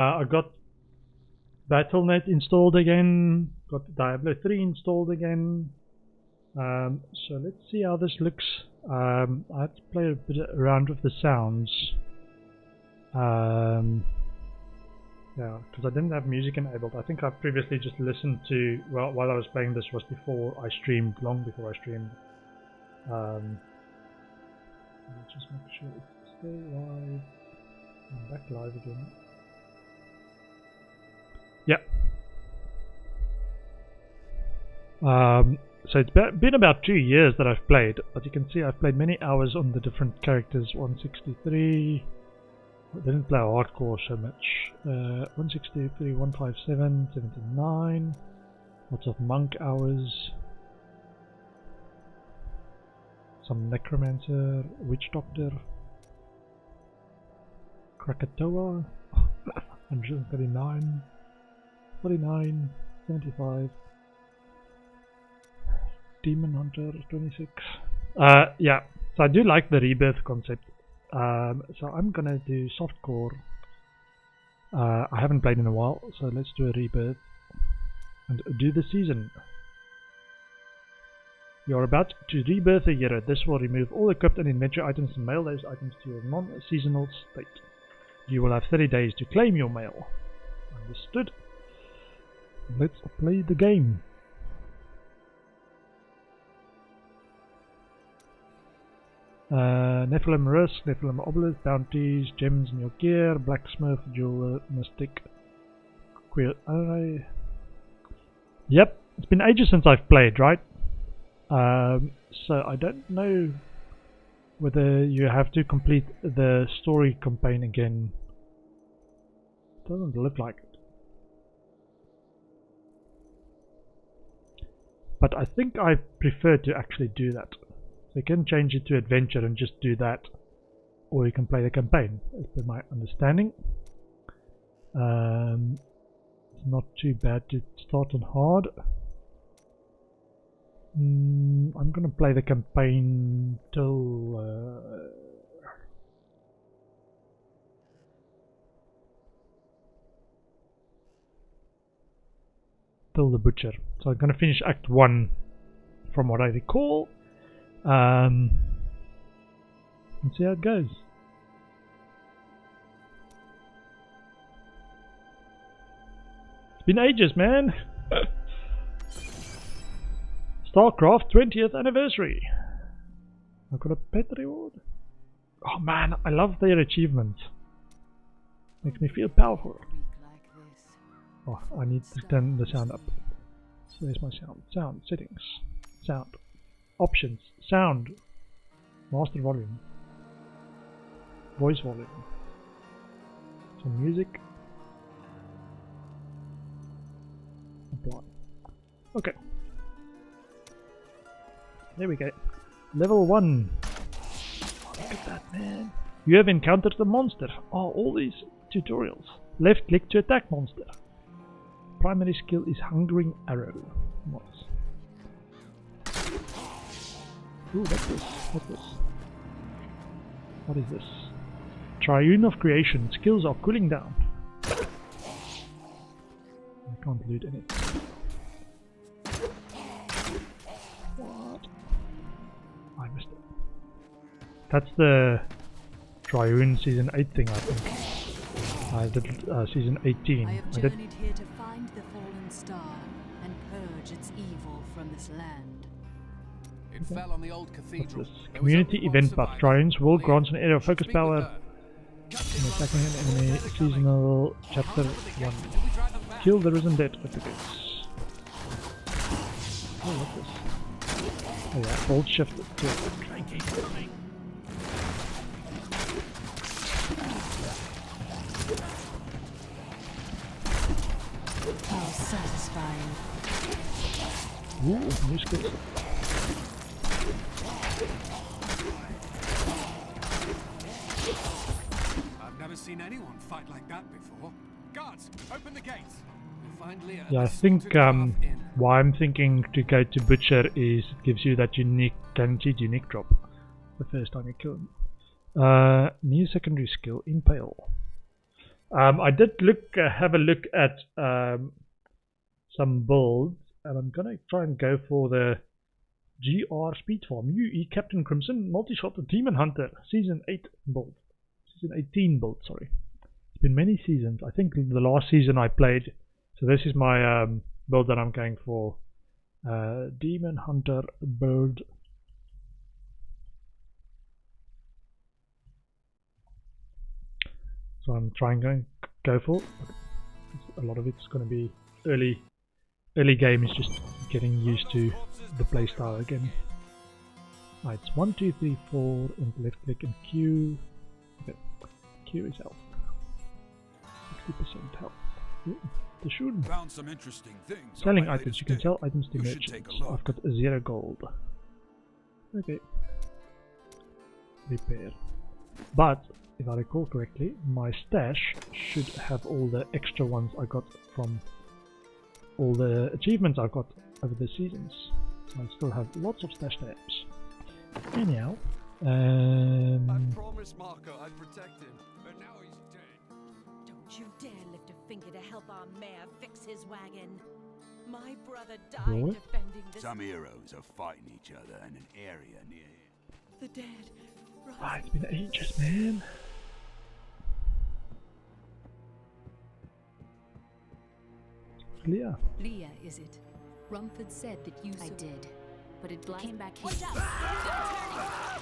I got Battle.net installed again. Got Diablo 3 installed again. So let's see how this looks. I had to play a bit around with the sounds. Yeah, because I didn't have music enabled. I think I previously just listened to, well, while I was playing this was before I streamed, long before I streamed. Let's just make sure it's still live. I'm back live again. Yeah. So it's been about 2 years that I've played, but you can see I've played many hours on the different characters. 163. I didn't play hardcore so much. 163, 157, 79. Lots of monk hours. Some necromancer, witch doctor. Krakatoa. 139. 49. 75. Demon Hunter 26. Yeah, so I do like the rebirth concept. So I'm gonna do softcore. I haven't played in a while, so let's do a rebirth and do the season. You're about to rebirth a hero. This will remove all equipped and inventory items and mail those items to your non-seasonal state. You will have 30 days to claim your mail. Understood. Let's play the game. Nephilim Risk, Nephilim Obelisk, Bounties, Gems in your gear, Blacksmith, Jeweler, Mystic, Queer. Yep, it's been ages since I've played, right? So I don't know whether you have to complete the story campaign again. Doesn't look like it. But I think I prefer to actually do that. So you can change it to adventure and just do that, or you can play the campaign. That's my understanding. It's not too bad to start on hard. I'm gonna play the campaign till the butcher. So I'm gonna finish Act 1 from what I recall. And see how it goes. It's been ages, man. StarCraft 20th anniversary. I've got a pet reward. Oh man, I love their achievements. Makes me feel powerful. Oh, I need to turn the sound up. So there's my sound. Sound settings. Sound. Options, sound, master volume, voice volume, some music, apply. Okay, there we go. Level 1. Oh, look at that, man. You have encountered the monster. Oh, all these tutorials. Left click to attack monster. Primary skill is Hungering Arrow. Nice. Ooh, what's this? What's this? What is this? Triune of Creation. Skills are cooling down. I can't loot anything. What? I missed it. That's the Triune Season 8 thing, I think. I did Season 18. I have journeyed here to find the fallen star and purge its evil from this land. It fell on the old cathedral. Community event buff. Triunes will grant an area of focus power in attacking an enemy. Seasonal chapter 1. Kill the risen dead replicates. Oh, what's this? Oh yeah, hold shift to How satisfying. Ooh, new skill. I've never seen anyone fight like that before. Guards, open the gates. We'll find Leah. Yeah, I think why I'm thinking to go to Butcher is it gives you that unique, guaranteed unique drop the first time you kill him. New secondary skill, Impale. I did have a look at some builds, and I'm gonna try and go for the GR Speed Farm UE Captain Crimson Multi-Shot Demon Hunter Season 8 build. Season 18 build, sorry. It's been many seasons. I think the last season I played. So this is my build that I'm going for. Demon Hunter build. So I'm trying to go for. A lot of it's going to be early game. Is just getting used to the playstyle again. Right, it's 1, 2, 3, 4, and left click and Q. Okay, Q is health. 60% health. Ooh, the shoot. Found some interesting things. Selling items. You can sell items to merchants. I've got 0 gold. Okay. Repair. But if I recall correctly, my stash should have all the extra ones I got from all the achievements I got over the seasons. So I still have lots of stash tabs. Anyhow, I promised Marco I'd protect him, but now he's dead. Don't you dare lift a finger to help our mayor fix his wagon. My brother died Really? defending this. Some heroes are fighting each other in an area near here. The dead. it's been ages, man. Leah. Leah, is it? Rumford said that you... I did, but it came back here. Watch out!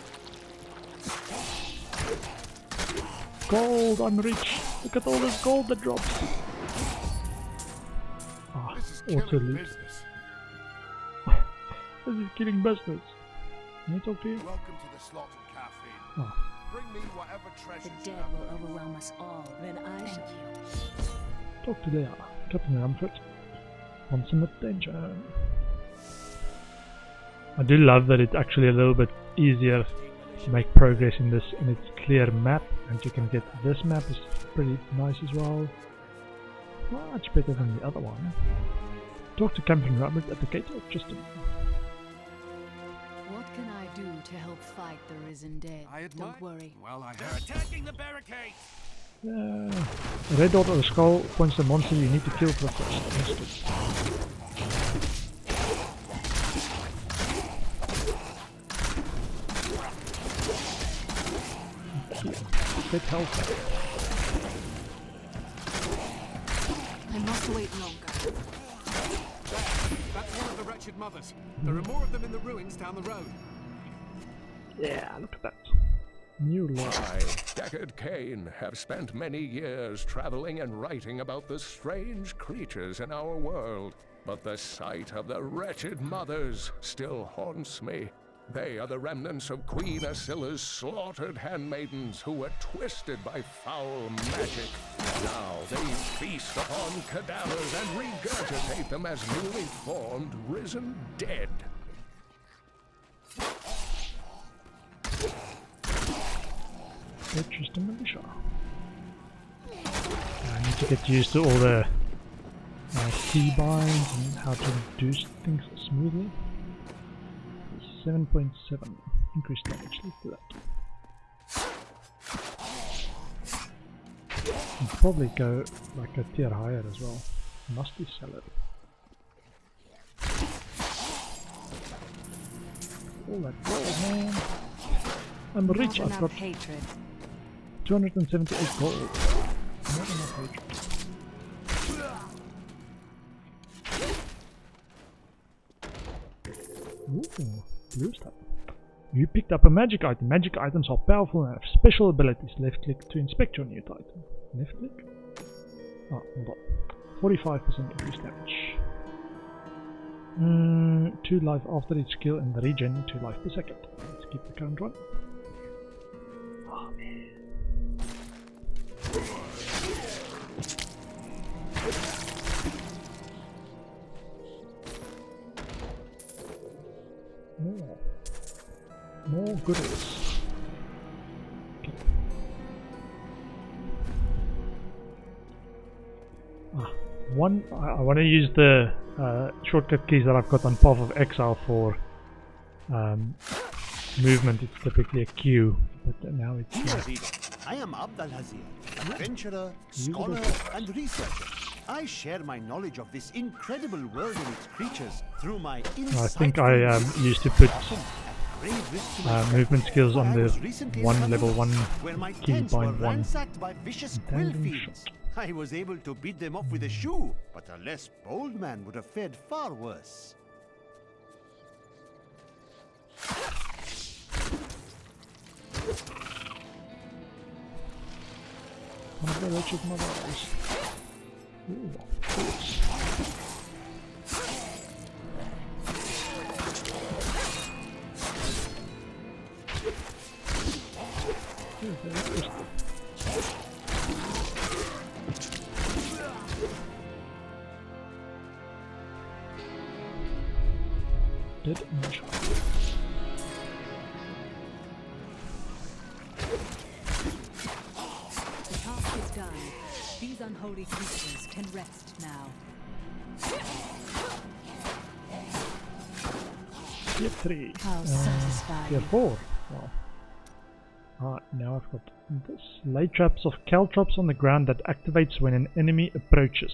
Gold, I'm rich. Look at all this gold that drops. Ah, This is auto killing loot. business. This is killing business. Can I talk to you? Welcome to the Slaughter Cafe. Ah, Bring me whatever treasures The you dead have. will overwhelm us all. Then I shall. talk to Leah. Captain Rumford. Want some attention. I do love that it's actually a little bit easier to make progress in this, and it's clear map, and you can get this map is pretty nice as well. Much better than the other one. Talk to Captain Robert at the gate of Justin. What can I do to help fight the risen dead? I admire. Don't worry. Well, I heard. Attacking the barricade. The red dot on the skull points the monster you need to kill first. Understood. Get health. I must wait longer. That's one of the wretched mothers. There are more of them in the ruins down the road. Yeah, look at that. New life. I, Deckard Cain, have spent many years traveling and writing about the strange creatures in our world. But the sight of the wretched mothers still haunts me. They are the remnants of Queen Asilla's slaughtered handmaidens who were twisted by foul magic. Now they feast upon cadavers and regurgitate them as newly formed, risen dead. Just a militia. I need to get used to all the key binds and how to do things smoothly. 7.7 increased damage. Let's do that. And probably go like a tier higher as well. Musty salad. All that gold, man. I'm rich. I've got hatred. 278 gold. Not enough hatred. Ooh, blue stuff. You picked up a magic item. Magic items are powerful and have special abilities. Left click to inspect your new item. Left click? Oh, hold on. 45% increased damage. 2 life after each skill and the regen 2 life per second. Let's keep the current one. Oh man. More goodies. Okay. I want to use the shortcut keys that I've got on Path of Exile for movement. It's typically a Q, but now it's I am Abdalhazir, adventurer, scholar, and researcher. I share my knowledge of this incredible world and its creatures through my insight. I think I used to put movement skills on the level 1 key bind 1. By vicious quill fiends. I was able to beat them off with a shoe, but a less bold man would have fared far worse. One of the wretched mothers. Ooh, thoughts. Dead inch. The task is done. These unholy creatures can rest now. Tier 3. How satisfying. Tier 4. Wow. Now I've got this. Lay traps of caltrops on the ground that activates when an enemy approaches.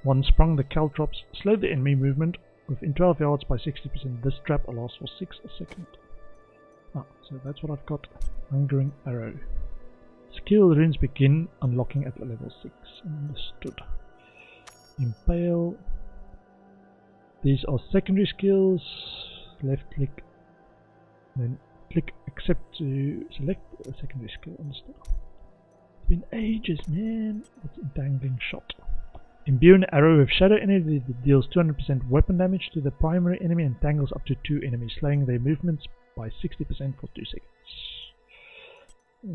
Once sprung, the caltrops slow the enemy movement within 12 yards by 60%. This trap lasts for 6 seconds. So that's what I've got. Hungering Arrow. Skill runes begin unlocking at level 6. Understood. Impale. These are secondary skills. Left click. Then click accept to select a secondary skill. Understood. It's been ages, man. What's entangling shot? Imbue an arrow with shadow energy that deals 200% weapon damage to the primary enemy and tangles up to 2 enemies, slowing their movements by 60% for 2 seconds.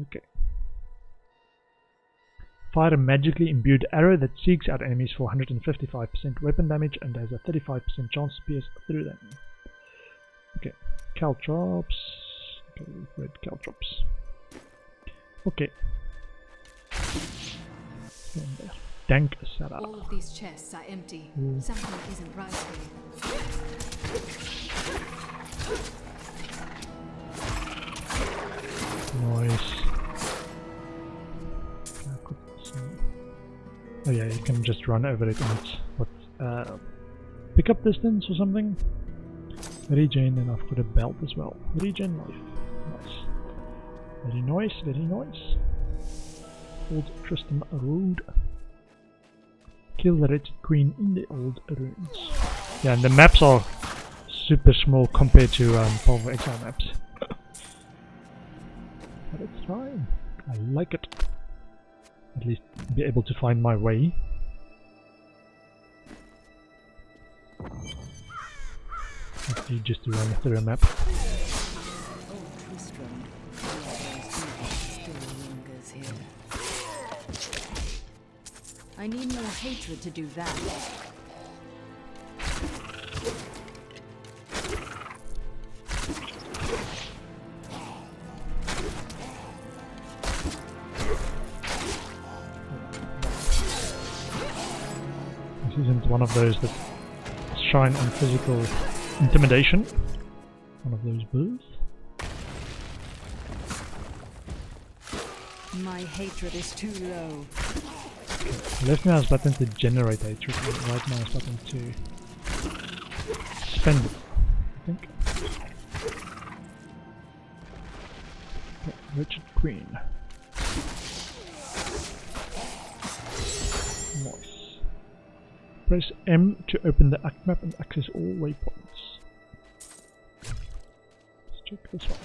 Okay. Fire a magically imbued arrow that seeks out enemies for 155% weapon damage and has a 35% chance to pierce through them. Okay. Caltrops. Okay, red caltrops. Okay. And there. Dank Sarah. All of these chests are empty. Something isn't right here. Nice. Oh yeah, you can just run over it and it's what pick up distance or something. Regen, and I've got a belt as well. Regen life. Nice. Very nice, very nice. Old Tristan Road. Kill the Wretched Queen in the old ruins. Yeah, and the maps are super small compared to Path of Exile maps. But it's fine. I like it. At least be able to find my way. Not need just to run through a map. Oh, Tristram. Still lingers here. I need more hatred to do that. This isn't one of those that shine on physical intimidation. One of those booths. My hatred is too low. Left mouse button to generate hatred, and right mouse button to spend it, I think. Okay, Wretched Queen. Nice. Press M to open the act map and access all waypoints. Let's check this one.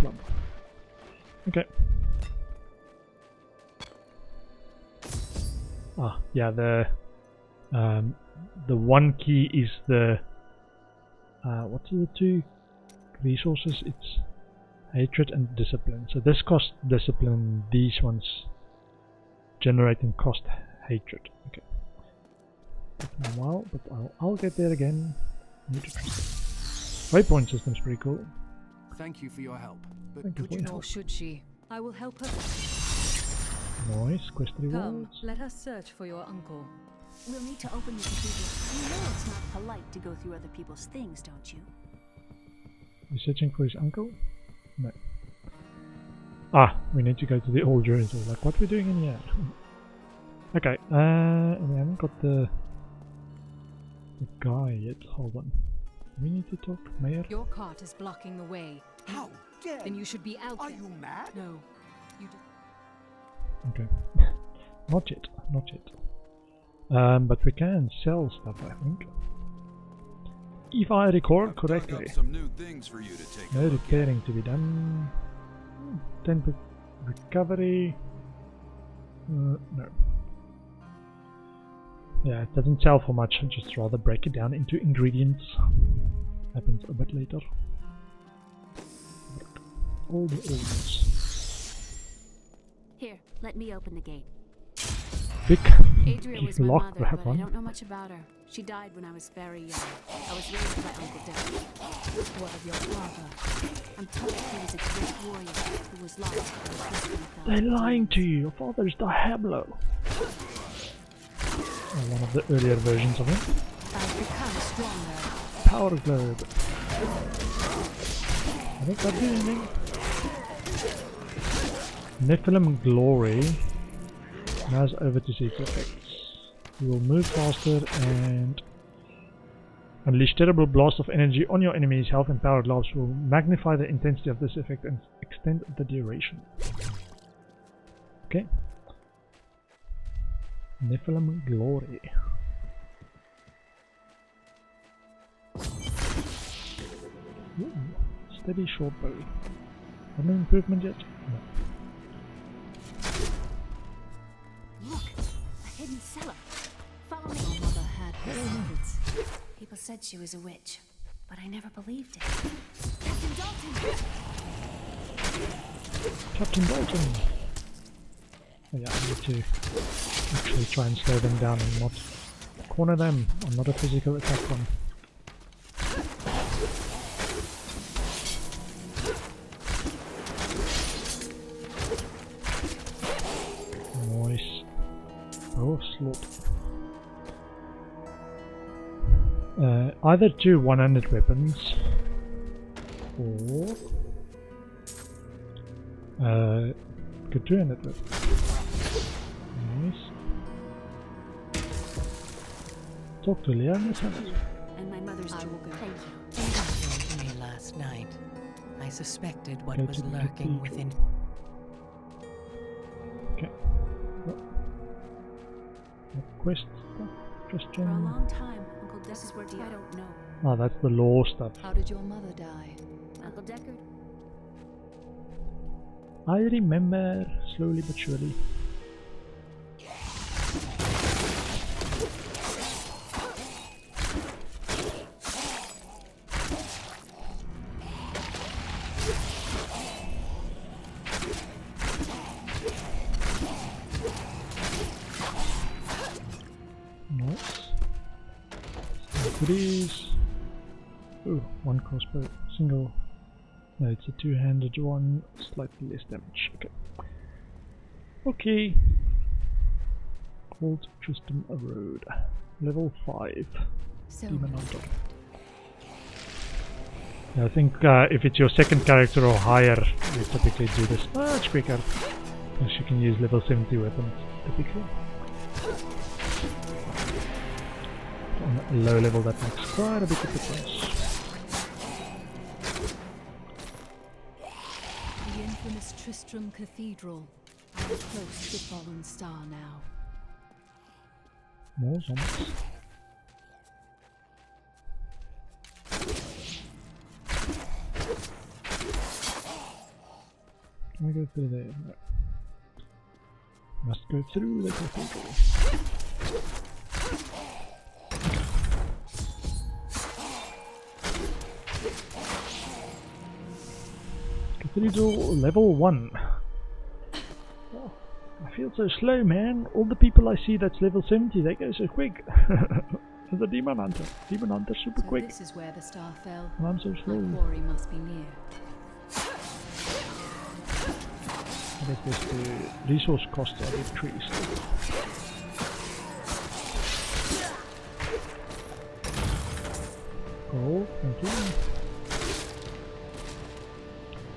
Club. Okay. Yeah, the one key is the what are the two resources? It's hatred and discipline. So this costs discipline, these ones generate and cost hatred. Okay. Taking a while, but I'll get there again. Waypoint system's pretty cool. Thank you for your help. But Thank you could for you your not Or should she? I will help her. Nice, quest Come, rewards. let us search for your uncle. We'll need to open the cathedral. You know it's not polite to go through other people's things, don't you? You searching for his uncle? No. Ah, we need to go to the old ruins. So like, what are we doing in here? Okay, we haven't got the guy yet. Hold on. We need to talk, Mayor. Your cart is blocking the way. How dare Then you should be out Are there. you mad? No. You just... Okay. Not yet, not yet. But we can sell stuff, I think. If I recall correctly. Some new things for you to take No repairing to be done. 10% recovery. No. Yeah, it doesn't sell for much. I'd just rather break it down into ingredients. Happens a bit later. All the orders. Here, let me open the gate. Big Adria was my lock mother, that but I one. don't know much about her. She died when I was very young. I was raised by Uncle Decker. What of your father? I'm told he was a great warrior who was lost by the Christian They're lying to you. Your father is Diablo. One of the earlier versions of him. I've become stronger. Power globe. I think that did anything. Nephilim Glory. Now's over to see its effects. You will move faster and unleash terrible blasts of energy on your enemies. Health and power globes will magnify the intensity of this effect and extend the duration. Okay. Nephilim Glory. Ooh, steady short bow. Have no improvement yet? No. Look, a hidden cellar. Follow me. Your mother had her secrets. People said she was a witch, but I never believed it. Captain Dalton! Captain Dalton! Oh yeah, I need to actually try and slow them down and not corner them. I'm not a physical attack one. Nice. Oh, slot. Either two 100 weapons or good 200 weapons. Nice. Talk to Leon, yes, And my mother's I jewel. will go. Thank you. You came to me last night. I suspected what Go was to the lurking cathedral. within. Okay. Quest stuff. For a Christian. long time, Uncle Decker where I don't know. Oh, that's the law stuff. How did your mother die? Uncle Deckard? I remember slowly but surely. Nice. Goodies. Ooh, one crossbow. Single. No, it's a two-handed one. Slightly less damage. Okay. Okay. Old Tristram Road. Level 5. So Demon Hunter. I think if it's your second character or higher, you typically do this much quicker. Because you can use level 70 weapons, typically. On a low level that makes quite a bit of difference. the infamous Tristram Cathedral. I am close to Fallen Star now. More zombies. Can I go through there? No. Must go through the cathedral. Cathedral level 1. Oh, I feel so slow, man. All the people I see that's level 70, they go so quick. The Demon Hunter. Demon Hunter super So quick. this is where the star fell. And I'm so My slow. quarry must be near. I guess the resource costs are decreased. Gold, thank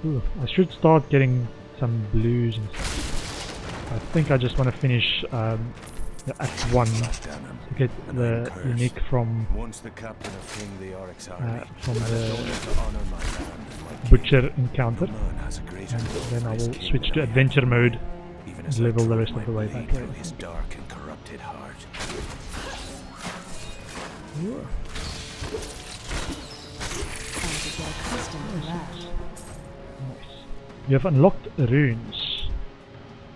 you. Ooh, I should start getting some blues and stuff. I think I just want to finish the Act 1 to get the unique from Once the captain of King the Oryx army, from the to honor my land and my Butcher encounter, man has a greater and love then for I his will king switch than to I have. adventure mode Even and as I level the drove rest my of the way blade back there. through his dark and corrupted heart. Ooh. Nice. You have unlocked runes.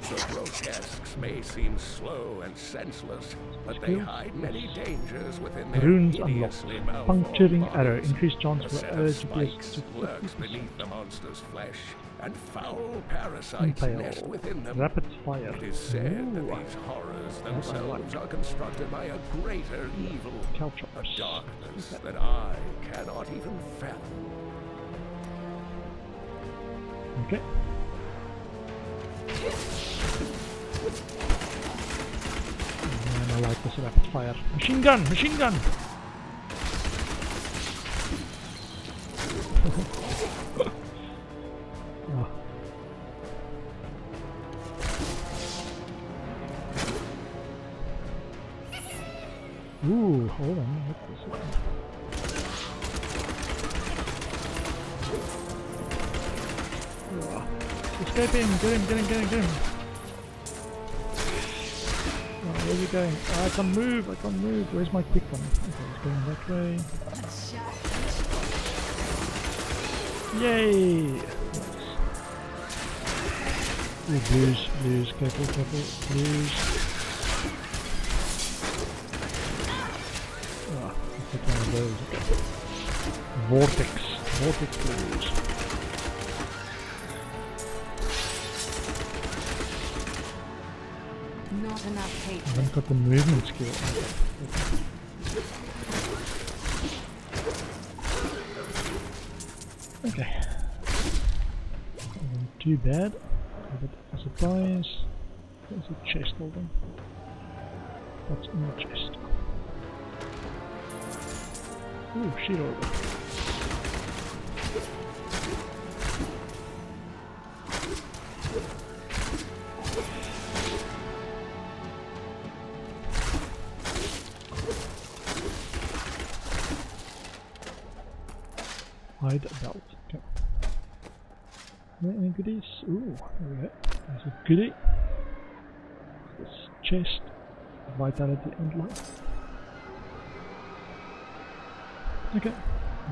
The grotesques may seem slow and senseless, but they hide many dangers within their Runes unlocked. hideously malformed Puncturing bodies. arrow. Increased chance A for set arrow of to pierce spikes to lurks 50%. beneath the monster's flesh, and foul parasites Impale. nest within them. Rapid fire. It is said that Ooh. these horrors I themselves are constructed by a greater evil, Caltrops. a darkness that I cannot even fathom. Okay. And I like this rapid fire. Machine gun! Machine gun! Oh. Ooh, hold on. What's this one? Escaping! Get him, get him, get him, get him! Oh, where are you going? Oh, I can't move, I can't move. Where's my quick one? Okay, it's going that way. Yay! Nice. Ooh, blues, blues, careful, careful, blues. Ah, let's take one of those. Okay. Vortex, vortex blues. Not enough I hatred. haven't got the movement skill. Okay. Not too bad. Have it as supplies. There's a chest over. What's in the chest? Ooh, sheet order. Hide belt. Okay. Any goodies? Ooh, there we go. There's a goodie. This chest, vitality and life. Okay.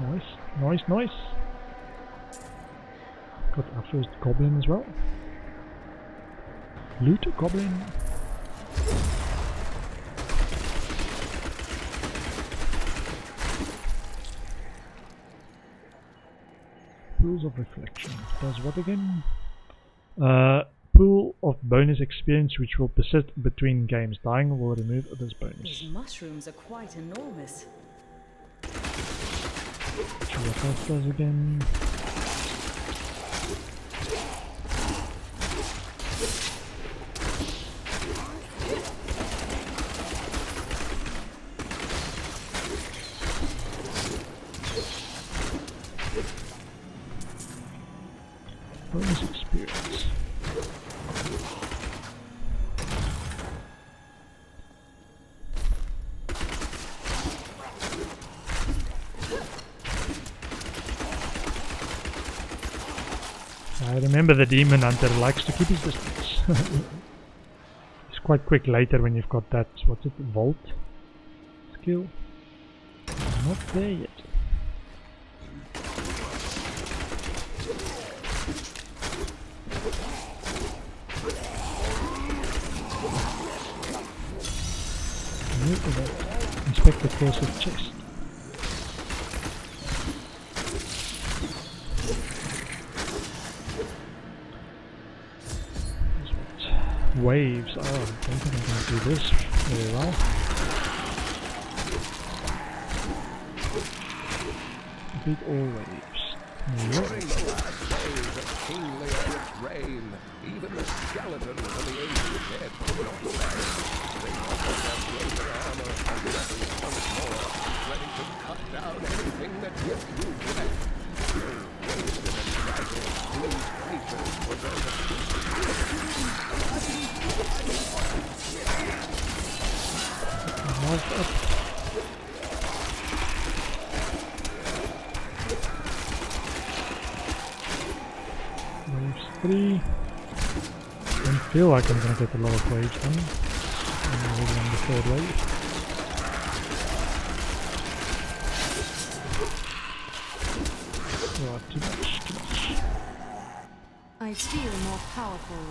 Nice, nice, nice. Got our first goblin as well. Loot a goblin. Pools of reflection. Does what again? Pool of bonus experience which will persist between games. Dying will remove this bonus. These mushrooms are quite enormous. See what that does again. Bonus experience. I remember the demon hunter likes to keep his distance. It's quite quick later when you've got that, what's it, vault skill? Not there yet. Inspect the closest chest. Waves. Oh, I don't think I can do this very well. Beat all waves. During the last days of King Leonard's reign, even the skeletons of the ancient dead could not stand. They offered their greater armor and weapons once more, ready to cut down anything that yet grew left. So wasted and fragile, these creatures were going to health up. Waves 3. Don't feel like I'm gonna get a lot of waves done. I'm already on the 3rd wave. Oh, too much. I feel more powerful.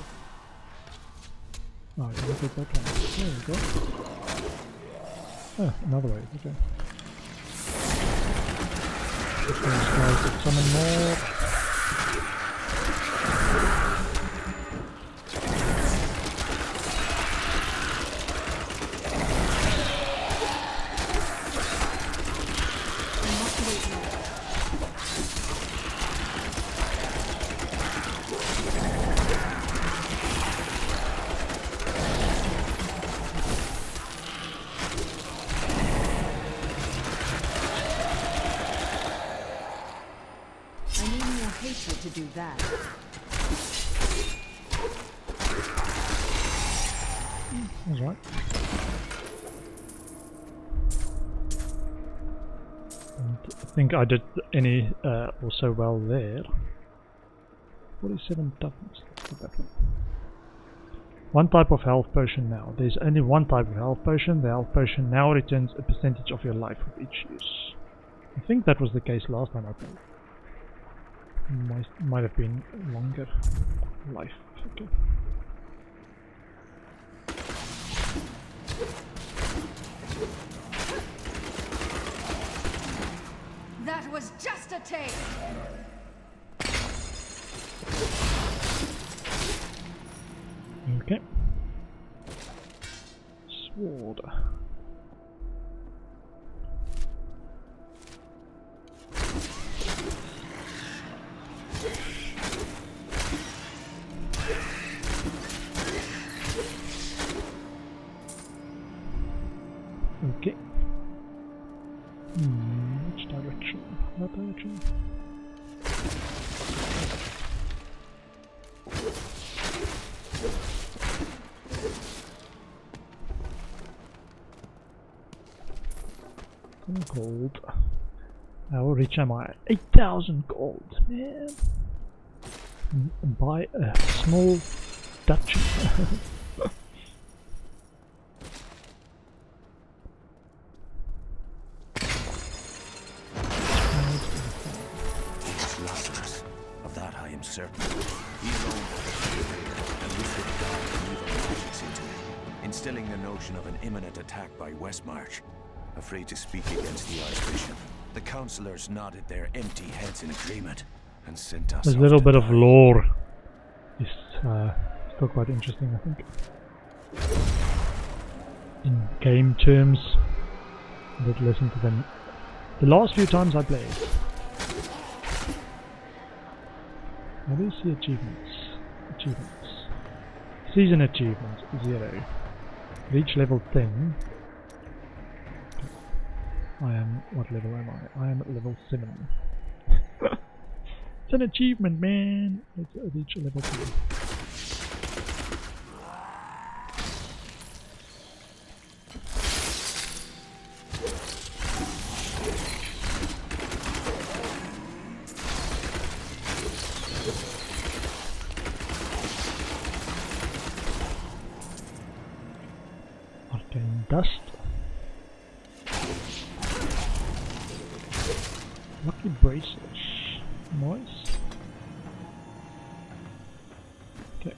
Oh, I can look at that one. There we go. Oh, another wave, okay. Just gonna try to summon more. To do that. That's right. And I think I did any also well there. 47 toughness. Let's get that one. One type of health potion now. There's only one type of health potion. The health potion now returns a percentage of your life with each use. I think that was the case last time I played. Might have been longer life. Okay. That was just a taste. Okay. Sword. Okay. Which direction? That direction? Some gold. How rich am I? 8,000 gold, man. And buy a small duchy. Certain. He alone and with it dark and evil magics into it, instilling the notion of an imminent attack by Westmarch. Afraid to speak against the Archbishop, the councillors nodded their empty heads in agreement and sent us. A little bit of lore is still quite interesting, I think. In game terms, I did listen to them the last few times I played. How do you see achievements? Achievements. Season achievements, 0. Reach level 10. I am, what level am I? I am at level 7. It's an achievement, man! Let's reach level 10. Dust. Lucky bracelets. Nice. Okay.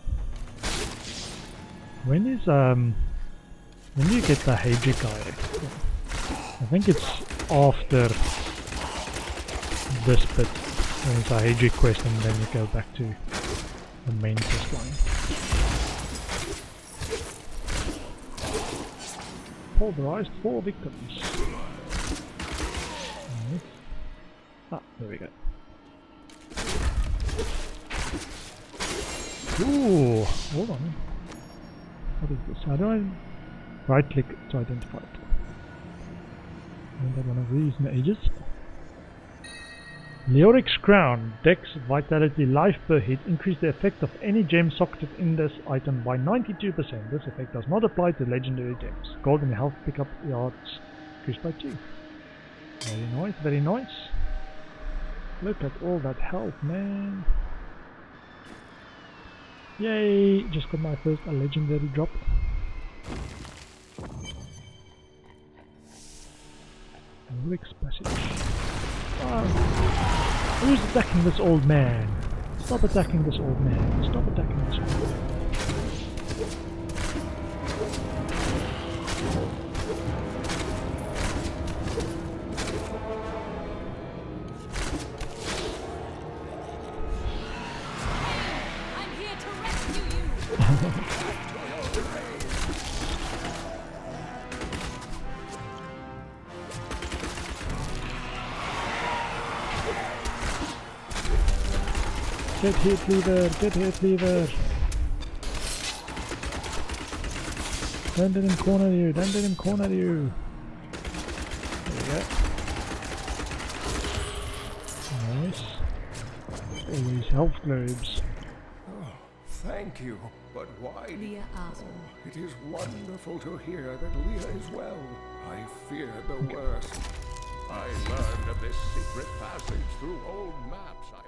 When do you get the Hajikai? I think it's after this bit. When it's a Haji quest and then you go back to the main quest line. Pulverized 4 victims. Nice. Ah, there we go. Ooh, hold on. What is this? How do I right click to identify it? I haven't had one of these in ages. Leoric's Crown, Dex, Vitality, Life per hit increase the effect of any gem socketed in this item by 92%. This effect does not apply to legendary gems. Golden health pickup yards increased by 2. Very nice, very nice. Look at all that health, man. Yay! Just got my first legendary drop. Leoric's Passage. Who's attacking this old man? Stop attacking this old man. Stop attacking this old man. I'm here to rescue you. Get hit, lever! Get hit, lever! Don't let him corner you! Don't let him corner you! There we go. Nice. Always health globes. Oh, thank you. But why? Leah asked. It is wonderful to hear that Leah is well. I feared the worst. I learned of this secret passage through old maps I found.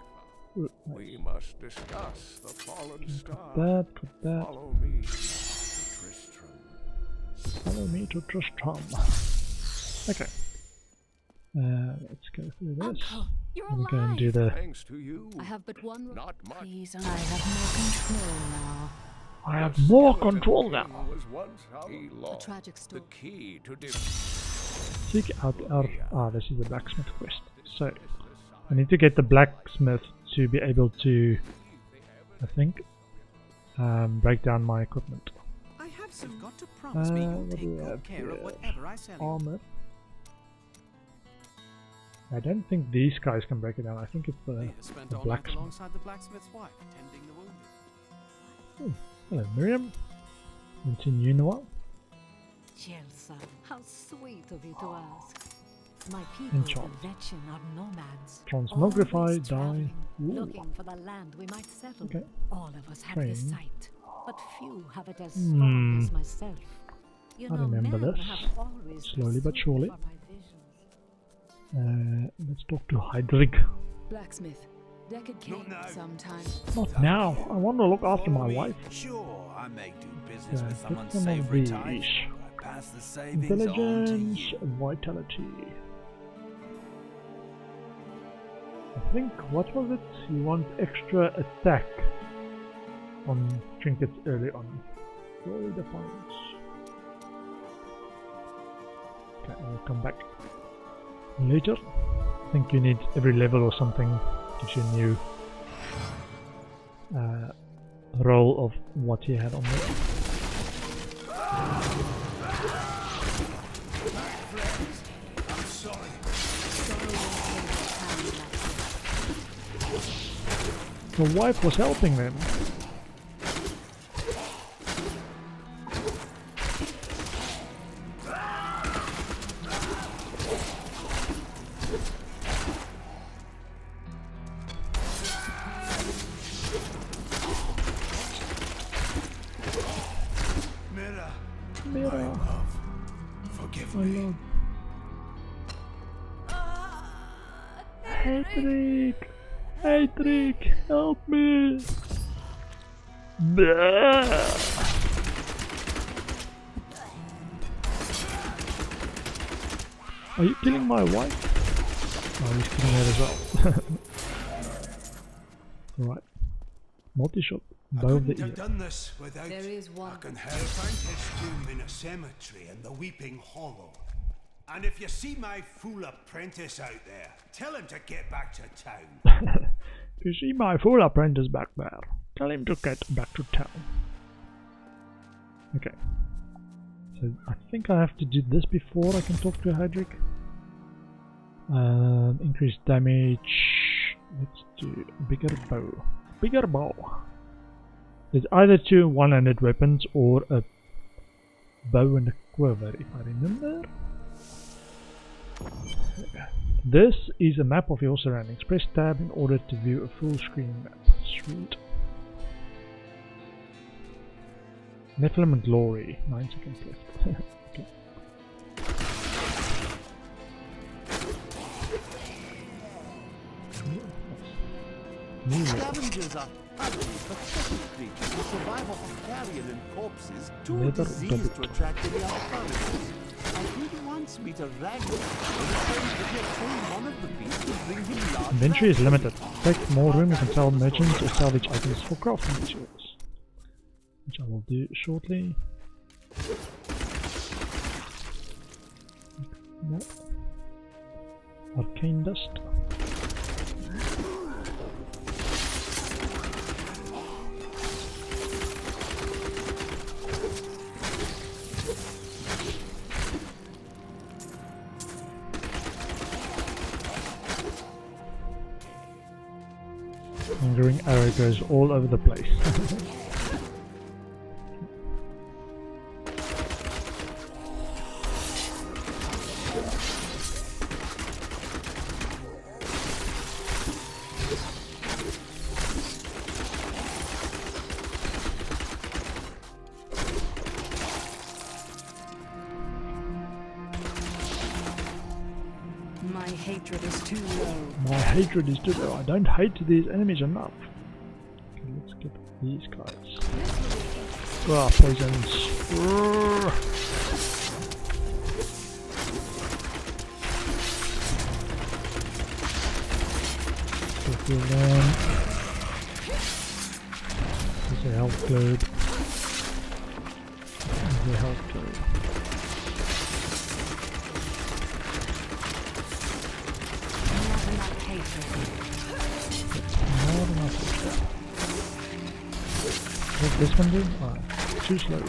We must discuss the fallen star. That. Follow me to Tristram. Follow me to Tristram. Okay. Let's go through this. Uncle, you're I'm alive. going to do the. Thanks to you. I have but one. Not much. Please, I have more control now. I have more control now. Was once he A lost tragic the story. key to Seek out our. This is the blacksmith quest. So, I need to get the blacksmith to be able to, I think, break down my equipment. I have some got to promise me you'll What do take we good have care of here? whatever I sell you. Armor. I don't think these guys can break it down. I think it's Leah spent the all night blacksmith. alongside the blacksmith's wife, tending the wounded. Hello, Miriam. Haven't seen you in a while. Chelsea, how sweet of you to ask. My people, Enchant. the Vetchin, are nomads. Transmogrify, always die. traveling, Ooh. looking for the land we might settle. Okay. All of us have Train. this sight, but few have it as strong as myself. You I know, remember men this. have always Slowly but pursued surely. for my visions. Let's talk to Hydric. Blacksmith. Deckard came sometime. Not now. I want to look after my wife. Sure, I may do business with some Get some of unsavory these. types. I pass the savings on to Intelligence, you. vitality. I think, what was it? You want extra attack on trinkets early on. Glory Defiance. Okay, I'll come back later. I think you need every level or something. Gives you a new roll of what he had on there. I'm sorry. The wife was helping them. Mira, Mira. my love, forgive My me. love. Hydric! Hydric, help me! Are you killing my wife? Oh, he's killing her as well. Alright. Multi-shot. I Bow of the couldn't have ear. done this without. There is one. I can help his doom in a cemetery in the Weeping Hollow. And if you see my fool apprentice out there, tell him to get back to town. You see my fool apprentice back there. Tell him to get back to town. Okay. So I think I have to do this before I can talk to Hydric. Increase damage. Let's do bigger bow. Bigger bow. There's either two one-handed weapons or a bow and a quiver, if I remember. This is a map of your surroundings. Press tab in order to view a full screen map. Sweet. Nephilim and Glory. 9 seconds left. Okay. Scavengers are ugly, pathetic creatures who survive off of carrion and corpses, too Leather diseased to double. attract any other predators. I think he wants me to rag him. If you kill one of the beasts, to bring him large Inventory is rations. limited. Take more room, you can sell merchants or salvage items for crafting materials. Which I will do shortly. No. Arcane dust. Hungering arrow goes all over the place. My hatred is too low. My hatred is too low. I don't hate these enemies enough. Okay, let's get these guys. Ah, poisons. Urgh. Go through them. There's a health globe. There's a health globe. What does this one do? Alright, too slow.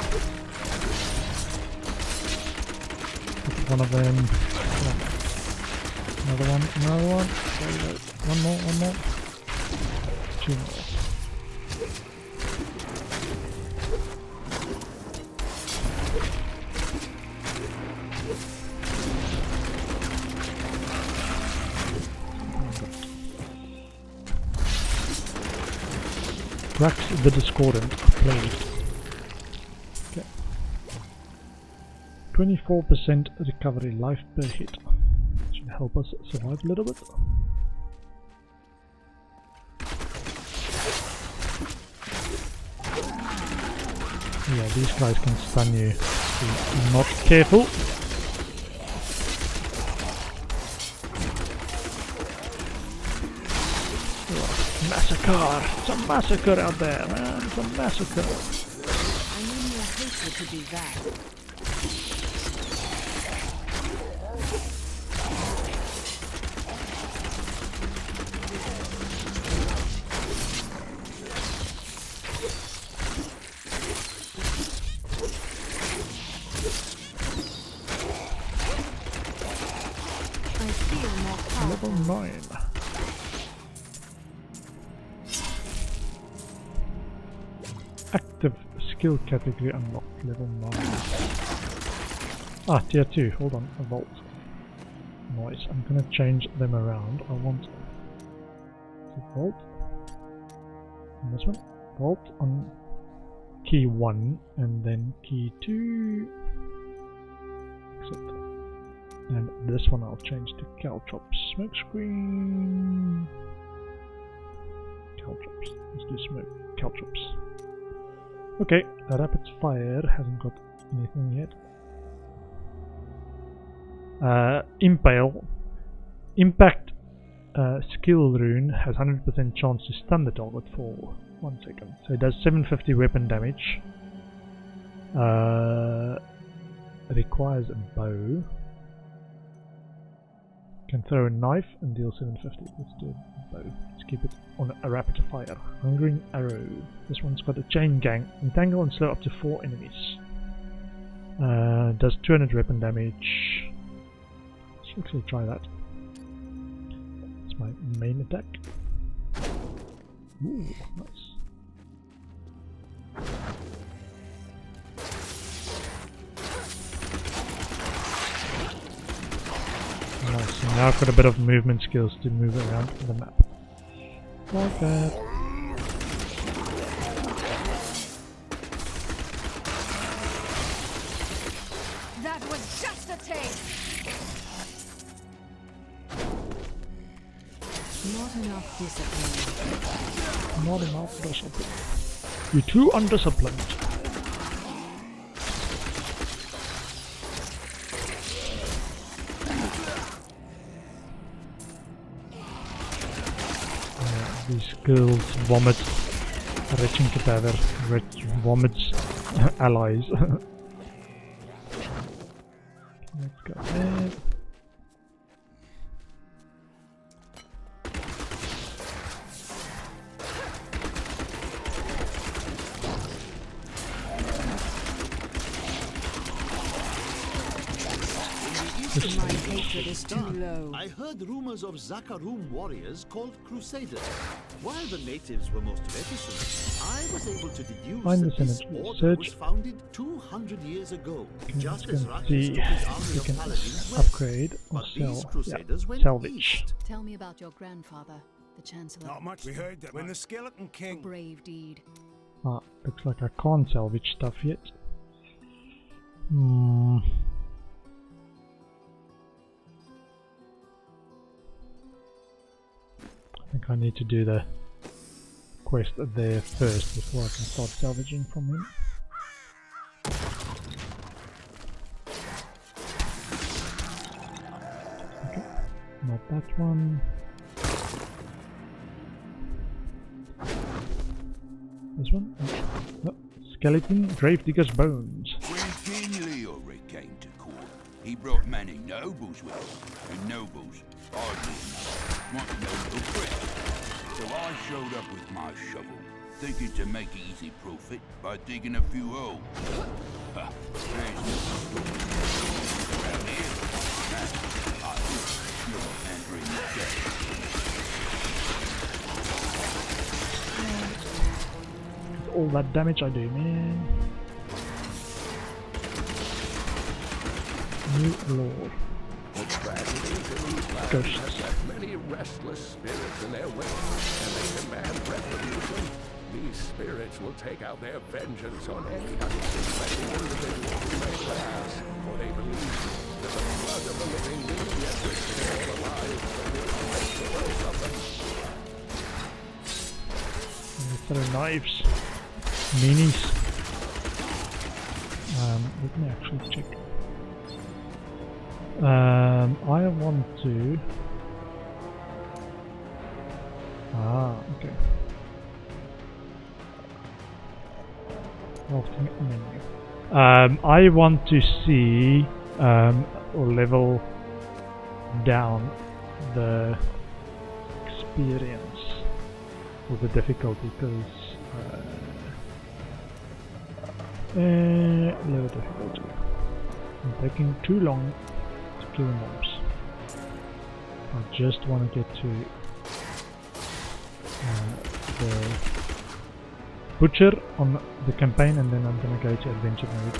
Pick one of them. Another one, another one. There we go. One more. 2 more. Rax the Discordant played. Okay. 24% recovery life per hit. Should help us survive a little bit. Yeah, these guys can stun you if you're not careful. Massacre! It's a massacre out there, man! It's a massacre! I need your hatred to do that. I feel more powerful. Level 9. Active skill category unlocked, level 9. Ah, tier 2, hold on, a vault. Nice, I'm gonna change them around. I want the vault. And this one. Vault on key 1 and then key 2. Except. And this one I'll change to Caltrops. Smoke screen. Caltrops. Let's do smoke. Caltrops. Okay, rapid fire hasn't got anything yet. Impale. Impact skill rune has 100% chance to stun the target for 1 second. So it does 750 weapon damage. Requires a bow. Can throw a knife and deal 750. Let's do a bow. Let's keep it on a rapid fire. Hungering arrow. This one's got a chain gang. Entangle and slow up to 4 enemies. Does 200 weapon damage. Let's actually try that. It's my main attack. Ooh, nice. Nice. And now I've got a bit of movement skills to move around the map. Like that. That was just a taste. Not enough discipline. Not enough discipline. You're too undisciplined. These girls vomit retching cadaver, which vomits allies. Let's go ahead. My hatred is too low. I heard rumors of Zakarum warriors called Crusaders. While the natives were most reticent, I was able to deduce Find that the this cemetery. order Search. was founded 200 years ago, just as Let's Rakis see took his if army we of can paladins west. upgrade or But these sell. Crusaders Yeah, went salvage. east. Tell me about your grandfather, the Chancellor. Not much. We heard that when the Skeleton A King... brave deed. Ah, looks like I can't salvage stuff yet. I think I need to do the quest there first before I can start salvaging from him. Okay, not that one. This one? No. Skeleton, Gravedigger's bones. When King Leoric came to court, he brought many nobles with him, and nobles, hardly enough, want no little bread. So I showed up with my shovel, thinking to make easy profit by digging a few holes. There's no story around here. I was entering the day. All that damage I do, man. New Lord. The tragedy is in these lands Ghosts. has left many restless spirits in their wake, and they demand retribution. These spirits will take out their vengeance on any unsuspecting individual who may pass, for they believe that the blood of the living will yet restore the lives of the unfaithful of them. Throw knives. Minis. Let me actually check. I want to... okay. Crafting menu. I want to see or level down the experience or the difficulty, because low difficulty. I'm taking too long to kill mobs. I just want to get to the butcher on the campaign, and then I'm going to go to adventure mode.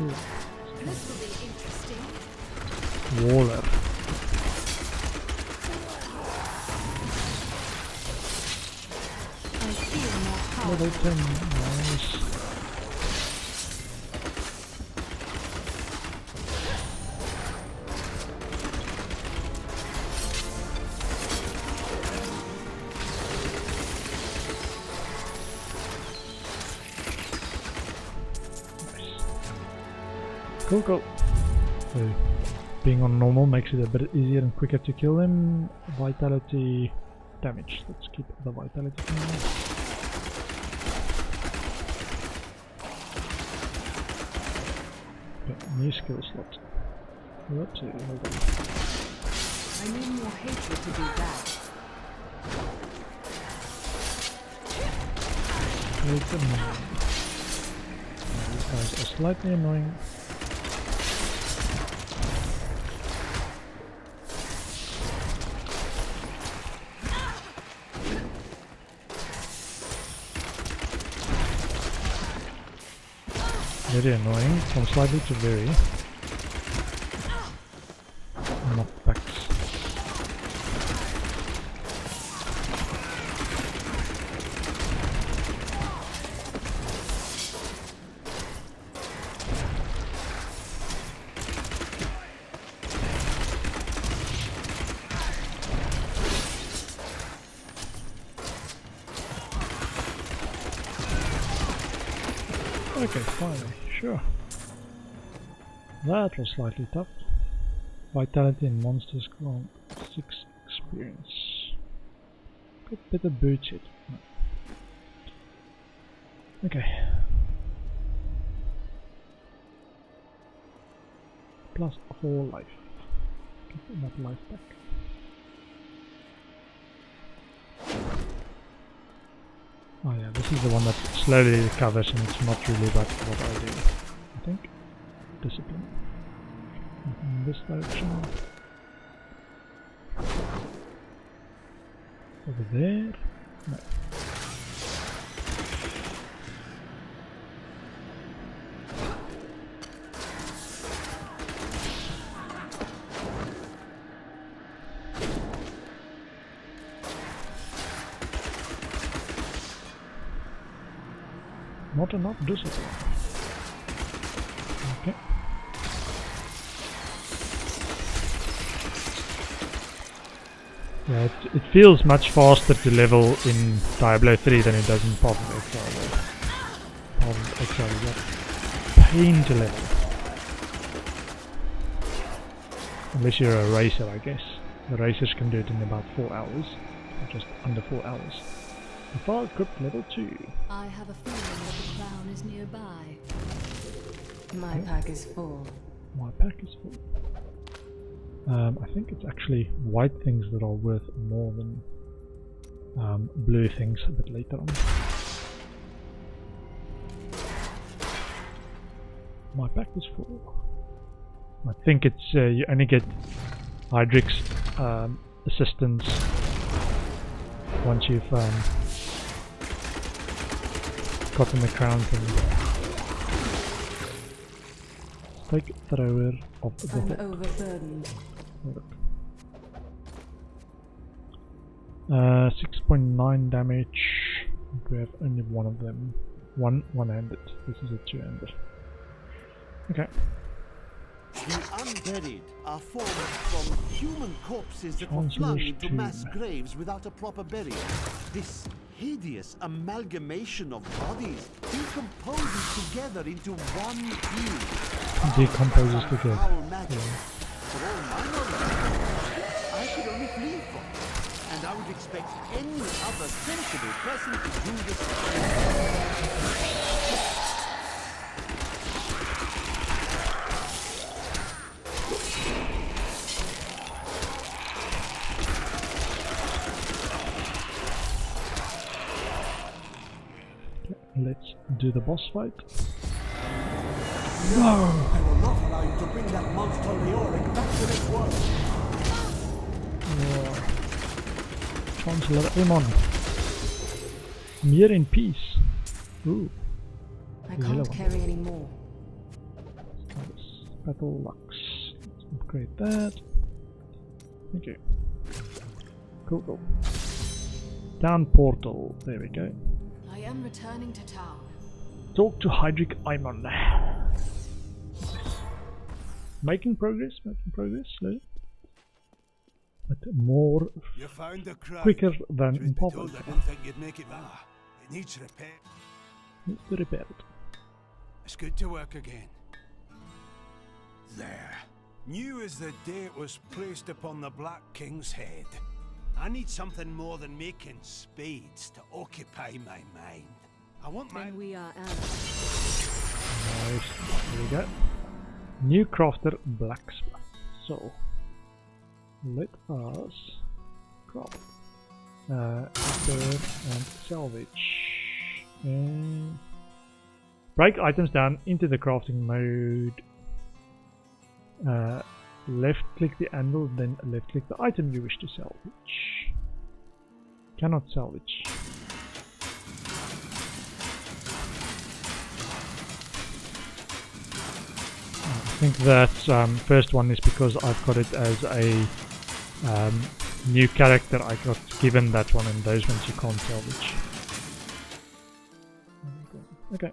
Ooh. This will be interesting. Waller. I feel more Level powerful. 10, nice. Cool, cool. So, being on normal makes it a bit easier and quicker to kill them. Vitality damage. Let's keep the vitality damage. Okay, new skill slot. What's it? Hold on. I need more hatred to do that. Wait a minute. These guys are slightly annoying. Very annoying, from slightly to very. Knockbacks. Okay, finally, sure. That was slightly tough. Vitality and monsters grant 6 experience. Got better boots it. No. Okay. Plus 4 life. Get that life back. Oh yeah, this is the one that slowly recovers and it's not really about what I do, I think. Discipline. In this direction. Over there? No. Not enough discipline. Okay. Yeah, it feels much faster to level in Diablo 3 than it does in Path of Exile. Path of Exile is a pain to level. Unless you're a racer, I guess. The racers can do it in about 4 hours. Or just under 4 hours. The far equipped level 2. I have a feeling that the crown is nearby. My pack is full. My pack is full. I think it's actually white things that are worth more than blue things a bit later on. My pack is full. I think it's you only get Hydric's assistance once you've gotten the crown thing. Take thrower of the I'm hook. overburdened. 6.9 damage. We have only one of them. One-handed. This is a two-handed. Okay. The unburied are formed from human corpses that were flung into mass graves without a proper burial. This hideous amalgamation of bodies decomposes together into one being. Decomposes together. For all my knowledge, I could only flee from it, and I would expect any other sensible person to do the same. Let's do the boss fight. No! I will not allow you to bring that monster Leoric back to this world! Chancellor Amon. Mere in peace. Ooh. I can't carry any more. Battle Lux. Let's upgrade that. Thank you. Cool. Down portal. There we go. I am returning to town. Talk to Hydric Aimon. Making progress, slowly. But more You found the crown. quicker than in Path of I Exile. didn't think you'd make it back. It needs repair. Needs to repair it. It's good to work again. There. New as the day it was placed upon the Black King's head. I need something more than making spades to occupy my mind. I want my... Then we are out. Nice. There we go. New crafter blacksmith. So let us craft. Repair and salvage. And break items down into the crafting mode. Left click the anvil, then left click the item you wish to salvage. Cannot salvage. think that first one is because I've got it as a new character. I got given that one, and those ones you can't salvage. Okay.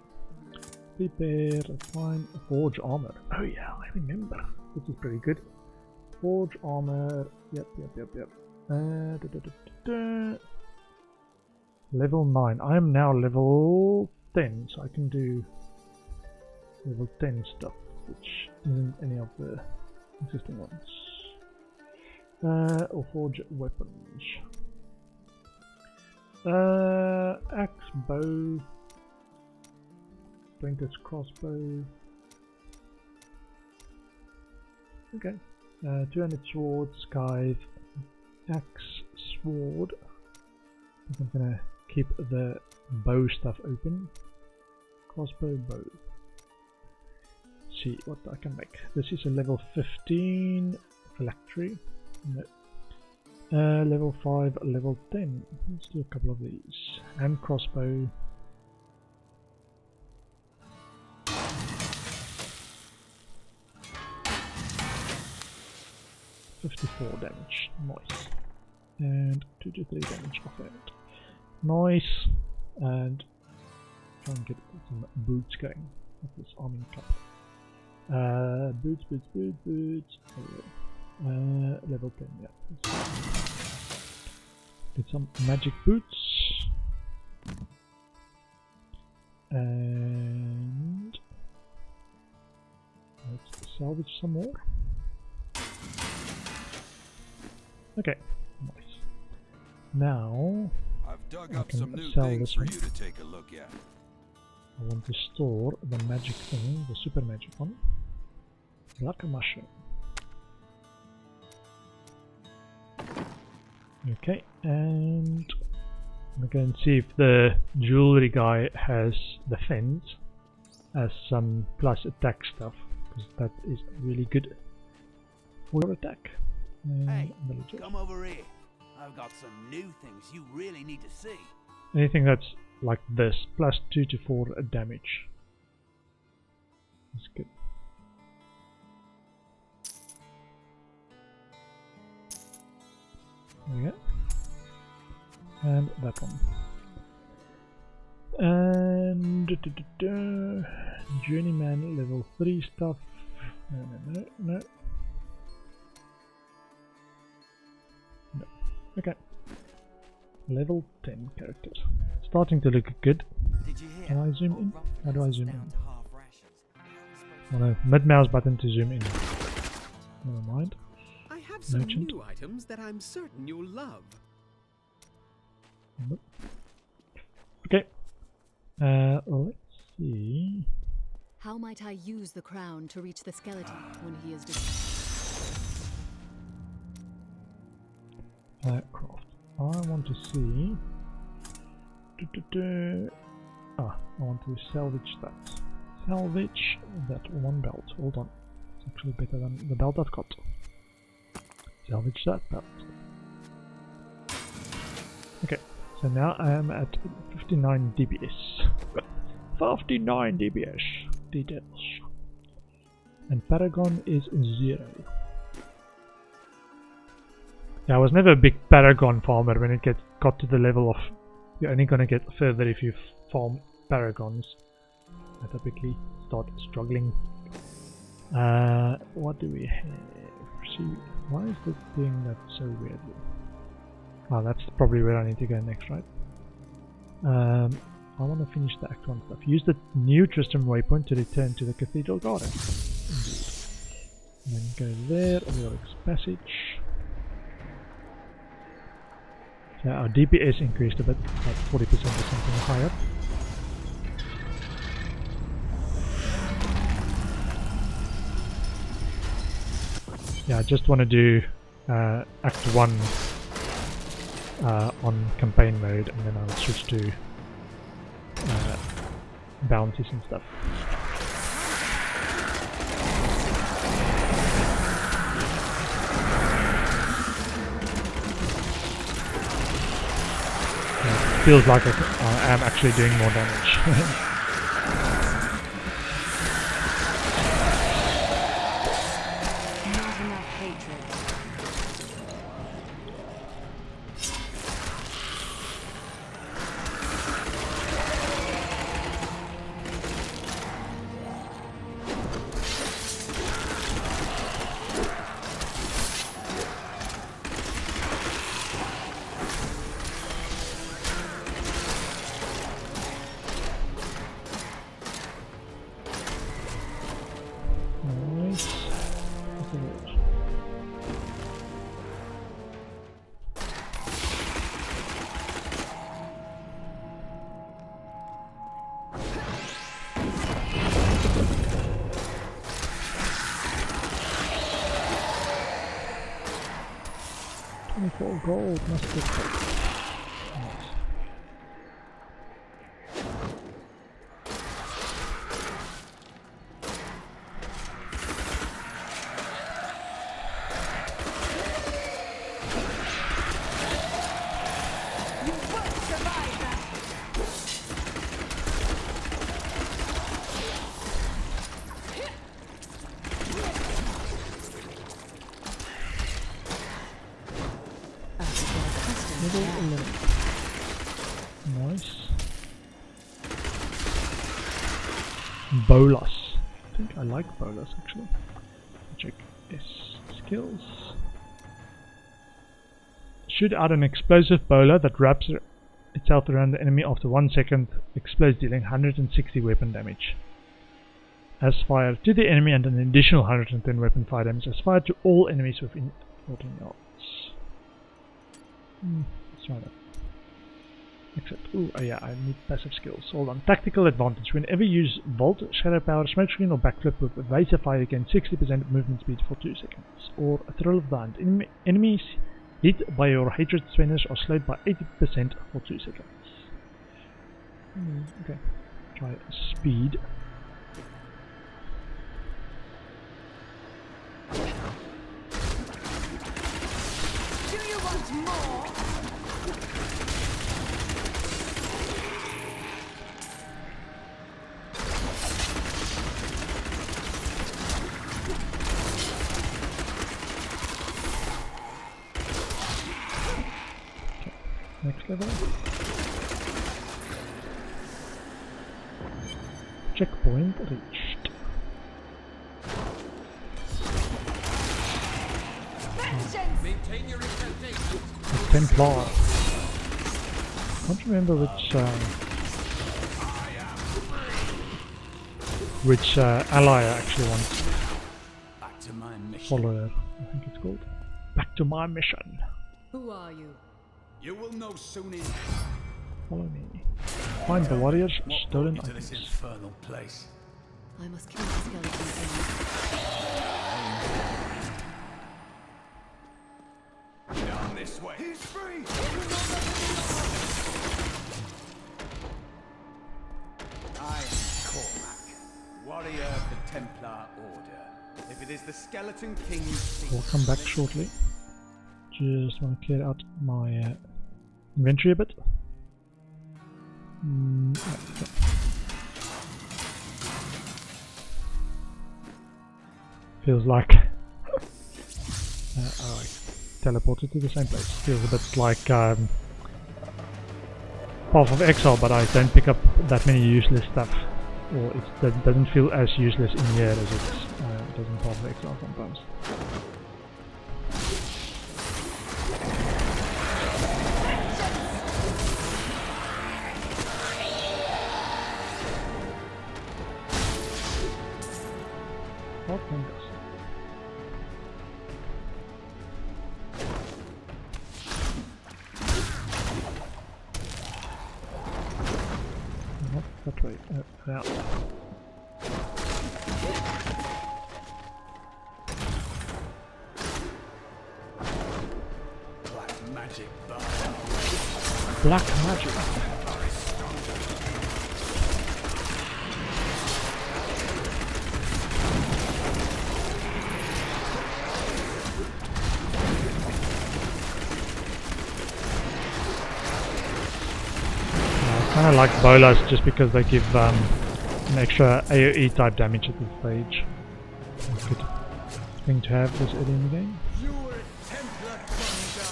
Prepare, refine, forge armor. Oh yeah, I remember. This is pretty good. Forge armor. Yep. Level 9. I am now level 10, so I can do level 10 stuff, which isn't any of the existing ones. Or forge weapons. Axe, bow, Printer's crossbow. Okay. 200 sword, scythe, axe, sword. I think I'm gonna keep the bow stuff open. Crossbow, bow. Let's see what I can make. This is a level 15 phylactery. No. Level 5, level 10. Let's do a couple of these. And crossbow. $54 damage. Nice. And 2 to 3 damage off it. Nice. And try and get some boots going with this arming cap. Boots. Level 10, yeah. Get some magic boots. And let's salvage some more. Okay, nice. Now I've dug I up can some new sell things this for one. you to take a look at. I want to store the magic thing, the super magic one. Like a mushroom. Okay, and I'm going to see if the jewelry guy has the fence as some plus attack stuff, because that is really good for your attack. Hey, come over here. I've got some new things you really need to see. Anything that's like this, plus 2 to 4 damage. That's good. There we go. And that one. And Journeyman level 3 stuff. No. Okay. Level 10 characters. Starting to look good. Can I zoom in? How do I zoom in? Oh no, mid-mouse button to zoom in. Never mind. I have some Merchant. new items that I'm certain you'll love. Nope. Okay. Let's see. How might I use the crown to reach the skeleton when he is destroyed? Craft. I want to see. I want to salvage that. Salvage that one belt. Hold on. It's actually better than the belt I've got. Salvage that belt. Okay, so now I am at 59 DPS. 59 DPS. Details. And Paragon is 0. Yeah, I was never a big Paragon farmer when it got to the level of you're only gonna get further if you farm Paragons. I typically start struggling. What do we have? See, why is this doing that so weirdly? Oh, that's probably where I need to go next, right? I want to finish the Act 1 stuff. Use the new Tristram waypoint to return to the Cathedral Garden. And then go there, Oryx Passage. So our DPS increased a bit, like 40% or something higher. Yeah, I just want to do Act 1 on campaign mode, and then I'll switch to bounties and stuff. It feels like I am actually doing more damage. for gold must be nice. Nice. Bolas. I think I like bolas actually. Check his skills. Shoot out an explosive bola that wraps itself around the enemy after 1 second, explodes, dealing 160 weapon damage. As fired to the enemy and an additional 110 weapon fire damage as fired to all enemies within 14 yards. Let's try that. Except, yeah, I need passive skills. Hold on. Tactical advantage. Whenever you use Volt, Shadow Power, Smoke Screen or Backflip with Evasive Fire, you gain 60% movement speed for 2 seconds. Or a Thrill of the Hunt. Enemies hit by your hatred spinners are slowed by 80% for 2 seconds. Okay. Try speed. Do you want more? Next level. Checkpoint reached. Maintain your incantation. Templar. Can't remember which ally I actually want. Back to my mission. Follower, I think it's called. Back to my mission. Who are you? You will know soon enough. Follow me. Find the warriors, stolen to this items. infernal place. I must kill the skeleton thing. Down this way. He's free. I am Cormac, warrior of the Templar Order. If it is the Skeleton King's We'll come back shortly. Just want to clear out my inventory a bit. Okay. Feels like I teleported to the same place. Feels a bit like Path of Exile, but I don't pick up that many useless stuff. Or it doesn't feel as useless in here as it does in Path of Exile sometimes. What can this? Not that way. Yeah. Black magic bar. Black magic. I kind of like bolas just because they give an extra AoE type damage at this stage. It's a good thing to have this early in the game. You were a Templar Thunder.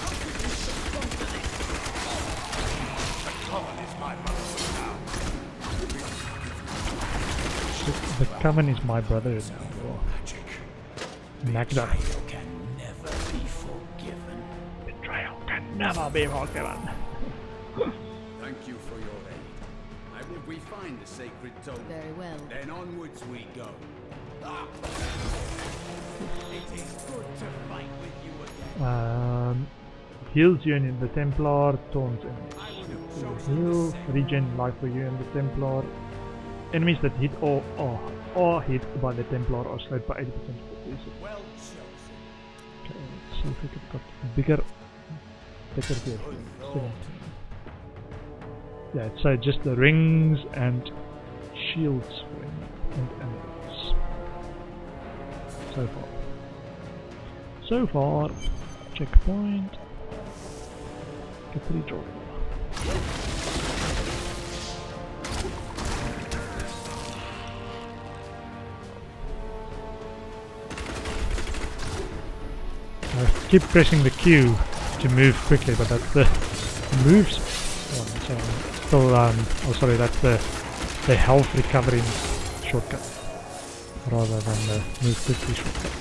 How could you succumb to this? The Coven is my brother now. The Coven is my brother now. Magda. Betrayal can never be forgiven. Betrayal can never be forgiven. Thank you for your aid. If we find the sacred tome, Very well. then onwards we go. It is good to fight with you again. Heals you in the Templar, taunts enemies. Heal, regen life for you in the Templar. Enemies that hit or are hit by the Templar are slowed by 80% for 3 seconds. Well chosen. Okay, let's see if we could got bigger, better vehicle. 17. Yeah, it's just the rings and shields and emeralds. So far, checkpoint. Get the redraw. I keep pressing the Q to move quickly, but that's the moves. Oh, sorry, that's the health recovery shortcut rather than the move quickly shortcut.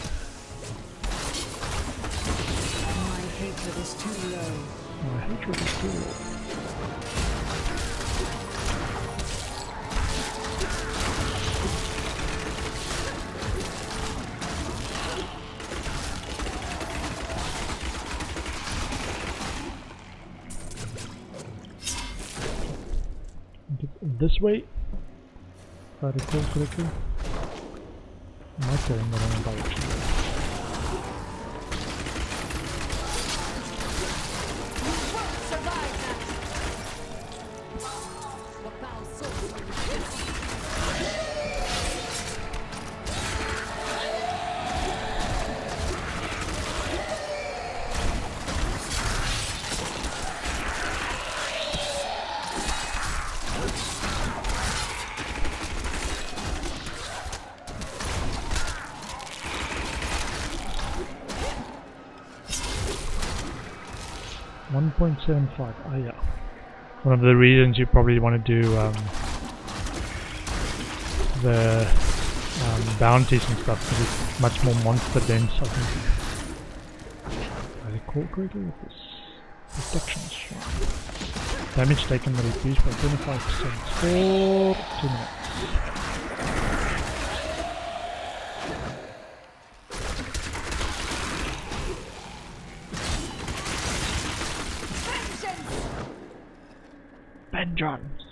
My hatred is too low. My hatred is too low. This way, if I recall correctly. I might go in the wrong direction. .75. Ah, yeah. One of the reasons you probably want to do the bounties and stuff, because it's much more monster dense, I think. I recall correctly with this protection shot. Damage taken reduced by 25% for 2 minutes. Vengeance!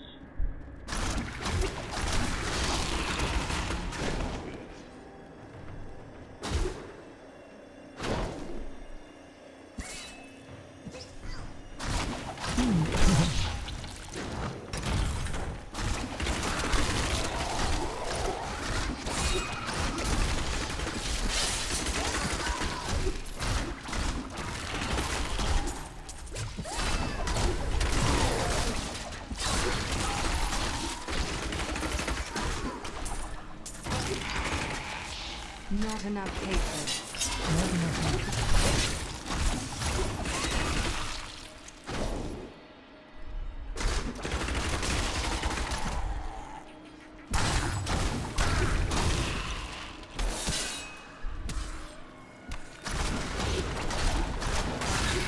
Not enough hatred. Not enough hatred.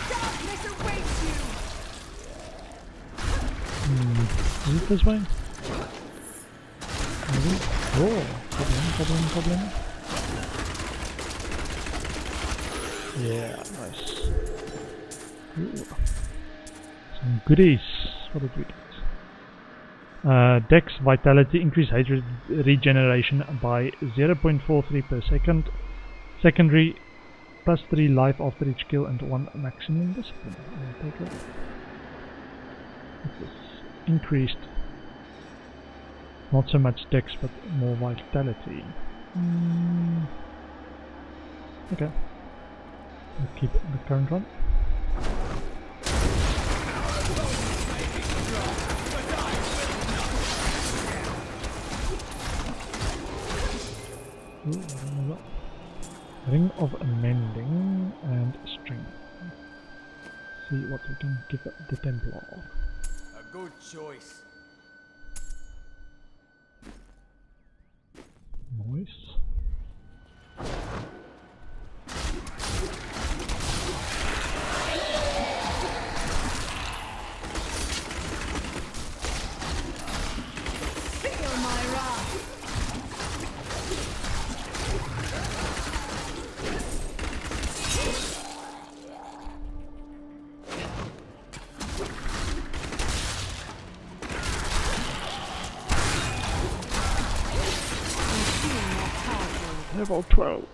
Darkness awaits you. Is it this way? Maybe? Oh, goblin. Yeah, nice. Ooh. Some goodies. What did we get? Dex Vitality, increase hatred regeneration by 0.43 per second. Secondary, plus 3 life after each kill and 1 maximum discipline. I'll take it. What's this? Increased. Not so much Dex, but more Vitality. Okay. We'll keep the current one. Ooh, I don't know what. Ring of Amending and Strength. See what we can give the Templar. A good choice. Nice. Feel my wrath. Level 12.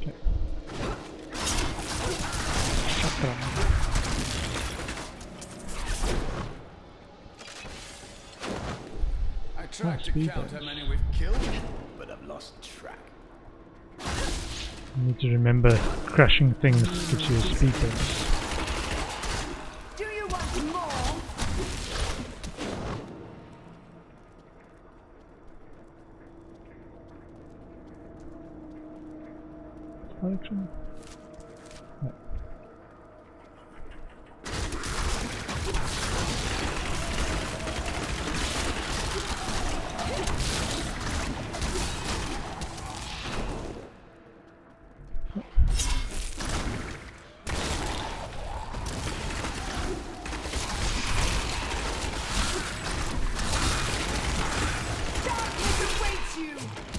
Okay. tried to count how many we've killed, but I've lost track. You need to remember crashing things gives you a speed bonus. Do you want more? Direction? No.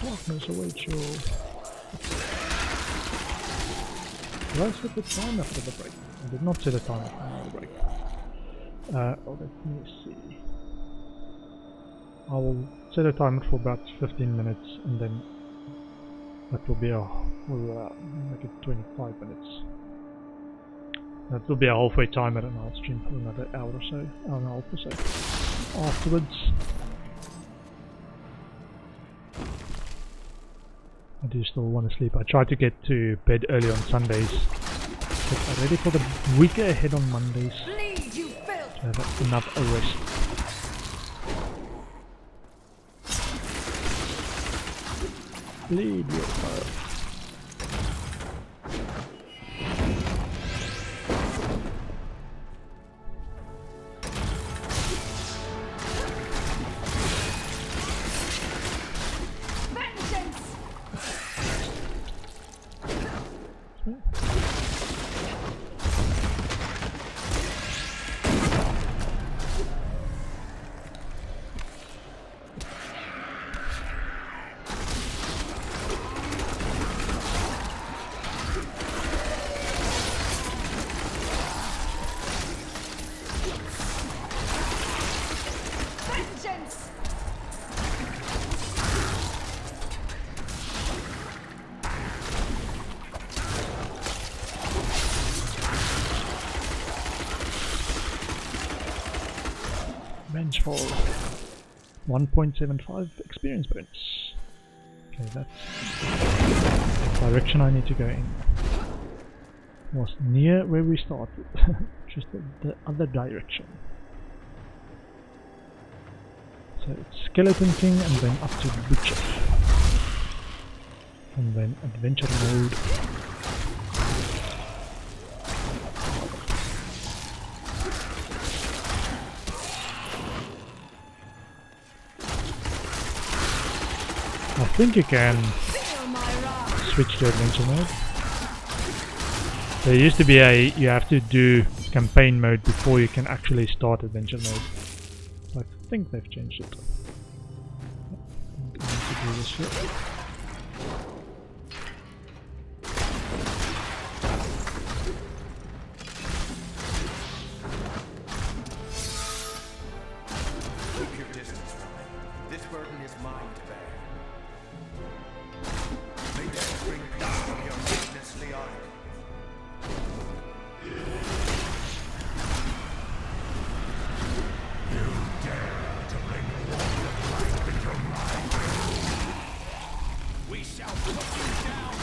Darkness awaits you. Did I set the timer for the break? I did not set a timer for the break. Let me see. I will set a timer for about 15 minutes and then that will be we'll make it 25 minutes. That will be a halfway timer and I'll stream for another hour or so, hour and a half or so afterwards. I do still want to sleep. I try to get to bed early on Sundays. But I'm ready for the week ahead on Mondays. Bleed, you filth! To have enough rest. Bleed your filth. Vengeful. 1.75 experience points. Okay, that's the direction I need to go in. Was near where we started, just the other direction. So it's Skeleton King and then up to Butcher. And then Adventure Mode. I think you can switch to adventure mode. There used to be you have to do campaign mode before you can actually start adventure mode. I think they've changed it. I think I need to do this here. Keep your distance from me. This burden is mine to bear. May death bring peace from your weakness, Leon. You dare to bring war of life into my world. We shall put you down.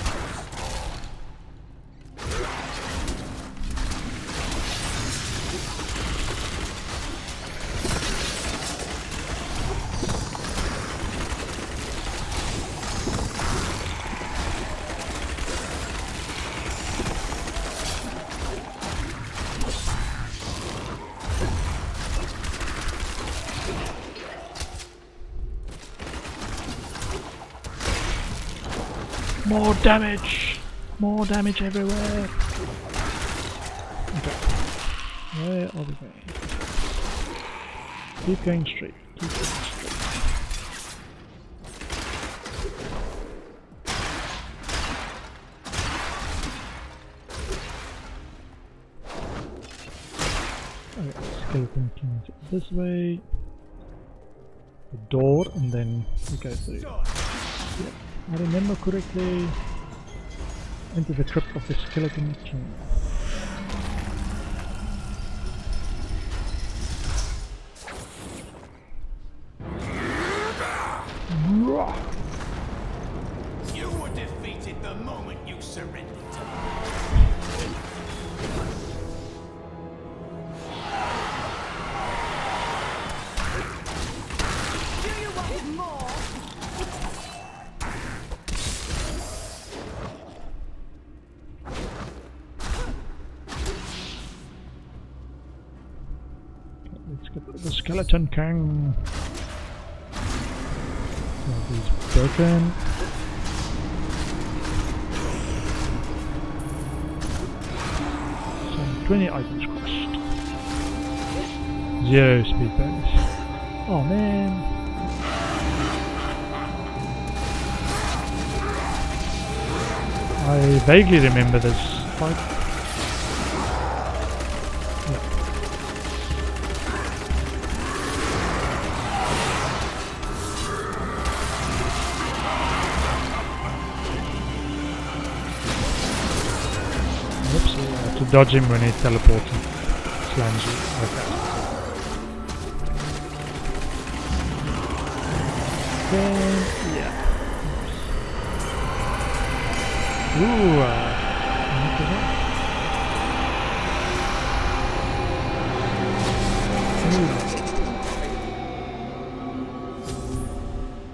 More damage! More damage everywhere! Okay. Where are we going? Keep going straight. Keep going straight. Okay, Skeleton King this way. The door and then we go through. Yep. I remember correctly, into the crypt of the Skeleton King. You were defeated the moment you surrendered to me. Do you want more? Let's get the Skeleton King. He's broken. 20 items crushed. 0 speed bonus. Oh man. I vaguely remember this fight. To dodge him when he teleports and slams you like that. Then, yeah. Ooh,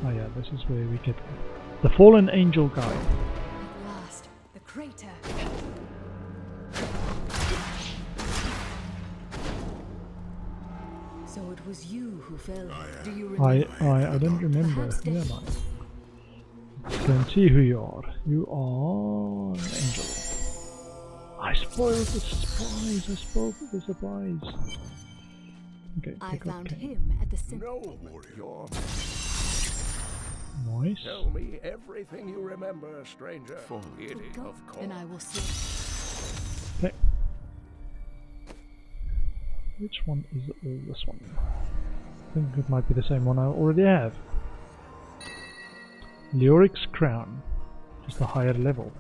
oh yeah, this is where we get the fallen angel guy. At last, the crater. So it was you who fell. Do you remember? I don't remember. Who am I? Don't see who you are. You are an angel. I spoiled the surprise. I spoiled the surprise. Okay, I found King. him at the center. No, you're... Nice. Tell me everything you remember, stranger. It, of course. Then I will see. Okay. Which one is this one? I think it might be the same one I already have. Leoric's Crown, just a higher level.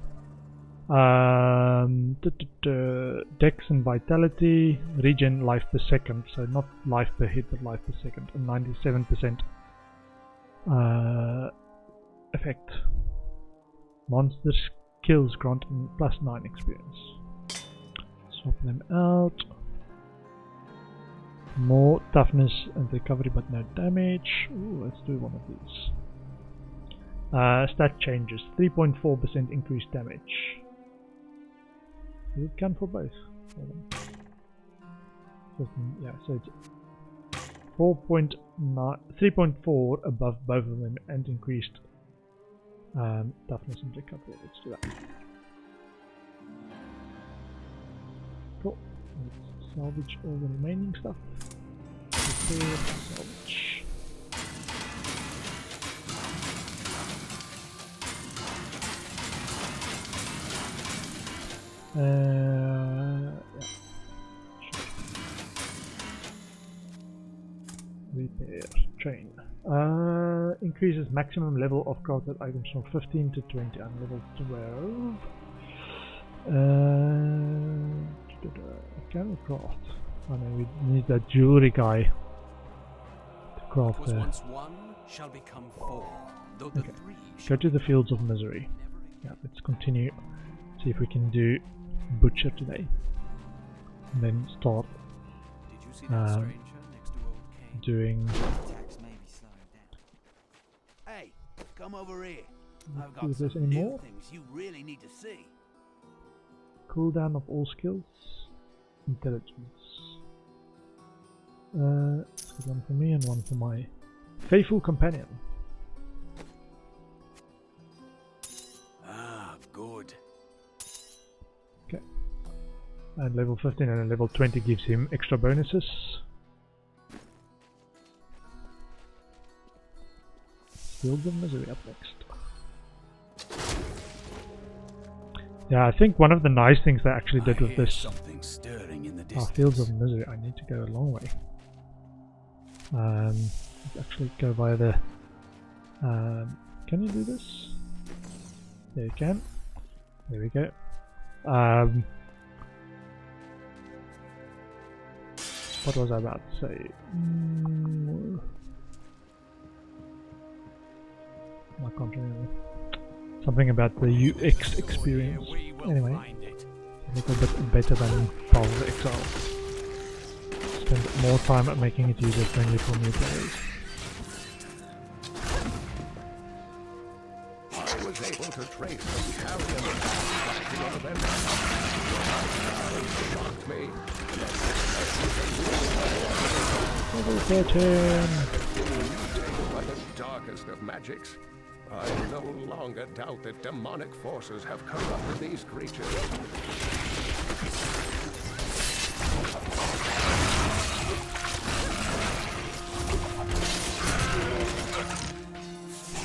Dex and Vitality, regen life per second, so not life per hit but life per second, and 97% effect. Monster skills grant +9 experience. Swap them out. More toughness and recovery but no damage. Ooh, let's do one of these. Stat changes. 3.4% increased damage. You can for both. Yeah, so it's 3.4 above both of them and increased toughness and recovery. Let's do that. Cool. Let's salvage all the remaining stuff. Repair, salvage. Yeah. Repair, train. Increases maximum level of crafted items from 15 to 20. I'm level 12. Can we craft? I mean, we need that jewelry guy to craft What was once one shall become four. Though the three go to the Fields of Misery. Yeah, let's continue. See if we can do Butcher today. And then start Did you see that stranger next to old Kane? doing. Attacks may be slowing down. Hey, come over here. I've got there's some any new more? things you really need to see. Cooldown of all skills. Intelligence. So one for me and one for my faithful companion. Ah, good. Okay. And level 15 and level 20 gives him extra bonuses. Fields of Misery up next. Yeah, I think one of the nice things they actually did with this Fields of Misery, I need to go a long way. Let's actually go via the... can you do this? There you can. There we go. What was I about to say? can't remember. Something about the UX experience. Anyway, a little bit better than Path of Exile. Spend more time at making it user friendly for new players. I was able to trace the carrier back to them. Shocked me. Level 13! By the darkest of magics, I no longer doubt that demonic forces have corrupted these creatures.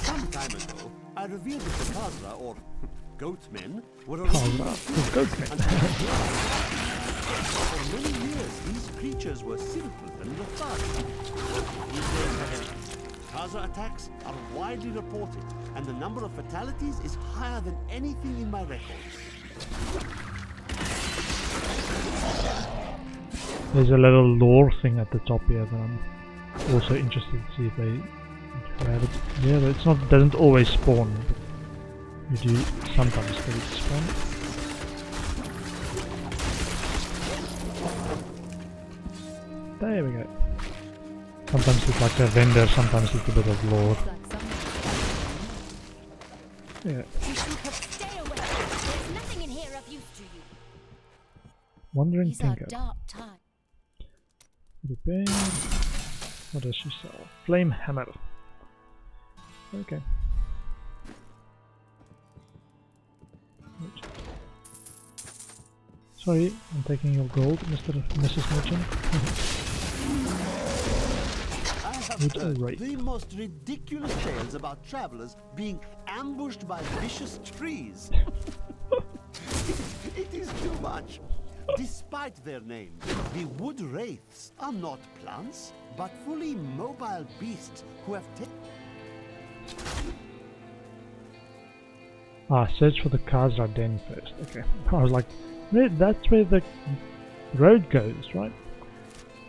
Some time ago, I revealed that the Khazra, or goatmen, were a For many years, these creatures were simple and lethargic. These days, however, Khazra attacks are widely reported, and the number of fatalities is higher than anything in my records. There's a little lore thing at the top here that I'm also interested to see if they have it. Yeah, but doesn't always spawn. But you do sometimes get it spawn. There we go. Sometimes it's like a vendor, sometimes it's a bit of lore. Yeah. Stay away. There's nothing in here of use to you. Wandering These are Tinker. dark times. Repair. What does she sell? Flame hammer. Okay. Sorry, I'm taking your gold, Mrs. Merchant. I have heard the most ridiculous tales about travelers being ambushed by vicious trees. It is too much. Despite their names, the wood wraiths are not plants, but fully mobile beasts who have Search for the Khazra Den first. Okay. I was like, that's where the road goes, right?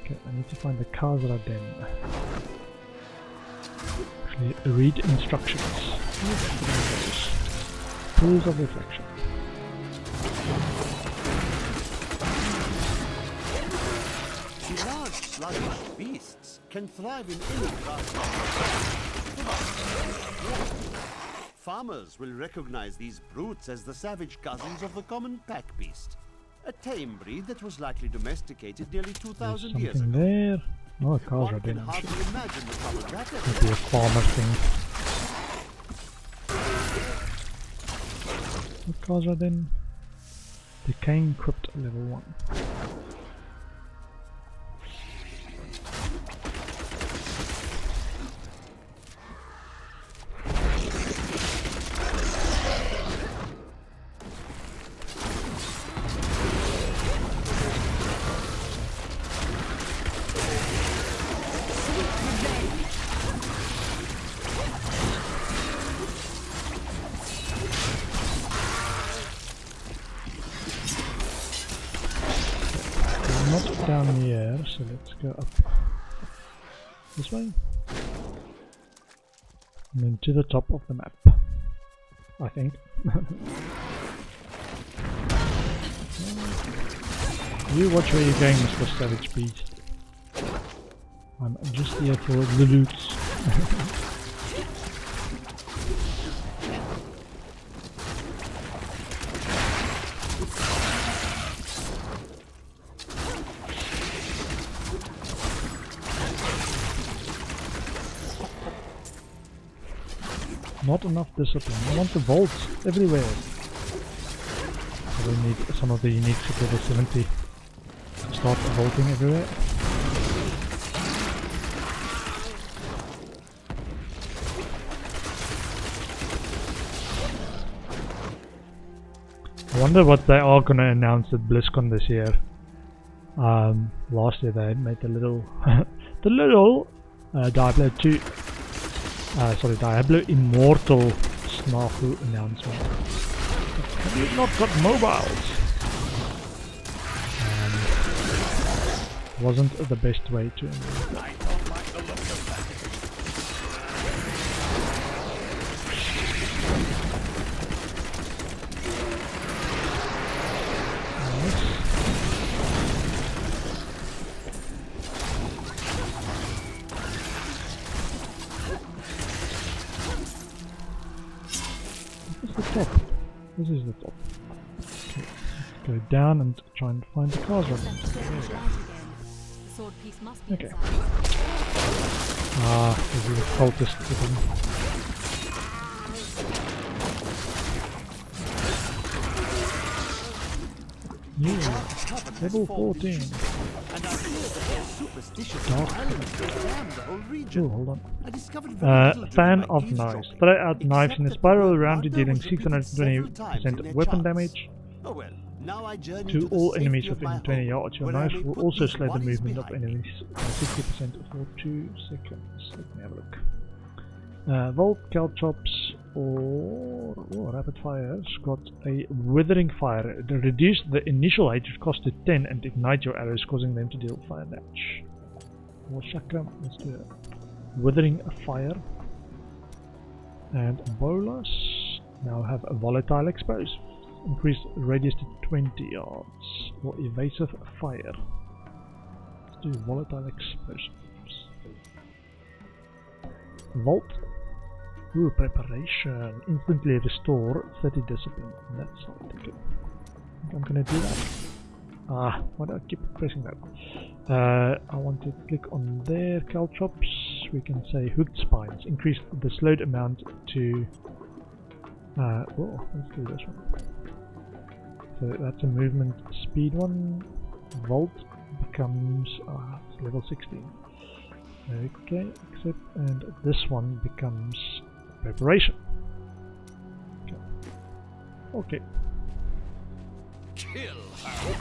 Okay, I need to find the Khazra Den. Actually, read instructions. Pools of reflection. The large sluggish beasts can thrive in any grass. Farmers will recognize these brutes as the savage cousins of the common pack beast, a tame breed that was likely domesticated nearly 2,000 years ago. There. Oh, a Khazra One can Den. hardly imagine the trouble that Maybe a farmer thing. What Khazra Den? Decaying Crypt level 1. Not down here, so let's go up this way. And then to the top of the map, I think. You watch where you're going, Mr. Savage Beast. I'm just here for the loot. Not enough discipline. I want the vaults everywhere. I will need some of the uniques at level 70 to start vaulting everywhere. I wonder what they are going to announce at BlizzCon this year. Last year they made the little Diablo 2 Diablo Immortal snafu announcement. Have you not got mobiles? Wasn't the best way to I don't like the look of that. Where's the top? This is the top. Okay, let's go down and try and find the cars right now. Okay. Ah, there's a cultist with him. Yeah, level 14. And I hear that their superstitious Dark. violence will damn the whole region. Oh, hold on. I discovered very little Fan during my of eavesdropping, knives. Throw out knives in a spiral around you, murder dealing was repeated several times in 620% their weapon charts. damage Oh well, now I journey to the all safety enemies of my within 20 home, yards. Your where I knives may will put also these slow the bodies movement of behind me. enemies by 60% for 2 seconds. Let me have a look. Volt, Caltrops, or Rapid Fire has got a Withering Fire. Reduce the initial hatred cost to 10 and ignite your arrows, causing them to deal fire damage. Or Chakram, let's do that. Withering Fire. And Bolas now have a Volatile Expose. Increase radius to 20 yards. Or Evasive Fire. Let's do Volatile Expose. Vault. Ooh, preparation. Instantly restore 30 discipline. That's how I think I'm gonna do that. Ah, why do I keep pressing that? I want to click on there, Caltrops. We can say hooked spines. Increase the slowed amount to. Oh, let's do this one. So that's a movement speed one. Vault becomes it's level 16. Okay, except and this one becomes preparation. Okay. Kill her.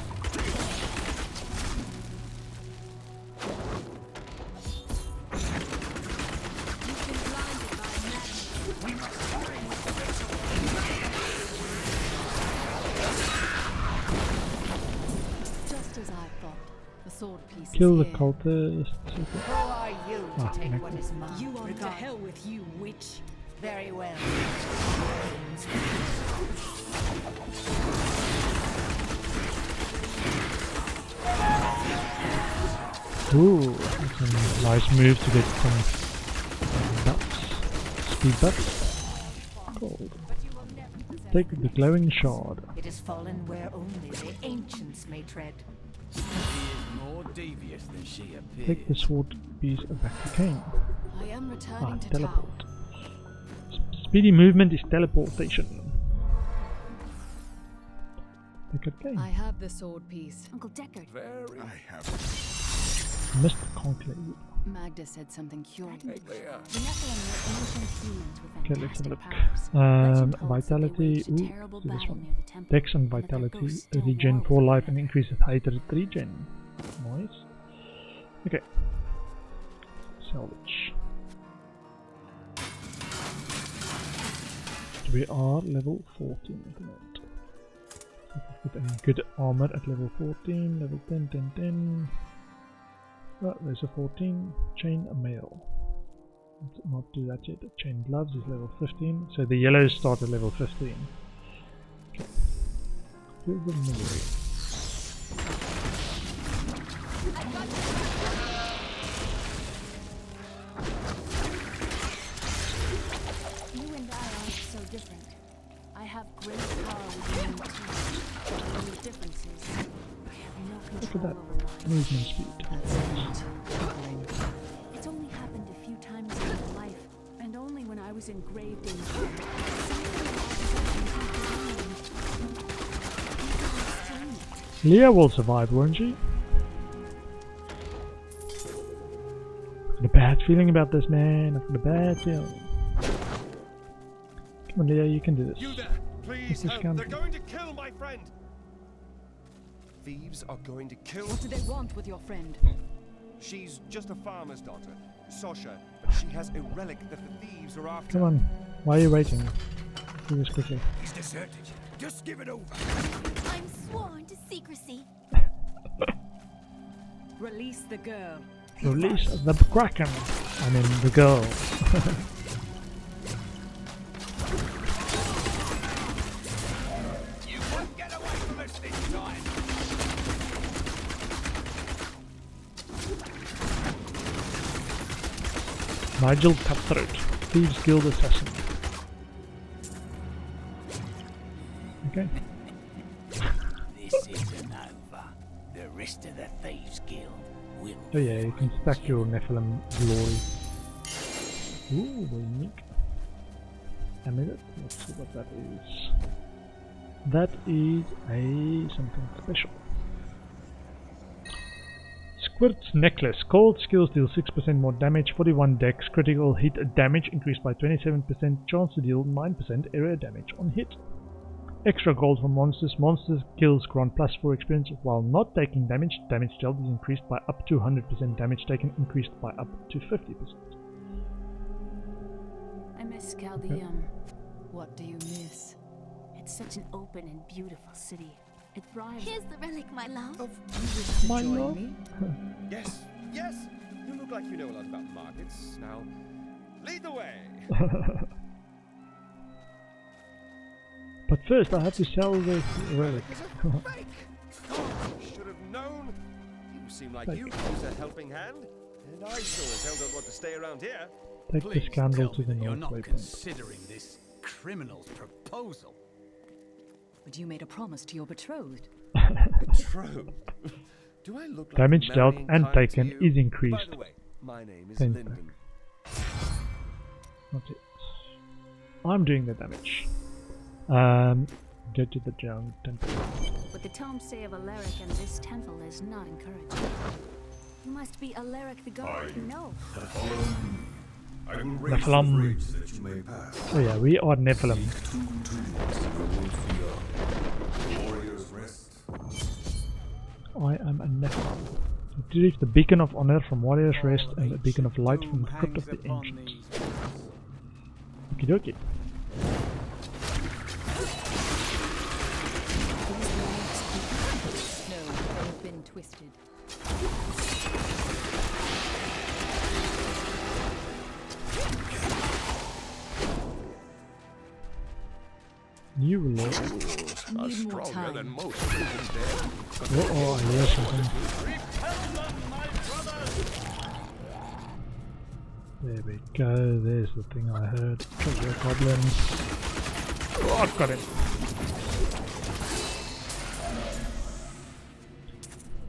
Just as I thought, the sword piece Kill is the here. cultist. Who are you to take next what is mine? You are to hell with you, witch. Very well. Ooh, that's a nice move to get some buffs. Speed buffs. Gold. Take the glowing shard. It has fallen where only the ancients may tread. She is more devious than she appears. Take the sword piece back to Cain. I am returning to teleport. Speedy movement is teleportation. Take a Cain. I have the sword piece. Uncle Deckard. Very. I have. Mist Conclave. Magda said something curious. The Nephilim were ancient humans with Okay, let's have a fantastic look. powers. Vitality. waged a Ooh, terrible do this battle one. near the temple, Dex and and that their Vitality ghosts still regen war 4 with life them. and increases hatred regen. Nice. Okay. Salvage. We are level 14 at the moment. With any good armor at level 14, level 10, 10, 10. Oh, there's a 14. Chain mail. Let's not do that yet. Chain gloves is level 15. So the yellows start at level 15. Okay. Here's the memory. You and I aren't so different. I have great power within me too. The only difference is I have no Look at control that. over mine. Movement speed. It's only happened a few times in my life, and only when I was in grave danger. Leah will survive, won't she? I've got a bad feeling about this, man. I've got a bad feeling. Come on, Leah, you can do this. You there, please What's this help. gun? They're going to kill my friend. Thieves are going to kill. What do they want with your friend? She's just a farmer's daughter, Sasha, but she has a relic that the thieves are after. Come on. Why are you waiting? Do this quickly. He's deserted. Just give it over. I'm sworn to secrecy. Release the girl. Release the Kraken. I mean, the girl. You won't get away from us this time. Nigel Cutthroat, Thieves Guild Assassin. Okay. This isn't over. The rest of the Thieves Guild will. Oh yeah, you can stack your Nephilim glory. Ooh, very unique. Amulet. Let's see what that is. That is a something special. Squirt's Necklace. Cold skills deal 6% more damage, 41 dex, critical hit damage increased by 27%, chance to deal 9% area damage on hit. Extra gold for monsters. Monster kills grant +4 experience while not taking damage. Damage dealt is increased by up to 100%, damage taken increased by up to 50%. I miss Chaldeum. What do you miss? It's such an open and beautiful city. It thrives. Here's the relic, my love. My love? Yes, yes! You look like you know a lot about markets. Now, lead the way! But first I have to sell this relic. Should have known. You seem like you could use a helping hand. And I sure as hell don't want to stay around here. Take this candle to the You're north not waypoint. considering this criminal's proposal. But you made a promise to your betrothed. Betrothed? Do I look like Damage dealt marrying and kind to taken you? is increased. By the way, my name is 10 Lyndon. That's it. I'm doing the damage. Go to the giant temple. What the tomes say of Alaric and this temple is not encouraging. You must be Alaric the god. No. I will raise the Nephilim. bridge that you may pass. Oh yeah, we are Nephilim. Warriors rest. I am a Nephilim. Retrieve the beacon of honor from Warrior's Rest and the beacon of light from the crypt of the ancients. Okie dokie. No, they have been twisted. New lord. Are Need more stronger time. than most prison dead. Oh, I hear something. There we go, there's the thing I heard. Treasure goblins. Oh, I've got it.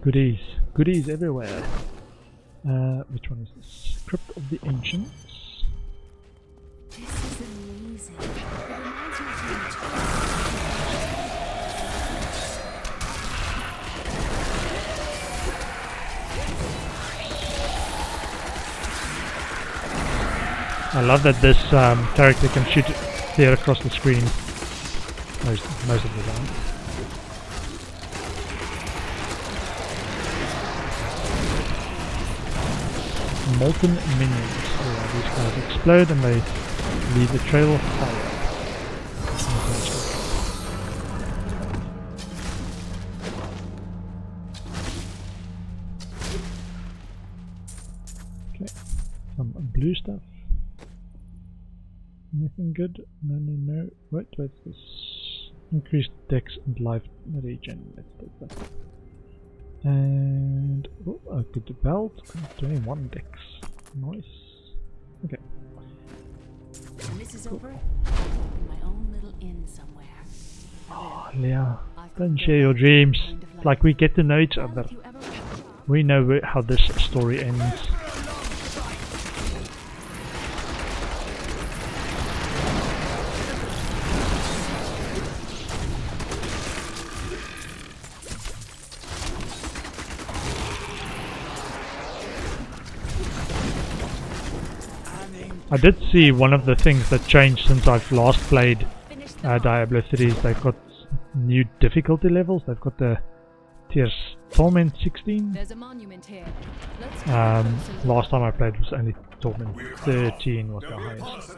Goodies. Goodies everywhere. Which one is this? Crypt of the Ancients. This is amazing. It reminds me of I love that this character can shoot clear across the screen. Most of the time. Molten minions. Oh, yeah, these guys explode and they leave a trail of fire. Okay, some blue stuff. Anything good? No. Wait, what's this? Increased dex and life regen. Let's take that. And oh, a good belt. 21 dex. Nice. Okay. When this is over, I'll open my own little inn somewhere. Oh, Leah, don't share your dreams. It's like we get to know each other. We know how this story ends. I did see one of the things that changed since I've last played Diablo 3 is they've got new difficulty levels. They've got the tiers Torment 16. There's a monument here. Last time I played was only Torment 13 was the highest.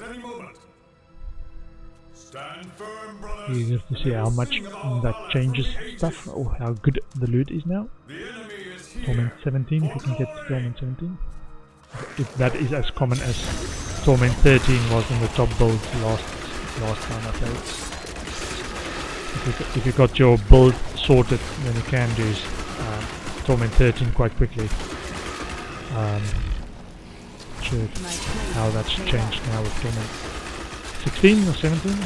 You have to see how much that changes stuff, or how good the loot is now. Torment 17, if you can get to Torment 17. If that is as common as Torment 13 was in the top build last time I played. If you got your build sorted, then you can do Torment 13 quite quickly. Sure how that's changed now with Torment 16 or 17.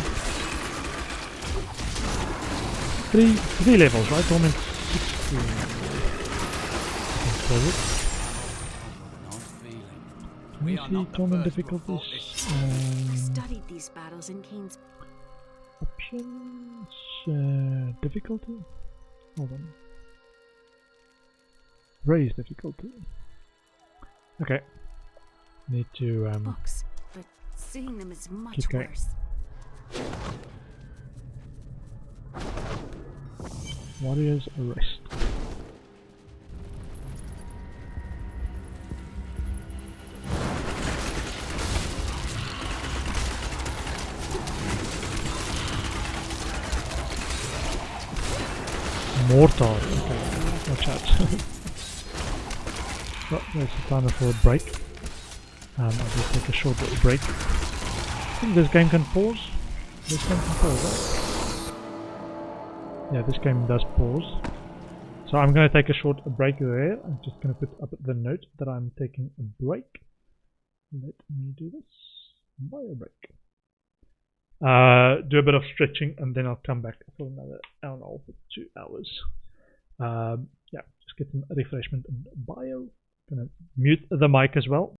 three levels, right? Torment 16. We are not the torment first to difficulties. I studied these battles in Keen's. Options. Difficulty. Hold on. Raise difficulty. Okay. Need to books, but seeing them is much keep going. worse. Warrior's Arrest. Mortar. Okay, watch out. Well, there's the timer for a break. I'll just take a short break. I think this game can pause. This game can pause, right? Yeah, this game does pause. So I'm going to take a short break there. I'm just going to put up the note that I'm taking a break. Let me do this. Bio break. Do a bit of stretching and then I'll come back for another hour and a half or 2 hours. Yeah, just get some refreshment and bio. Gonna mute the mic as well.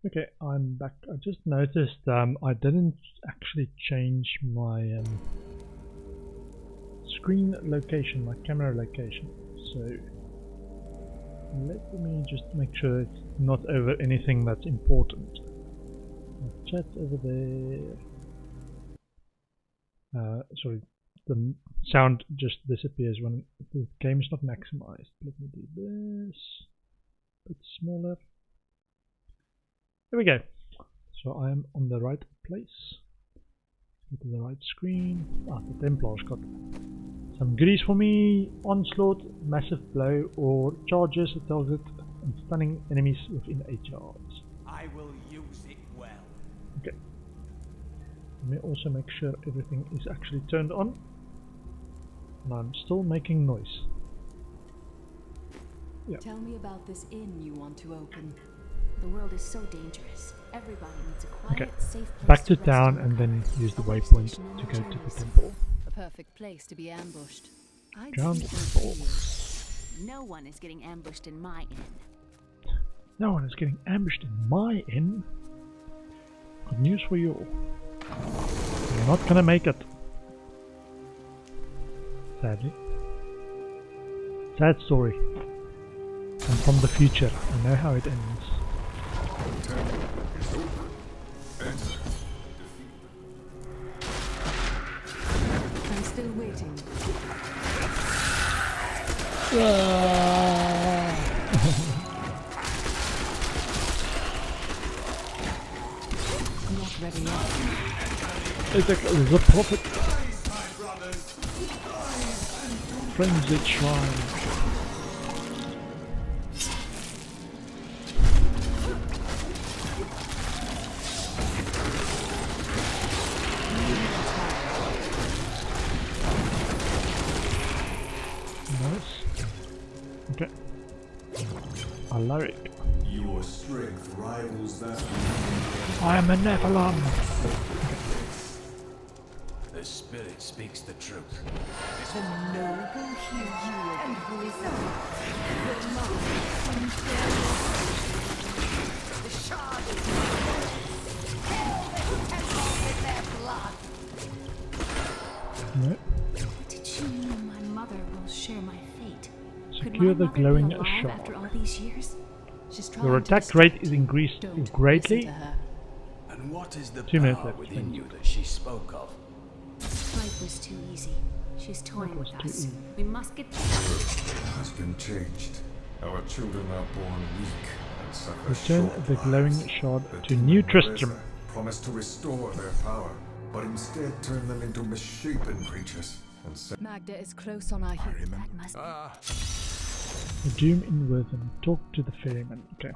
Okay, I'm back. I just noticed I didn't actually change my screen location, my camera location. So let me just make sure it's not over anything that's important. Chat over there. Sorry, the sound just disappears when the game is not maximized. Let me do this. A bit smaller. There we go. So I am on the right place. Go to the right screen. The Templar's got some goodies for me. Onslaught, massive blow, or charges a target and stunning enemies within 8 yards. I will use it well. Okay. Let me also make sure everything is actually turned on. And I'm still making noise. Yeah. Tell me about this inn you want to open. The world is so dangerous. Everybody needs a quiet, Okay. safe place Back to rest town and and then recover. use the A waypoint workstation to and go to the journals. temple. A perfect place to be ambushed. I'd Ground say floor. no one is getting ambushed in my inn. No one is getting ambushed in my inn. Good news for you all. You're not gonna make it. Sadly. Sad story. I'm from the future. I know how it ends. I'm still waiting. I'm not ready yet. There's a prophet. Frenzied shrine. Okay. Alaric. Your strength rivals that. I am a Nephilim. The spirit speaks the truth. The noble hero and who is that? Your mother, the shard is hell this temple with their blood. No. Did she mean my mother will share my fate? Secure the glowing shard. After all these years? She's trying Your to attack rate is increased greatly. And what is the 2 minutes power left. within you that she spoke of? Life was too easy. She's toying with too us. easy. We must get Has been changed. Our children are born weak and suffer Return short the glowing lives. shard The to demon New Reza Tristram. promised to restore their power, but instead turn them into misshapen creatures and set. Magda is close on our heels. That must The Doom in Wortham. Talk to the ferryman. Okay.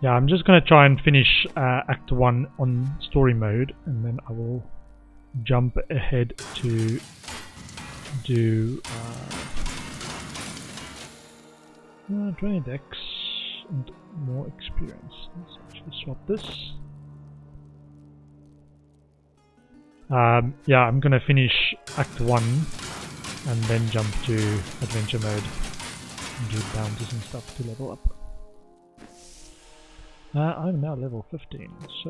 Yeah, I'm just gonna try and finish Act 1 on story mode, and then I will jump ahead to do 20 dex and more experience. Let's actually swap this. Yeah, I'm gonna finish Act 1 and then jump to adventure mode and do bounties and stuff to level up. I'm now level 15, so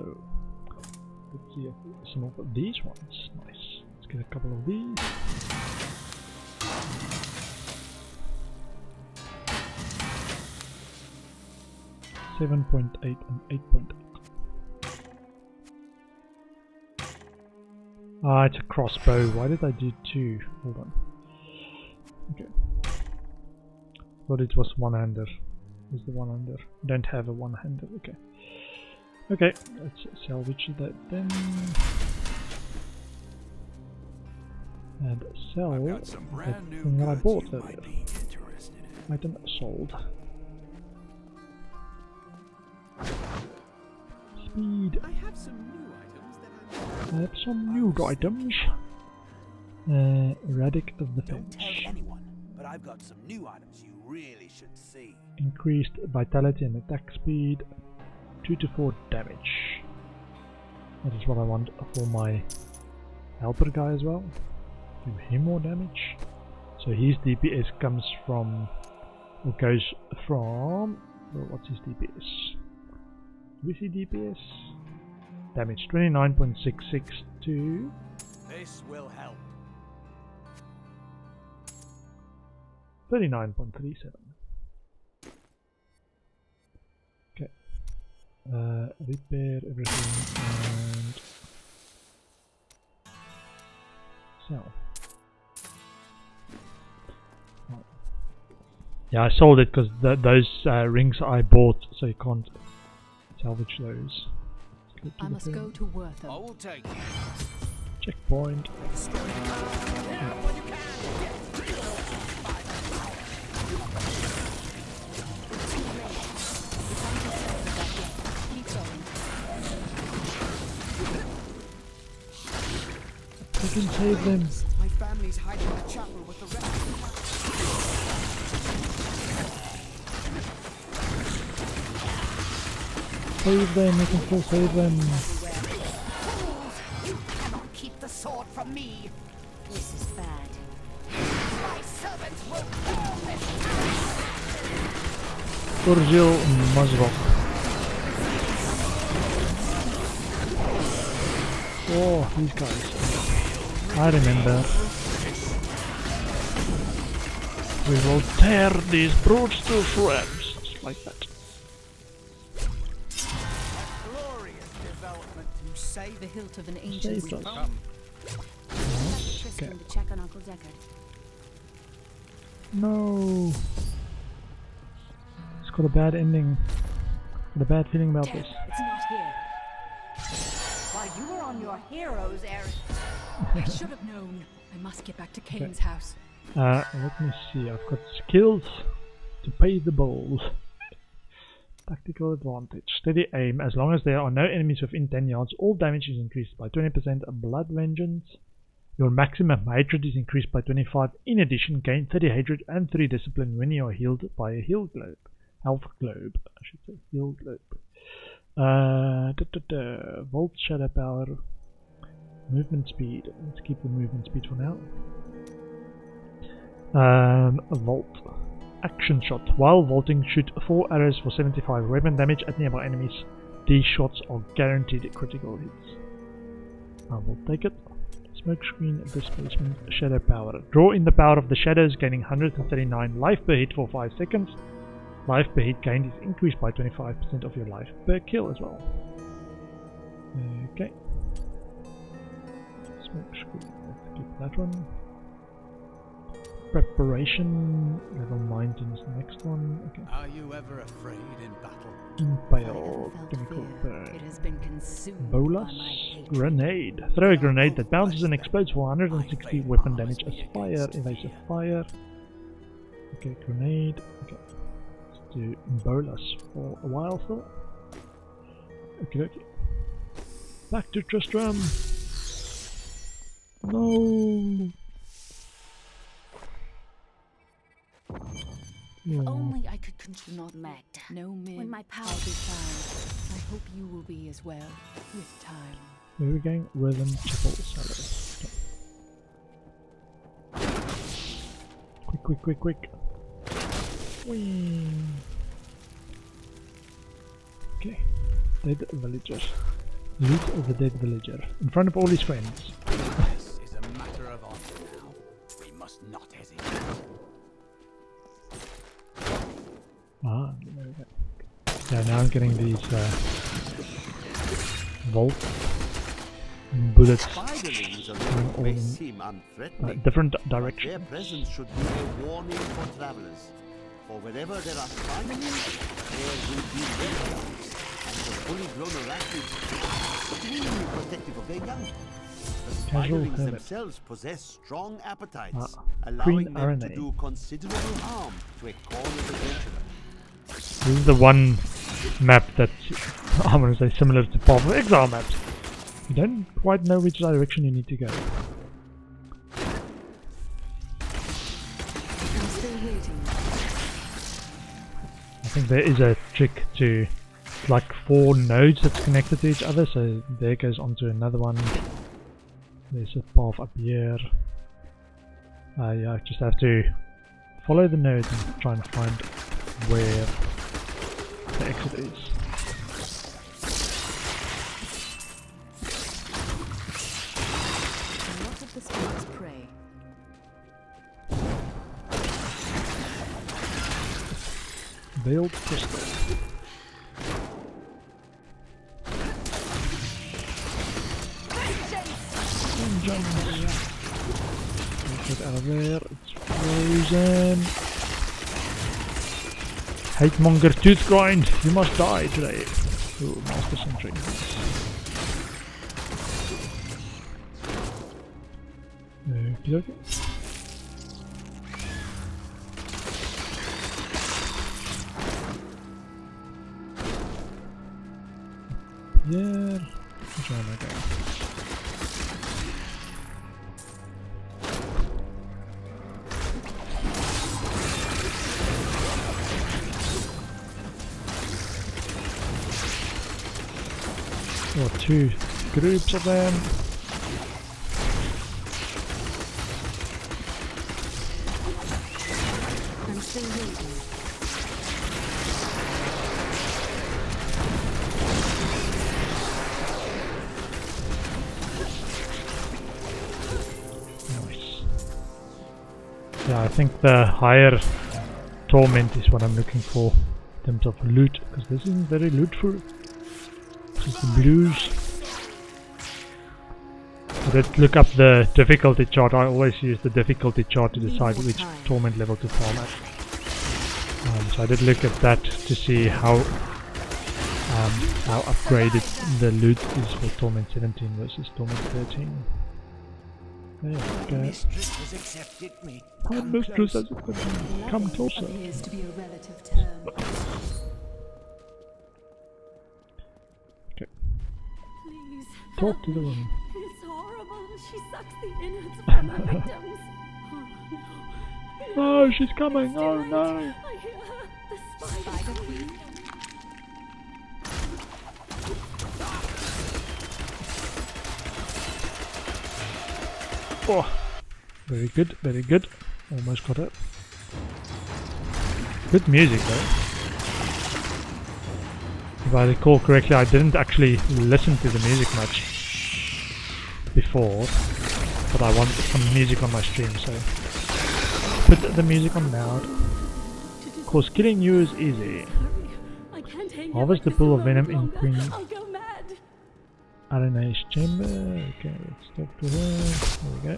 let's see some of these ones. Nice. Let's get a couple of these. $7.8 and 8.8. Ah, it's a crossbow. Why did I do 2? Hold on. Okay. Thought it was one-hander. Is the one-hander? Don't have a one-hander. Okay. Okay, let's salvage that then. And sell that thing that I bought earlier. Item sold. Speed. I have some new items that I have some new items. Radic of the Don't Finch. tell anyone, but I've got some new items you really should see. Increased vitality and attack speed. 2 to 4 damage. That is what I want for my helper guy as well. Give him more damage. So his DPS comes from, or goes from, well, what's his DPS? Do we see DPS? Damage 29.66 to This will help. 39.37. Okay. Repair everything and sell. Oh. Yeah, I sold it because those rings I bought, so you can't salvage those. I must go to Wortham. I will take you. Checkpoint. I can save them. my family's hiding in the chapel with the rest. Save them, you can still save them. You cannot keep the sword from me. This is bad. My servants will burn this Urgil Mazrok. Oh, these guys. I remember. We will tear these brutes to shreds. Just like that. Glorious development. You say the hilt of an ancient Saved us. weapon. Tristan to check on Uncle Deckard. No. It's got a bad ending. Got a bad feeling about this. It's not here. While you were on your hero's errand. I should have known. I must get back to Kane's house. Let me see. I've got skills to pay the bills. Tactical advantage. Steady aim. As long as there are no enemies within 10 yards, all damage is increased by 20%. Blood vengeance. Your maximum hatred is increased by 25. In addition, gain 30 hatred and 3 discipline when you are healed by a heal globe. Health globe. I should say heal globe. Volt shadow power. Movement speed. Let's keep the movement speed for now. Volt. Action shot. While vaulting, shoot 4 arrows for 75 weapon damage at nearby enemies. These shots are guaranteed critical hits. I will take it. Smoke screen, displacement, shadow power. Draw in the power of the shadows, gaining 139 life per hit for 5 seconds. Life per hit gained is increased by 25% of your life per kill as well. Okay. Smoke screen, let's keep that one. Preparation, level 19 is the next one. Okay. Are you ever afraid in battle? Impale, chemical burn. It has been consumed Bolas, by my hate. grenade. Throw a grenade that bounces and explodes for 160 weapon damage as fire, evasive fire. Okay, grenade. Okay. Let's do Bolas for a while still. Okay, okay. Back to Tristram. No. If only I could control not Magda. No men. When my power I'll be found. I hope you will be as well with time. Where are we going? Rhythm Chapel Cellar. Okay. Quick. Whee. Okay. Dead villager. Loot of the dead villager. In front of all his friends. This is a matter of honor now. We must not hesitate. Ah, there we go. Yeah, now I'm getting these volt bullets Spiderlings going alone all may in seem unthreatening. different Their directions. presence should be a warning for travelers. For wherever there are spiderlings, there will be reptiles. And the fully grown arachnids are extremely protective of their young. The spiderlings hermit. themselves possess strong appetites, Ah, allowing green them to RNA. do considerable harm to a cornered adventurer. This is the one map that I'm going to say similar to Path of Exile maps. You don't quite know which direction you need to go. I'm still waiting. I think there is a trick to like 4 nodes that's connected to each other, so there goes onto another one. There's a path up here. Yeah, I just have to follow the nodes and try and find where the exit is. And what of the spider's prey? Veiled crystal. Get out of there, it's frozen. Hate monger tooth grind, you must die today. Ooh, master sentry. Okay, okay. Yeah, which one am I going? Or 2 groups of them. I'm still waiting. Nice. Yeah, I think the higher torment is what I'm looking for in terms of loot, because this isn't very lootful. This is the blues. I did look up the difficulty chart. I always use the difficulty chart to decide which torment level to farm at. So I did look at that to see how upgraded the loot is for torment 17 versus torment 13. There we go. Mistress has accepted me. Our mistress has accepted me. Come closer. Appears to be a relative term. Okay. Please. Talk to the woman. It's horrible. She sucks the innards from her victims. Oh, she's coming. Oh no. I hear her. The spider queen. Oh, very good, very good. Almost got it. Good music though. If I recall correctly, I didn't actually listen to the music much before, but I wanted some music on my stream, so put the music on loud. Of course, killing you is easy. Harvest the pool of venom in Queen Arena's chamber. Okay, let's talk to her. There we go.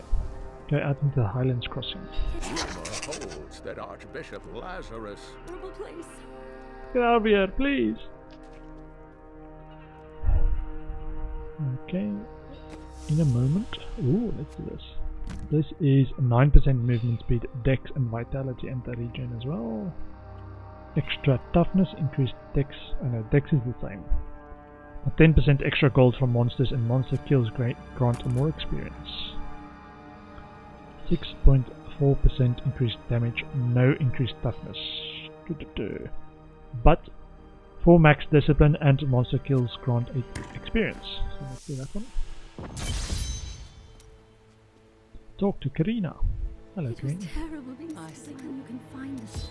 Go out into the Highlands Crossing. Rumor holds that Archbishop Lazarus. Get out of here, please. Okay. In a moment. Ooh, let's do this. This is 9% movement speed, dex and vitality, and the regen as well. Extra toughness, increased dex, and dex is the same. 10% extra gold from monsters and monster kills grant more experience. 6.4% increased damage, no increased toughness. But for max discipline and monster kills grant 8 experience. So let's do that one. Talk to Karina. Hello, Karina. Terrible being sick when you can find this.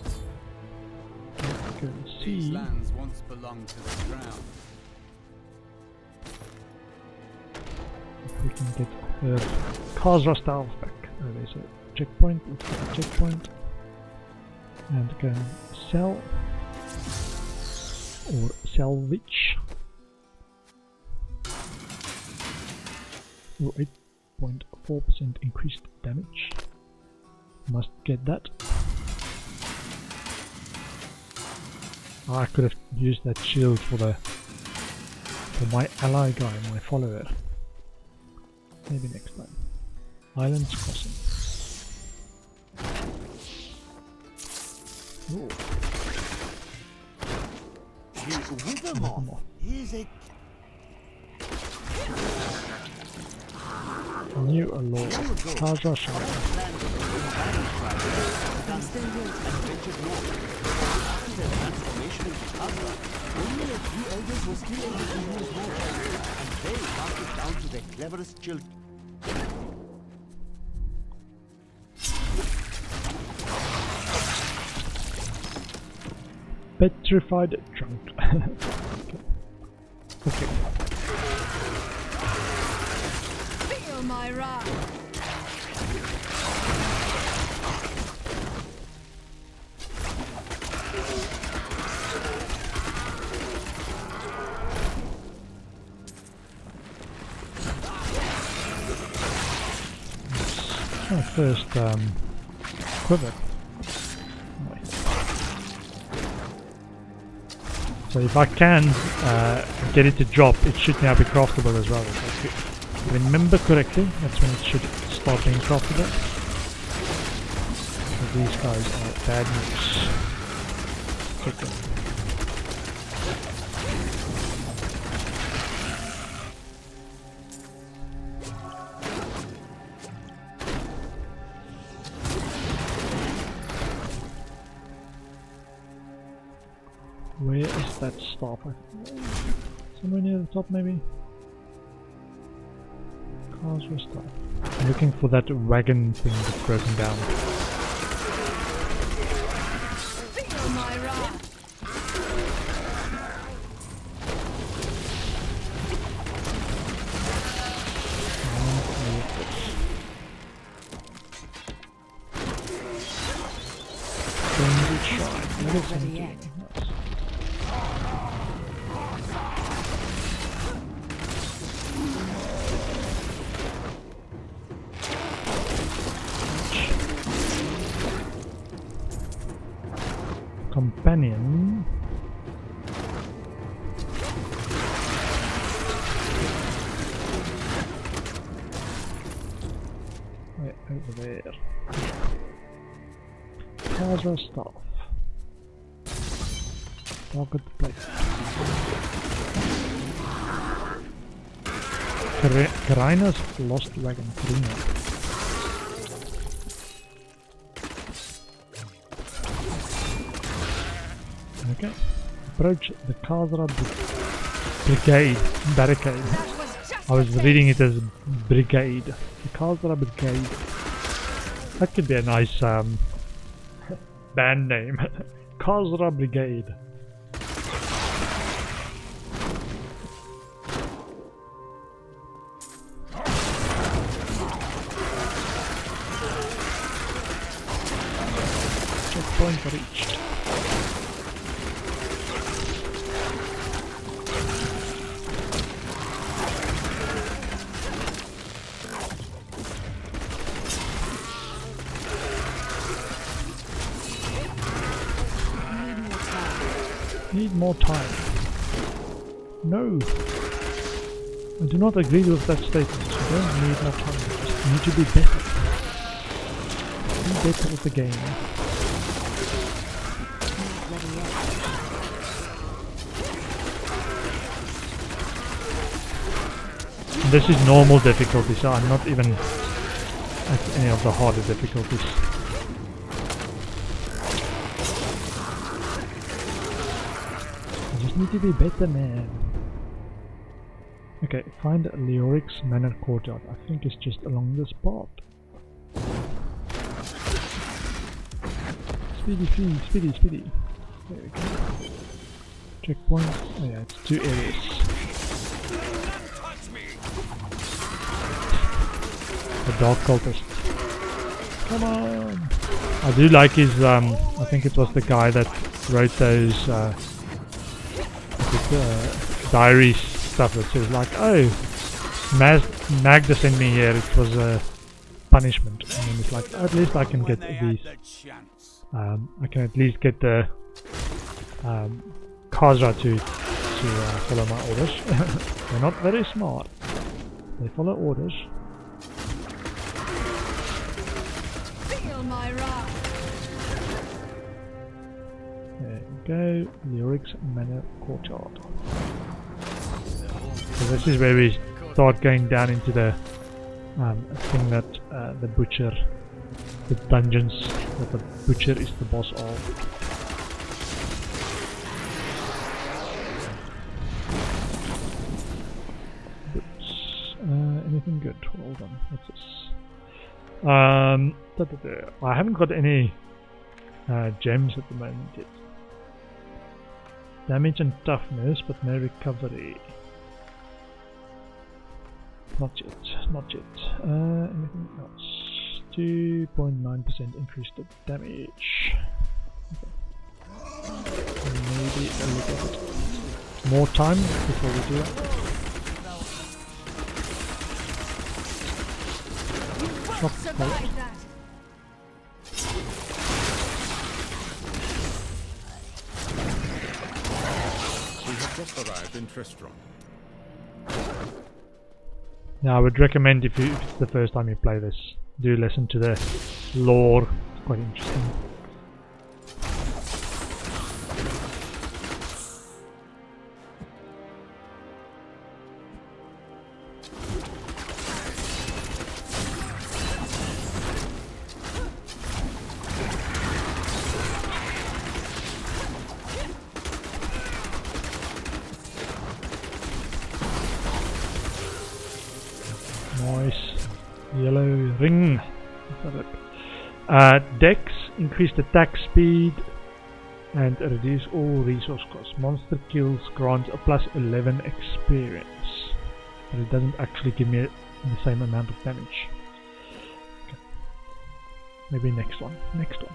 Let's go and see. These lands once belonged to the crown. If we can get the Khazra staff back. Oh, there's a checkpoint. Let's get a checkpoint. And go and sell. Or salvage. Oh, 8.4% increased damage. Must get that. Oh, I could have used that shield for my ally guy, my follower. Maybe next time. Islands Crossing. Oh. The Withermoth is a new allure. Khazra Shire. Only a few elders were still able to use magic, and they passed it down to their cleverest children. Petrified trunk. Okay. Feel my wrath. My first quiver. So if I can get it to drop, it should now be craftable as well. If I remember correctly, that's when it should start being craftable. So these guys are bad news. Okay. Where is that staff? Somewhere near the top, maybe? Cars or stuff. I'm looking for that wagon thing that's broken down. Feel my wrath. Perfect ready synergy. yet. Nice. Companion. Right over there. Kaza staff. Target place. Karina's lost wagon. Karina. Okay. Approach the Khazra Brigade. Barricade. I was reading it as Brigade. The Khazra Brigade. That could be a nice band name. Khazra Brigade. Checkpoint reached. Need more time. No. I do not agree with that statement. You don't need more time. You just need to be better. Be better at the game. This is normal difficulty, so I'm not even at any of the harder difficulties. I just need to be better, man. Okay, find Leoric's Manor Courtyard. I think it's just along this path. Speedy, speedy, speedy, speedy. There we go. Checkpoints. Oh yeah, it's 2 areas. The Dark Cultist. Come on! I do like his, I think it was the guy that wrote those, diary stuff that says like, oh, Magda sent me here, it was a punishment. And then it's like, at least I can get these, I can at least get the Khazra to follow my orders. They're not very smart. They follow orders. Feel my wrath. There we go, Leoric's Manor Courtyard. So this is where we start going down into the thing that the butcher, the dungeons that the butcher is the boss of. Anything good? Hold on, what's this? I haven't got any gems at the moment yet. Damage and toughness, but no recovery. Not yet, not yet. Anything else? 2.9% increased damage. Okay. Maybe a little bit more time before we do that. Shock collar. We have just arrived in Tristram. Yeah, I would recommend if it's the first time you play this, do listen to the lore. It's quite interesting. Nice. Yellow ring. Dex, increased attack speed and reduce all resource costs. Monster kills grants a plus 11 experience. But it doesn't actually give me the same amount of damage. Okay. Maybe next one. Next one.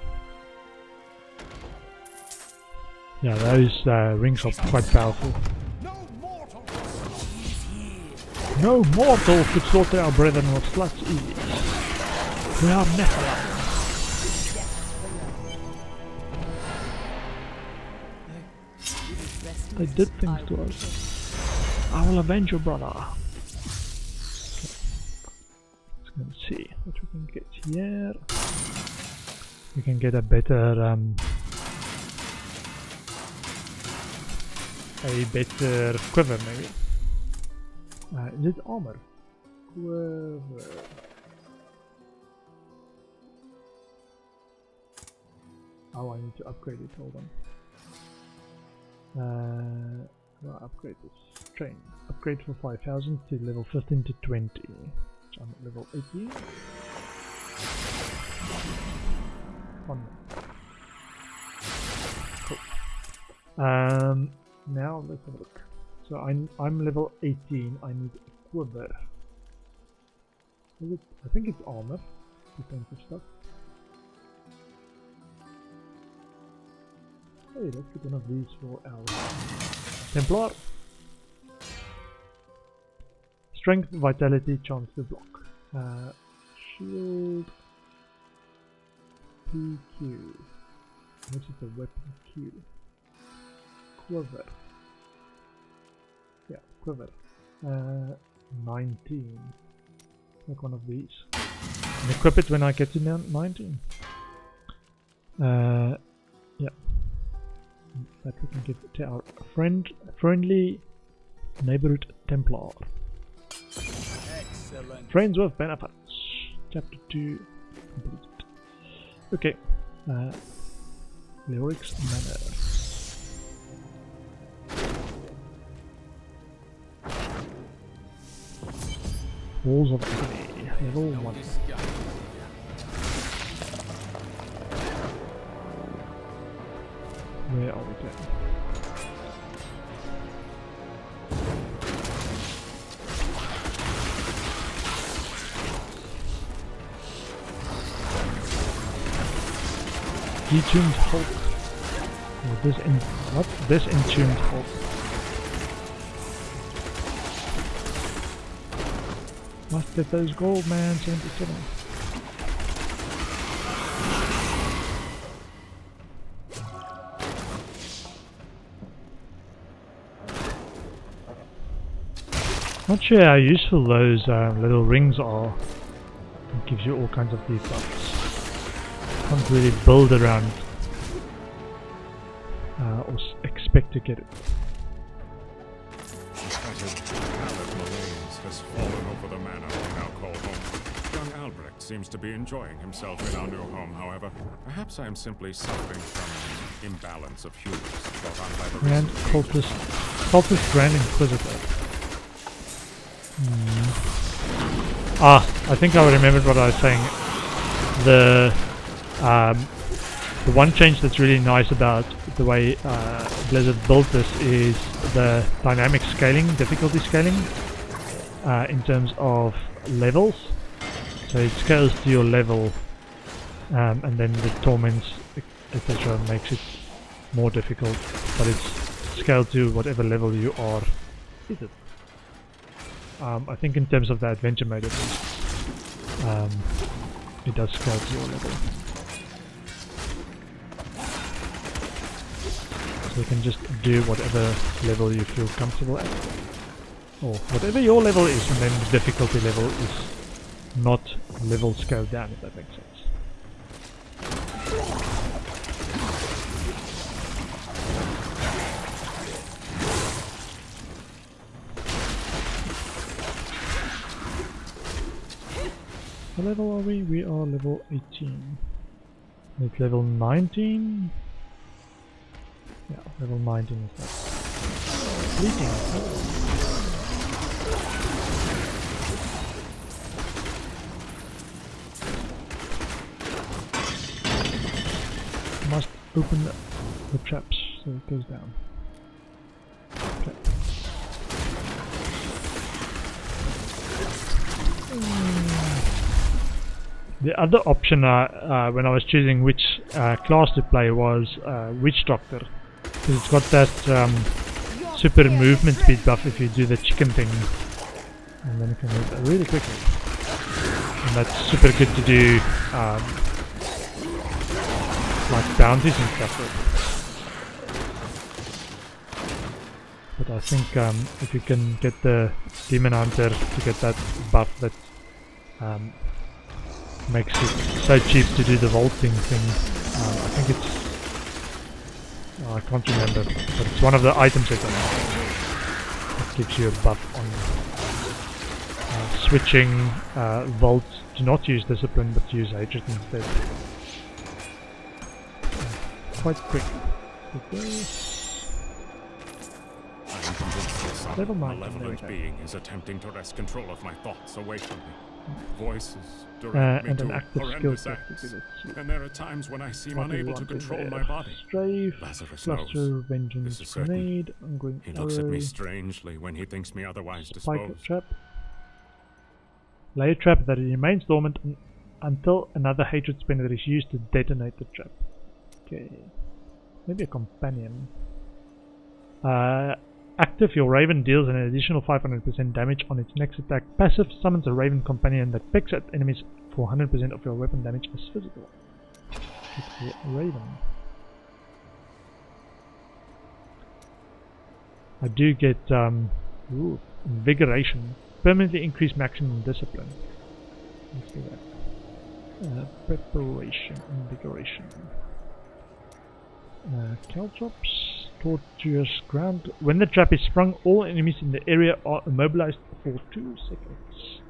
Yeah, those rings are quite powerful. No mortal could slaughter our brethren with such ease. We are Nephilim. They did things to us. I will avenge your brother. Let's see what we can get here. We can get a better quiver maybe. Is it armor? Quiver. Oh, I need to upgrade it, hold on. I'll upgrade this train. Upgrade for 5000 to level 15 to 20. So I'm at level 18. One more. Cool. Now let's have a look. So I'm level 18. I need a quiver. Is it? I think it's armor. Defensive stuff. Hey, let's get one of these for our Templar. Strength, vitality, chance to block. Shield. PQ. This is the weapon Q. Quiver. Yeah, quiver. 19. Like one of these. And equip it when I get to 19. Yeah. That we can give to our friendly neighborhood Templar. Excellent. Friends with benefits. Chapter 2 completed. Okay. Lyrics Manor. Walls of Agony. Level 1. Where are we going? Detuned Hulk. What? This entombed Hulk. Must get those gold, man. 77. Not sure how useful those little rings are. It gives you all kinds of debuffs. Can't really build around or expect to get it. The scattered pallid malaise has fallen over the manor we now call home. Young Albrecht seems to be enjoying himself in our new home, however. Perhaps I am simply suffering from an imbalance of humors brought on by the Grand cultist Grand Inquisitor. I think I remembered what I was saying. The one change that's really nice about the way Blizzard built this is the dynamic scaling, difficulty scaling, in terms of levels. So it scales to your level, and then the torments, etc., makes it more difficult, but it's scaled to whatever level you are. Is it? I think in terms of the adventure mode at least, it does scale to your level. So you can just do whatever level you feel comfortable at. Or whatever your level is, and then the difficulty level is not level scaled down, if that makes sense. What level are we? We are level 18. At level 19? Yeah, level 19 is that. Fleeting. Must open the traps so it goes down. Okay. The other option when I was choosing which class to play was Witch Doctor. Because it's got that super movement speed buff if you do the chicken thing. And then you can move really quickly. And that's super good to do like bounties and stuff with. But I think if you can get the Demon Hunter to get that buff that makes it so cheap to do the vaulting thing, I think it's... I can't remember, but it's one of the items that gives you a buff on switching vault to not use discipline but to use hatred instead. Quite quick. I'm convinced that some Never mind, malevolent being is attempting to wrest control of my thoughts away from me. Voices direct me and to an active horrendous skill acts. set. And there are times when I seem unable to control my body. Strafe, Lazarus cluster, knows. vengeance, This is certain. grenade, ongoing He looks at me arrow, strangely when he thinks me otherwise spike disposed. trap. Lay a trap that remains dormant until another hatred spinner is used to detonate the trap. Okay. Maybe a companion. Active, your Raven deals an additional 500% damage on its next attack. Passive summons a Raven companion that picks at enemies for 100% of your weapon damage as physical. It's a Raven. I do get invigoration. Permanently increase maximum discipline. Let's do that. Preparation, invigoration. Caltrops, tortuous ground. When the trap is sprung, all enemies in the area are immobilized for 2 seconds.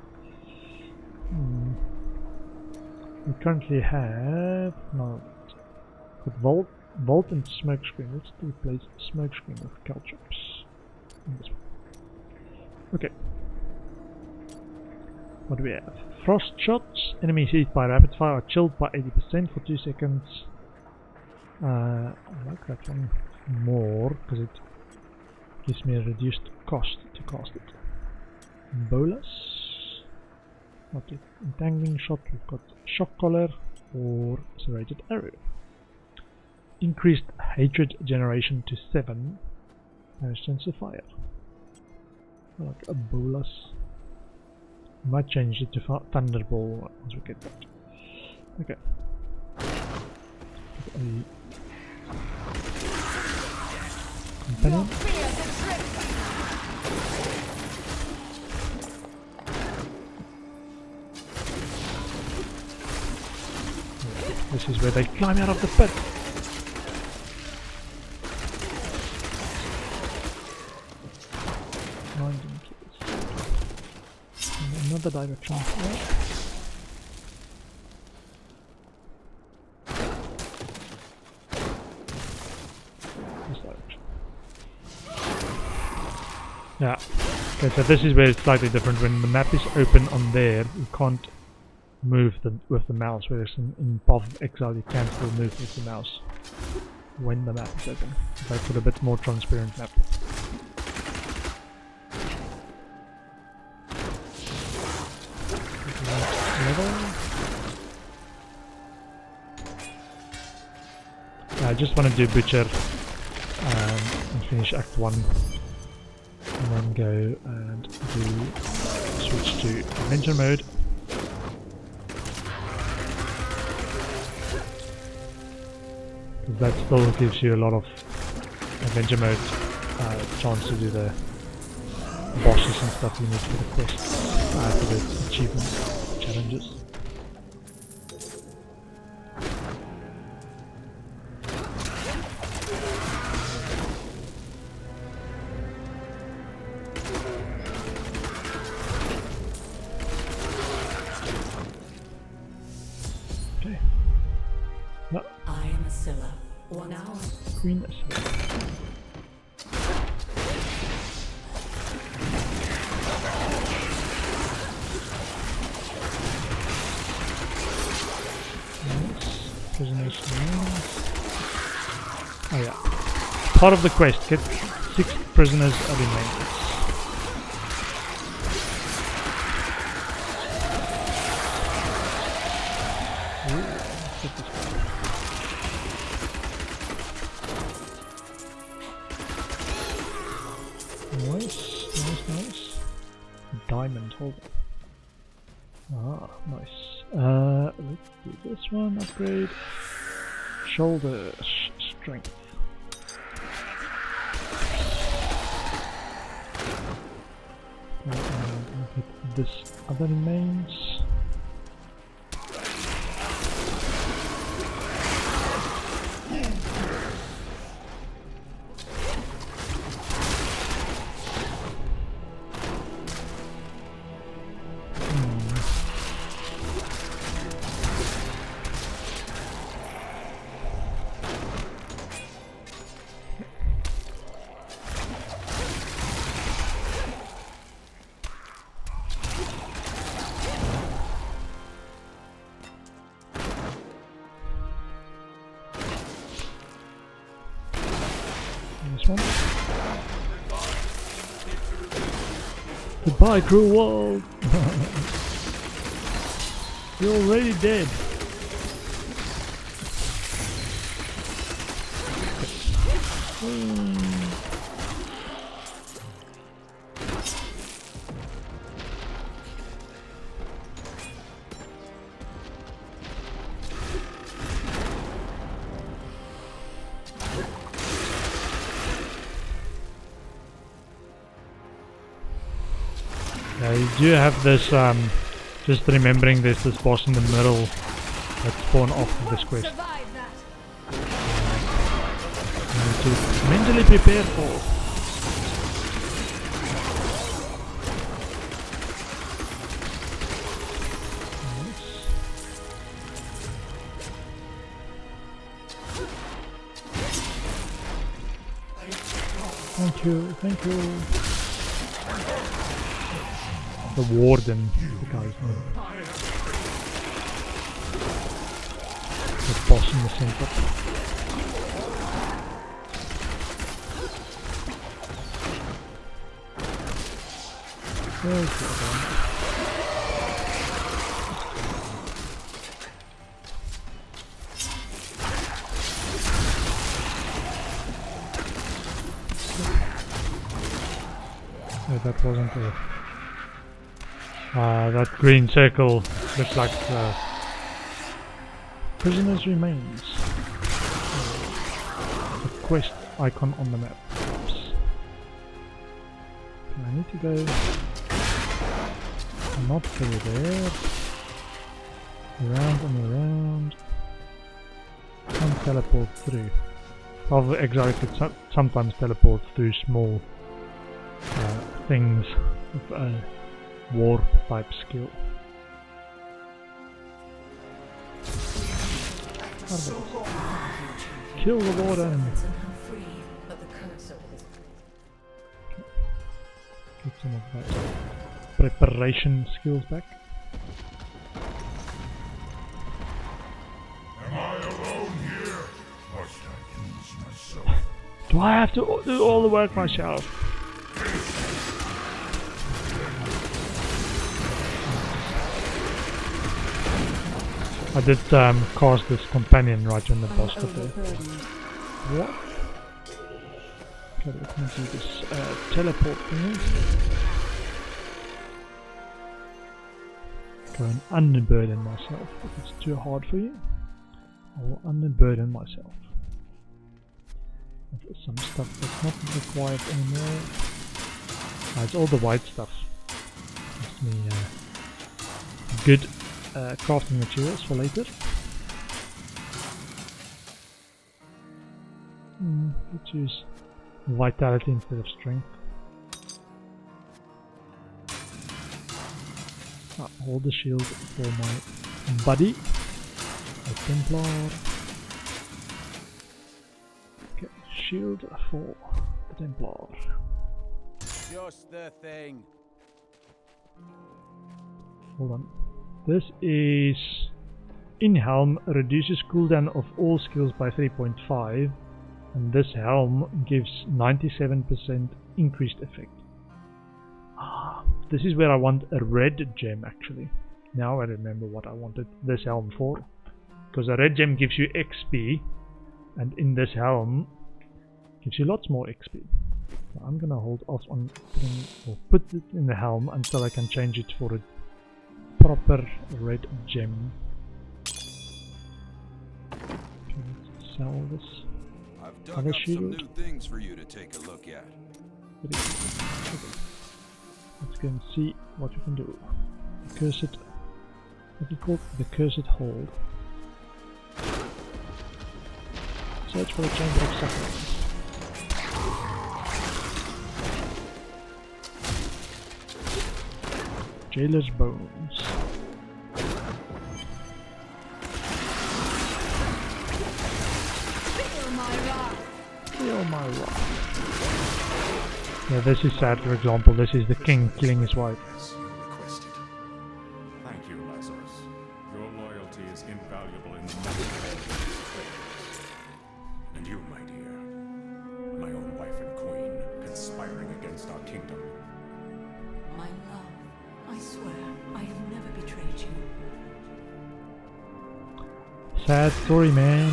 We currently have got Vault and Smoke Screen. Let's replace Smoke Screen with Caltrops. Okay. What do we have? Frost shots. Enemies hit by rapid fire are chilled by 80% for 2 seconds. I like that one more because it gives me a reduced cost to cast it. Bolus. Not it. Entangling shot. We've got shock collar or serrated arrow. Increased hatred generation to 7. Resistance to fire. I like a bolus. Might change it to Thunderball once we get that. Okay. Companion. This is where they climb out of the pit. Another direction. This direction. Yeah. Okay, so this is where it's slightly different. When the map is open on there, you can't move with the mouse, whereas in Path of Exile you can still move with the mouse when the map is open. So I put a bit more transparent map. I just want to do Butcher and finish Act 1 and then go and do switch to Adventure mode. Because that still gives you a lot of Adventure mode chance to do the bosses and stuff you need for the quests, for the achievement challenges. Okay. No. I am Asilla. 1 hour. Queen Asilla. Oh yeah. Part of the quest, get 6 prisoners of remains. hold on. Ah, nice. Let's do this one, upgrade. Shoulder strength. And hit this other remains. This one. Goodbye, cruel world. You're already dead. Yeah, you do have this, just remembering there's this boss in the middle that spawn off of this quest. You need to mentally prepare for. Thank you, thank you. The warden, the guy's name. The boss in the center. Where's the other one? No, that wasn't it. That green circle looks like prisoner's remains. The quest icon on the map. Oops. Okay, I need to go not through there. Around and around. Can't teleport through. Although Exile could sometimes teleport through small things with warp type skill. Kill the warden! Get some of that preparation skills back. Am I alone here? Must I use myself? Do I have to do all the work myself? I did cast this companion right when the boss got there. What? Okay, let me do this teleport thing. Go and unburden myself. If it's too hard for you, I will unburden myself. There's some stuff that's not required anymore. It's all the white stuff. Gives me good crafting materials for later. Let's use vitality instead of strength. Hold the shield for my buddy, a Templar. Okay, shield for the Templar. Just the thing. Hold on. This is in helm, reduces cooldown of all skills by 3.5, and this helm gives 97% increased effect. This is where I want a red gem actually. Now I remember what I wanted this helm for, because a red gem gives you XP, and in this helm gives you lots more XP. So I'm gonna hold off on putting, or put it in the helm until I can change it for a proper red gem. Okay, let's sell this. I've dug Other up some shield. new things for you to take a look at. Okay. Let's go and see what we can do. The cursed, what is it called? The cursed hold. Search for the chamber of suffering. Jailer's bones. Feel my wrath. Feel my wrath. Yeah, this is sad, for example. This is the king killing his wife. As you requested. Thank you, Lazarus. Your loyalty is invaluable in the matter of these. And you, my dear, my own wife and queen, conspiring against our kingdom. My love, I swear, I have never betrayed you. Sad story, man.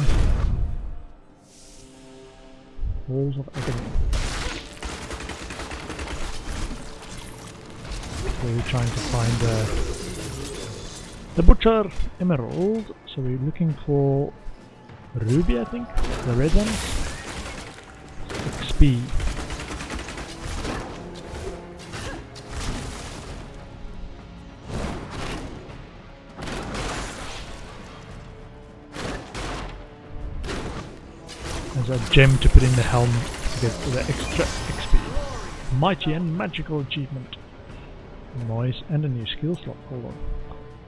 Walls of agony. So we're trying to find the butcher emerald. So we're looking for ruby, I think, the red one. XP. There's a gem to put in the helm to get the extra XP. Mighty and magical achievement. Noise and a new skill slot. Hold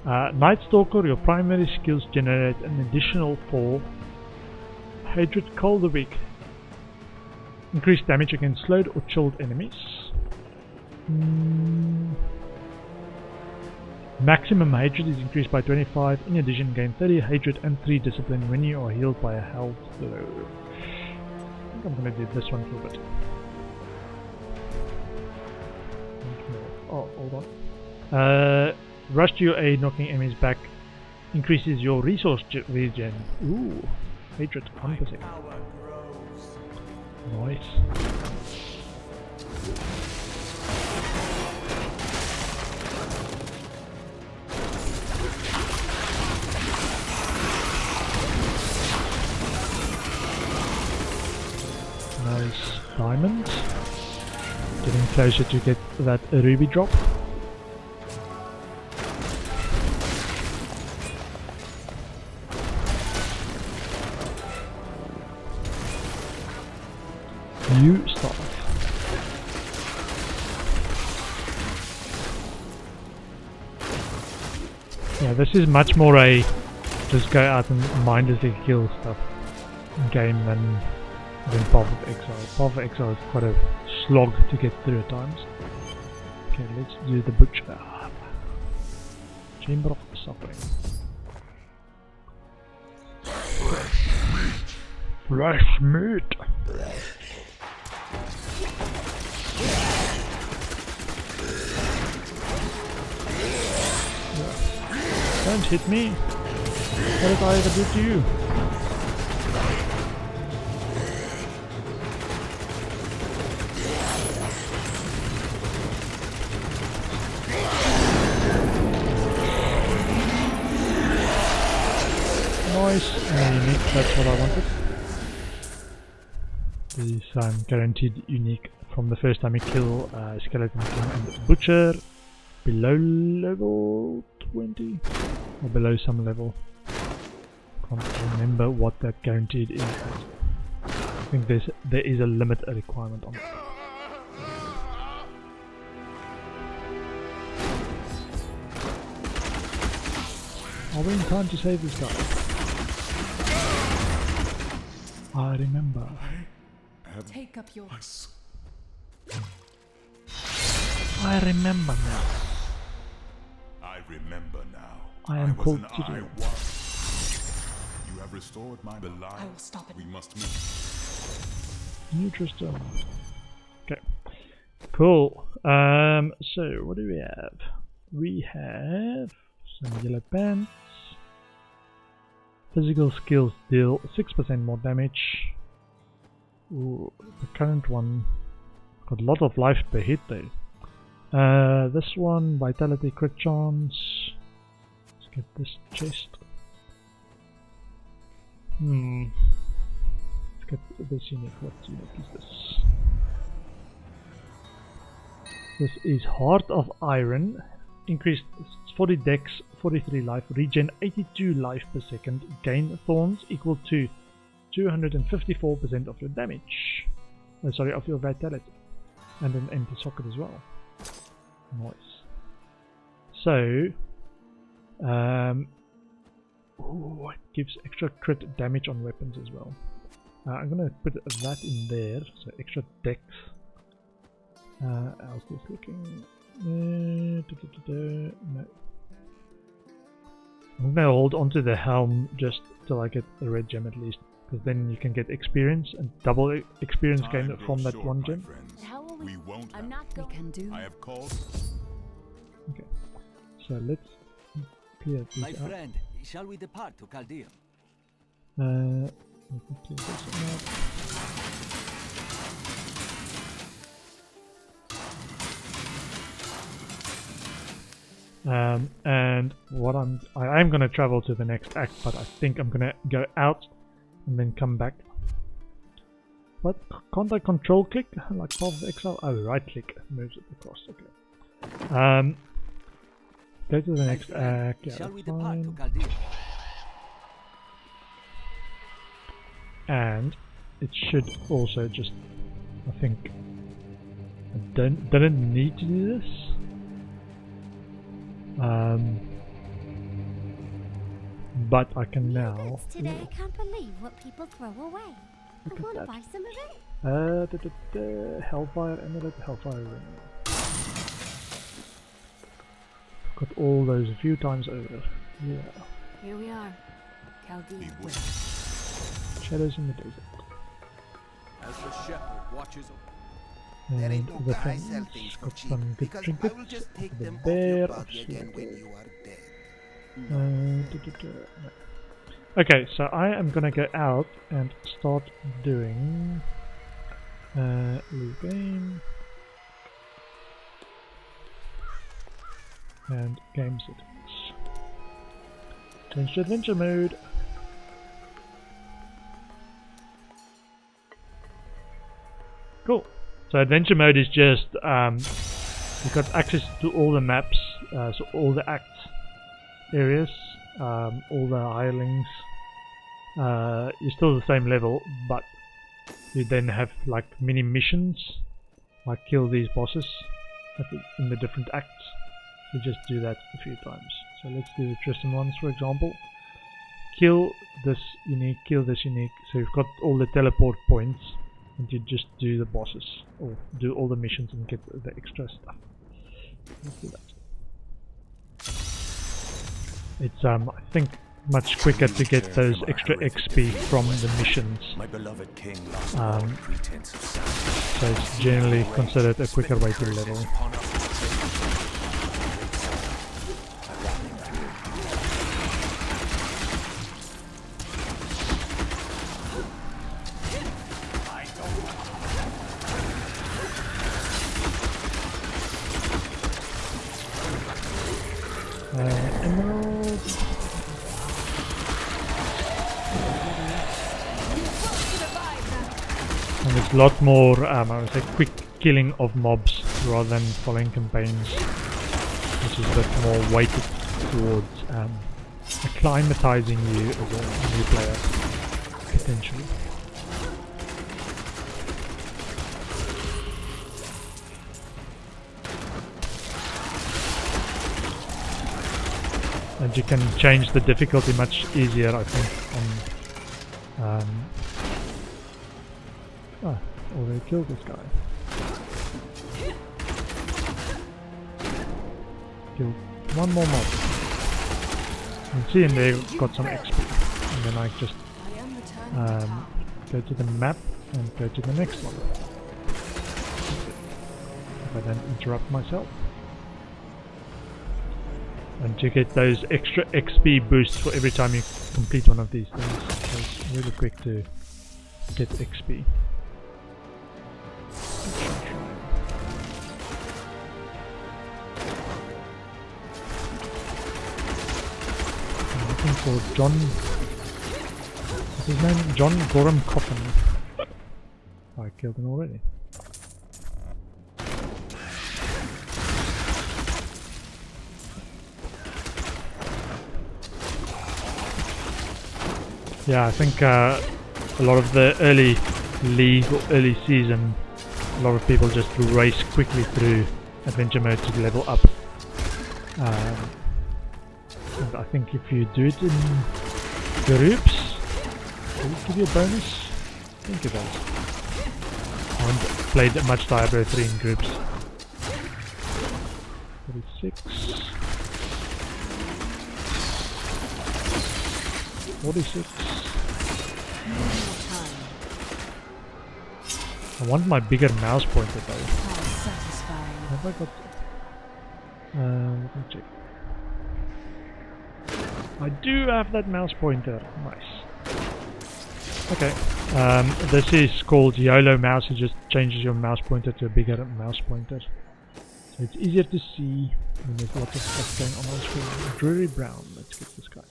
on. Night Stalker, your primary skills generate an additional 4 Hatred Cold a week. Increased damage against slowed or chilled enemies. Maximum hatred is increased by 25. In addition, gain 30 hatred and 3 discipline when you are healed by a health blow. I think I'm gonna do this one for a bit. Oh, hold on. Rush to your aid, knocking enemies back. Increases your resource regen. Ooh, hatred 1%. Nice. Nice diamond. Getting closer to get that ruby drop. New stuff. Yeah, this is much more a just go out and mindlessly kill stuff game than Path of Exile. Path of Exile is quite a slog to get through at times. Okay, let's do the butcher. Chamber of Suffering. Fresh meat! Don't hit me! What did I ever do to you? Nice, unique, that's what I wanted. This guaranteed unique from the first time you kill Skeleton King and Butcher below level 20 or below some level. Can't remember what that guaranteed is. I think there is a limit, a requirement on it. Are we in time to save this guy? I remember. Take up your... I remember now. I remember now. I am called Gideon. You have restored my beloved. I will stop it. We must meet. Interesting. Okay. Cool. So what do we have? We have some yellow pants. Physical skills deal 6% more damage. Ooh, the current one Got a lot of life per hit there. This one, vitality crit chance. Let's get this chest. Let's get this unique. What unique is this? This is Heart of Iron. Increased 40 dex, 43 life, regen 82 life per second, gain thorns equal to 254% of your damage. Sorry, of your vitality. And an empty socket as well. Nice. So, it gives extra crit damage on weapons as well. I'm gonna put that in there, so extra dex. How's this looking? No. I'm gonna hold onto the helm just till I get a red gem at least, because then you can get experience and double experience gain from that one gem. How will We won't. I'm not going. We can do. I have called. Okay, so let's clear these My out. friend, shall we depart to Chaldea? Let me clear this out. And what I am gonna travel to the next act, but I think I'm gonna go out and then come back. What? Can't I control click like Path of Exile? Oh, right click moves it across. Okay. Go to the next act. Yeah, Shall we that's depart to fine. Chaldea? And it should also just, I think, I didn't need to do this. But I can now. Today I can't believe what people throw away. Look I want to at buy some of it. Hellfire Amulet, Hellfire Ring. Got all those a few times over. Yeah. Here we are. Chaldea. Shadows in the desert. As the shepherd watches over. And the fence. Got some good trinkets. The bear. Okay, so I am gonna go out and start doing leave game and game settings. Change to adventure mode. Cool. So adventure mode is just you've got access to all the maps, so all the act areas, all the hirelings. You're still the same level, but you then have like mini missions, like kill these bosses in the different acts. So just do that a few times. So let's do the Tristan ones, for example. Kill this unique, kill this unique. So you've got all the teleport points, and you just do the bosses or do all the missions and get the extra stuff. Let's do that. It's I think much quicker to get those extra XP from the missions. My beloved king lost all pretense of sanity. So it's generally considered a quicker way to level. Emerald. And there's a lot more, I would say, quick killing of mobs rather than following campaigns, which is a bit more weighted towards acclimatizing you as a new player, potentially. And you can change the difficulty much easier, I think, on already killed this guy. Killed one more mob. You can see in there got some XP. And then I just go to the map and go to the next one. If I don't interrupt myself. And to get those extra XP boosts for every time you complete one of these things. So it's really quick to get XP. looking for John. What's his name? John Gorham Coffin. I killed him already. Yeah, I think a lot of the early league or early season, a lot of people just race quickly through adventure mode to level up. And I think if you do it in groups, will it give you a bonus? I think it does. I haven't played much Diablo 3 in groups. 46. 46. I want my bigger mouse pointer though. Have I got... let me check. I do have that mouse pointer. Nice. Okay. This is called YOLO mouse. It just changes your mouse pointer to a bigger mouse pointer. So it's easier to see when there's lots of stuff going on the screen. Drury Brown. Let's get this guy.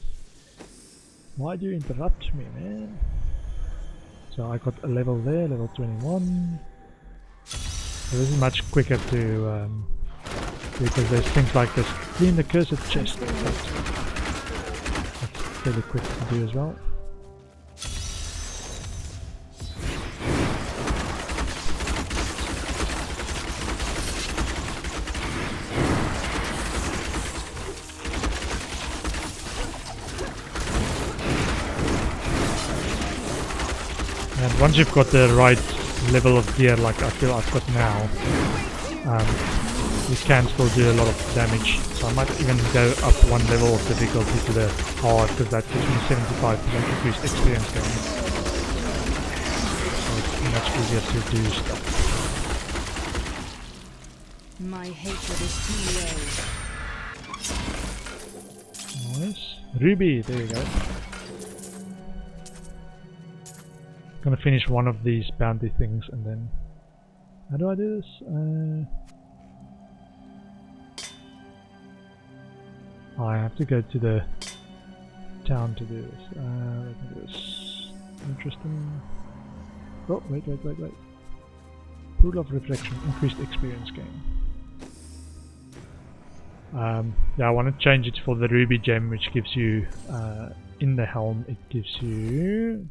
Why do you interrupt me, man? So I got a level there, level 21. So this is much quicker to because there's things like this. Clean the cursed chest. That's fairly quick to do as well. And once you've got the right level of gear, like I feel I've got now, you can still do a lot of damage. So I might even go up one level of difficulty to the hard, because that gives me 75% increased experience gain. So it's much easier to do stuff. My hatred is too low. Nice. Ruby, there you go. Gonna finish one of these bounty things and then... How do I do this? I have to go to the town to do this. Let me do this. Interesting. Oh, wait. Pool of Reflection, increased experience gain. Yeah, I want to change it for the Ruby gem, which gives you, in the helm, it gives you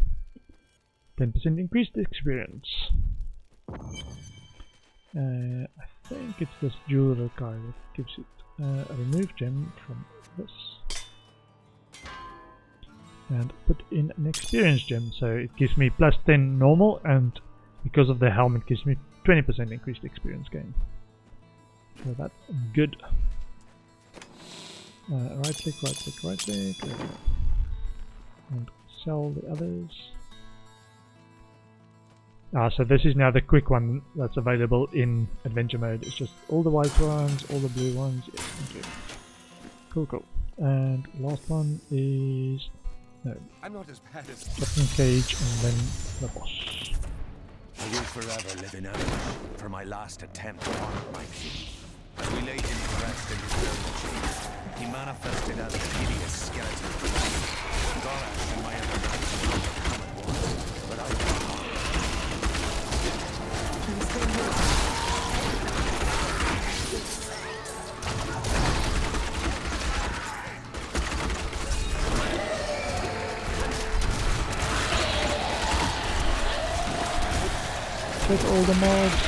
10% increased experience. I think it's this jeweler guy that gives it. Remove gem from this and put in an experience gem, so it gives me plus 10 normal, and because of the helm it gives me 20% increased experience gain, so that's good. Right click and sell the others. So this is now the quick one that's available in adventure mode. It's just all the white ones, all the blue ones. Yes, thank you. Cool. And last one is... No. I'm not as bad as... Captain Cage and then the boss. I will forever live in anguish for my last attempt to honor my king. As we laid him to rest in his stone, he manifested as a hideous skeleton. Gorash and my other knights would have come at once, but I fought hard. Get all the mobs,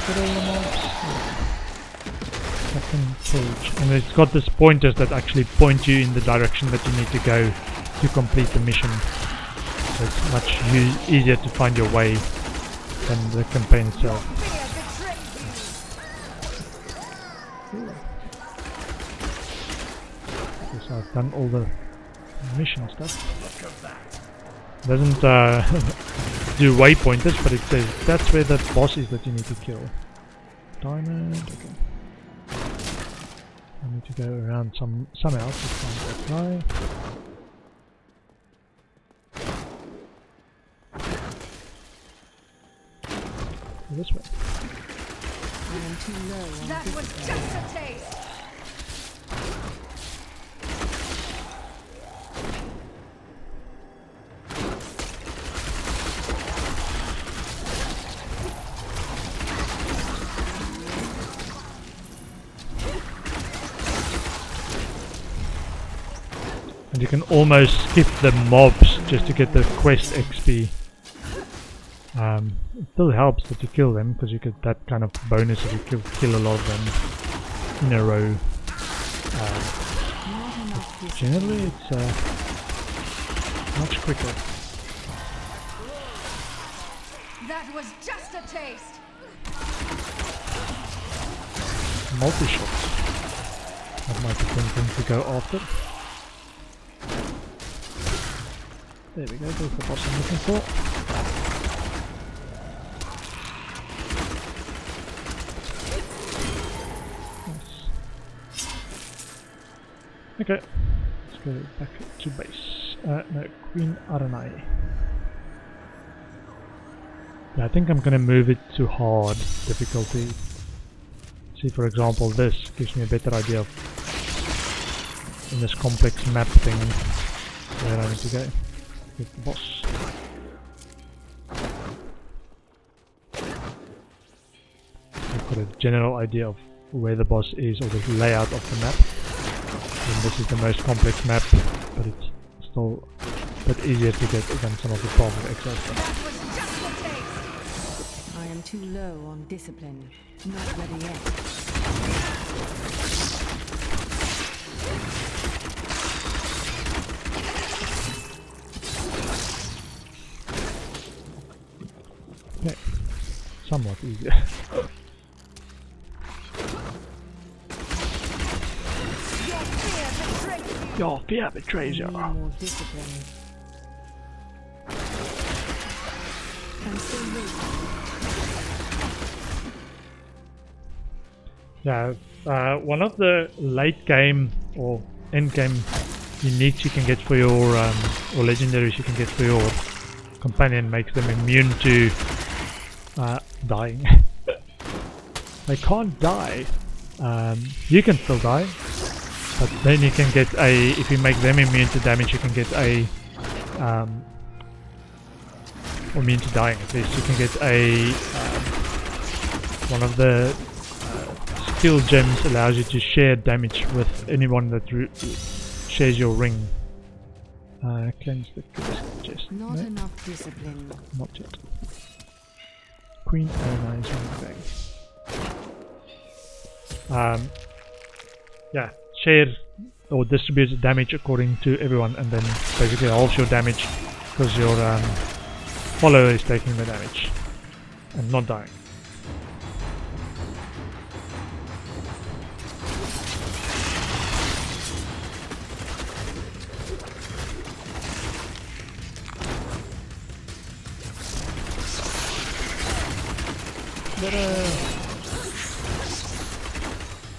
Captain Cage. And it's got this pointers that actually point you in the direction that you need to go to complete the mission. So it's much easier to find your way than the campaign itself. Okay, so I've done all the mission stuff. Doesn't do waypointers, but it says that's where the boss is that you need to kill. Diamond, okay. I need to go around somehow to find that guy. This way. I am too low. That was just a taste. And you can almost skip the mobs just to get the quest XP. It still helps that you kill them, because you get that kind of bonus if you kill a lot of them in a row. Generally it's much quicker. That was just a taste. Multi-shots. That might be something to go after. There we go, there's the boss I'm looking for. Nice. Okay, let's go back to base. No, Queen Aranai. Yeah, I think I'm gonna move it to hard difficulty. See, for example, this gives me a better idea of, in this complex map thing, where I need to go. Get the boss. I've got a general idea of where the boss is, or the layout of the map. And this is the most complex map, but it's still a bit easier to get than some of the Path of Exile stuff. I am too low on discipline. Not ready yet. Okay, somewhat easier. Your fear betrays you. More discipline. I'm still losing. Yeah, one of the late game or end game uniques you can get for your or legendaries you can get for your companion makes them immune to dying. They can't die. You can still die, but then you can get a, if you make them immune to damage, you can get a or immune to dying at least, you can get a one of the skill gems allows you to share damage with anyone that shares your ring. Cleanse the chest. Not enough discipline. Not yet. Queen Aranai is on the way. Yeah, share or distribute damage according to everyone, and then basically halves your damage because your follower is taking the damage and not dying.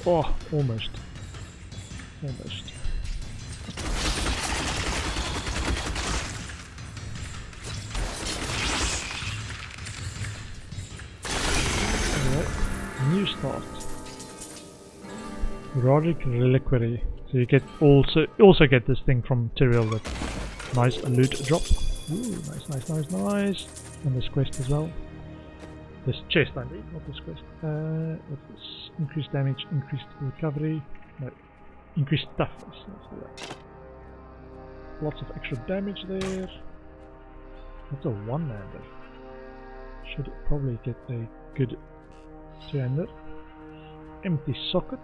Oh, almost. Almost. Alright, new start. Roderick Reliquary. So you get also get this thing from Tyrael, that nice loot drop. Ooh, nice. And this quest as well. This chest I need, not this quest. What's this? Increased damage, increased recovery. No, increased toughness. Let's do that. Lots of extra damage there. That's a one-hander. Should probably get a good two-hander. Empty socket.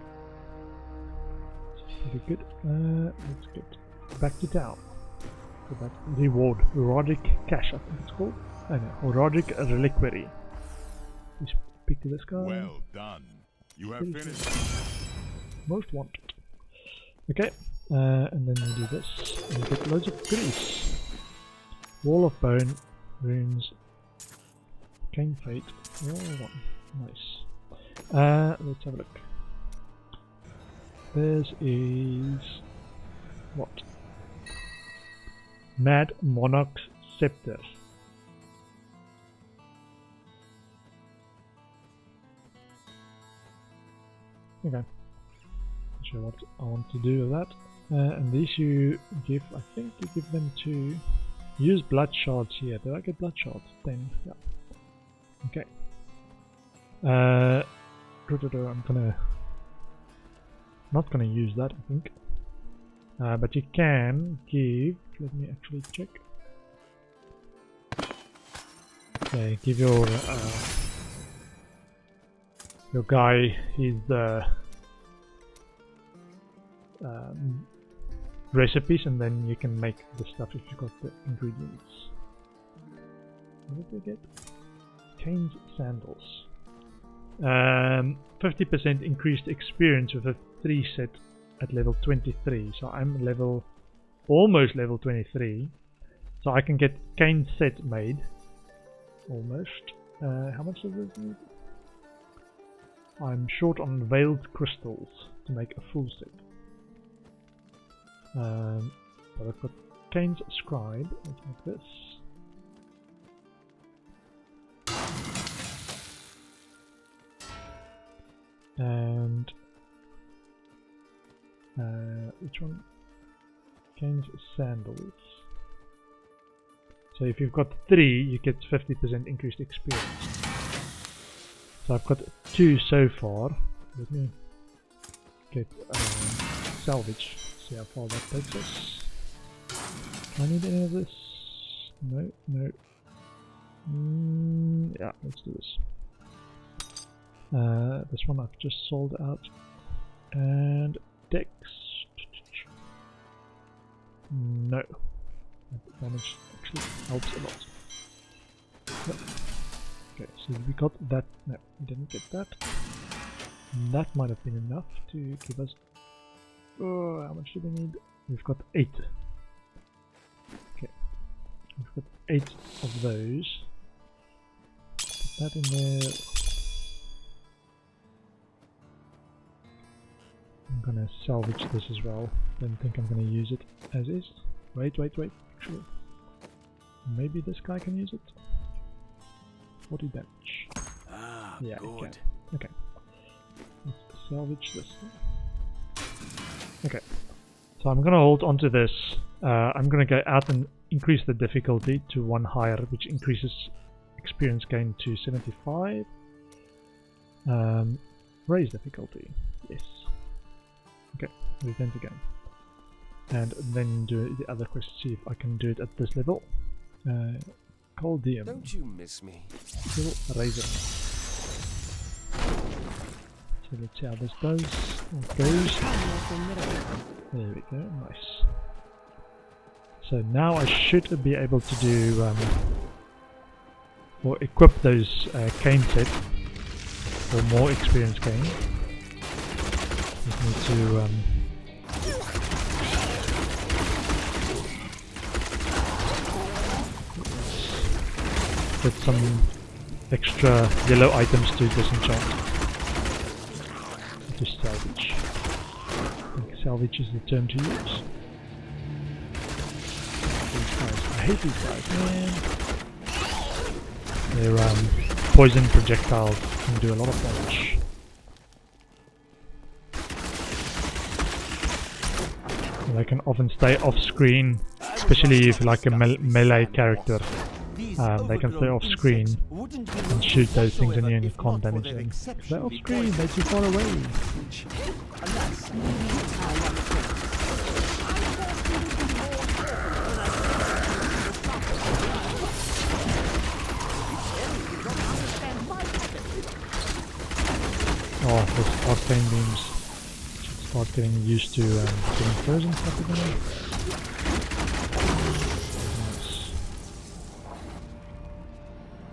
Pretty good. Let's get back to town. Go back. Reward. Roderick Cash, I think it's called. I know. Roderick Reliquary. Please speak to this guy. Well done. You have finished. Most wanted. Okay, and then we do this. And we get loads of goodies. Wall of Bone, runes, Cane Fate, all one. Nice. Let's have a look. This is what? Mad Monarch's Scepter. Okay, not sure what I want to do with that. And these you give, I think you give them to use blood shards here. Did I get blood shards? 10, yeah. Okay. I'm not gonna use that, I think. But you can give, let me actually check. Okay, give your guy his recipes, and then you can make the stuff if you've got the ingredients. What did we get? Kane's sandals. 50% increased experience with a 3 set at level 23. So I'm almost level 23. So I can get Kane's set made. Almost. How much does this need? I'm short on veiled crystals to make a full set. But I've got Kane's scribe. Let's make this. And which one? Kane's sandals. So if you've got 3, you get 50% increased experience. So I've got 2 so far. Let me get salvage. See how far that takes us. Do I need any of this? No, no. Yeah, let's do this. This one I've just sold out. And Dex. No. That damage actually helps a lot. Yep. Okay, so we got that. No, we didn't get that. That might have been enough to give us. Oh, how much do we need? We've got 8. Okay. We've got 8 of those. Put that in there. I'm gonna salvage this as well. Don't think I'm gonna use it as is. Wait. Actually, maybe this guy can use it. 40 damage. Ah, yeah, good. Okay. Let's salvage this. Okay. So I'm gonna hold onto this. I'm gonna go out and increase the difficulty to 1 higher, which increases experience gain to 75. Raise difficulty. Yes. Okay, return to game. And then do the other quest, see if I can do it at this level. Cold DM. Don't you miss me? Still razor. So let's see how this does. It goes. There we go, nice. So now I should be able to do or equip those Kane set for more experience gain. Just need to get some extra yellow items to disenchant. Just salvage. I think salvage is the term to use. These guys, I hate these guys, man. Their poison projectiles can do a lot of damage. They can often stay off screen, especially if like a melee character. They can stay off screen and shoot those things and you can't damage them. If they're off screen, they're too far away. Oh, those arcane beams. Start getting used to getting frozen stuff again. Nice.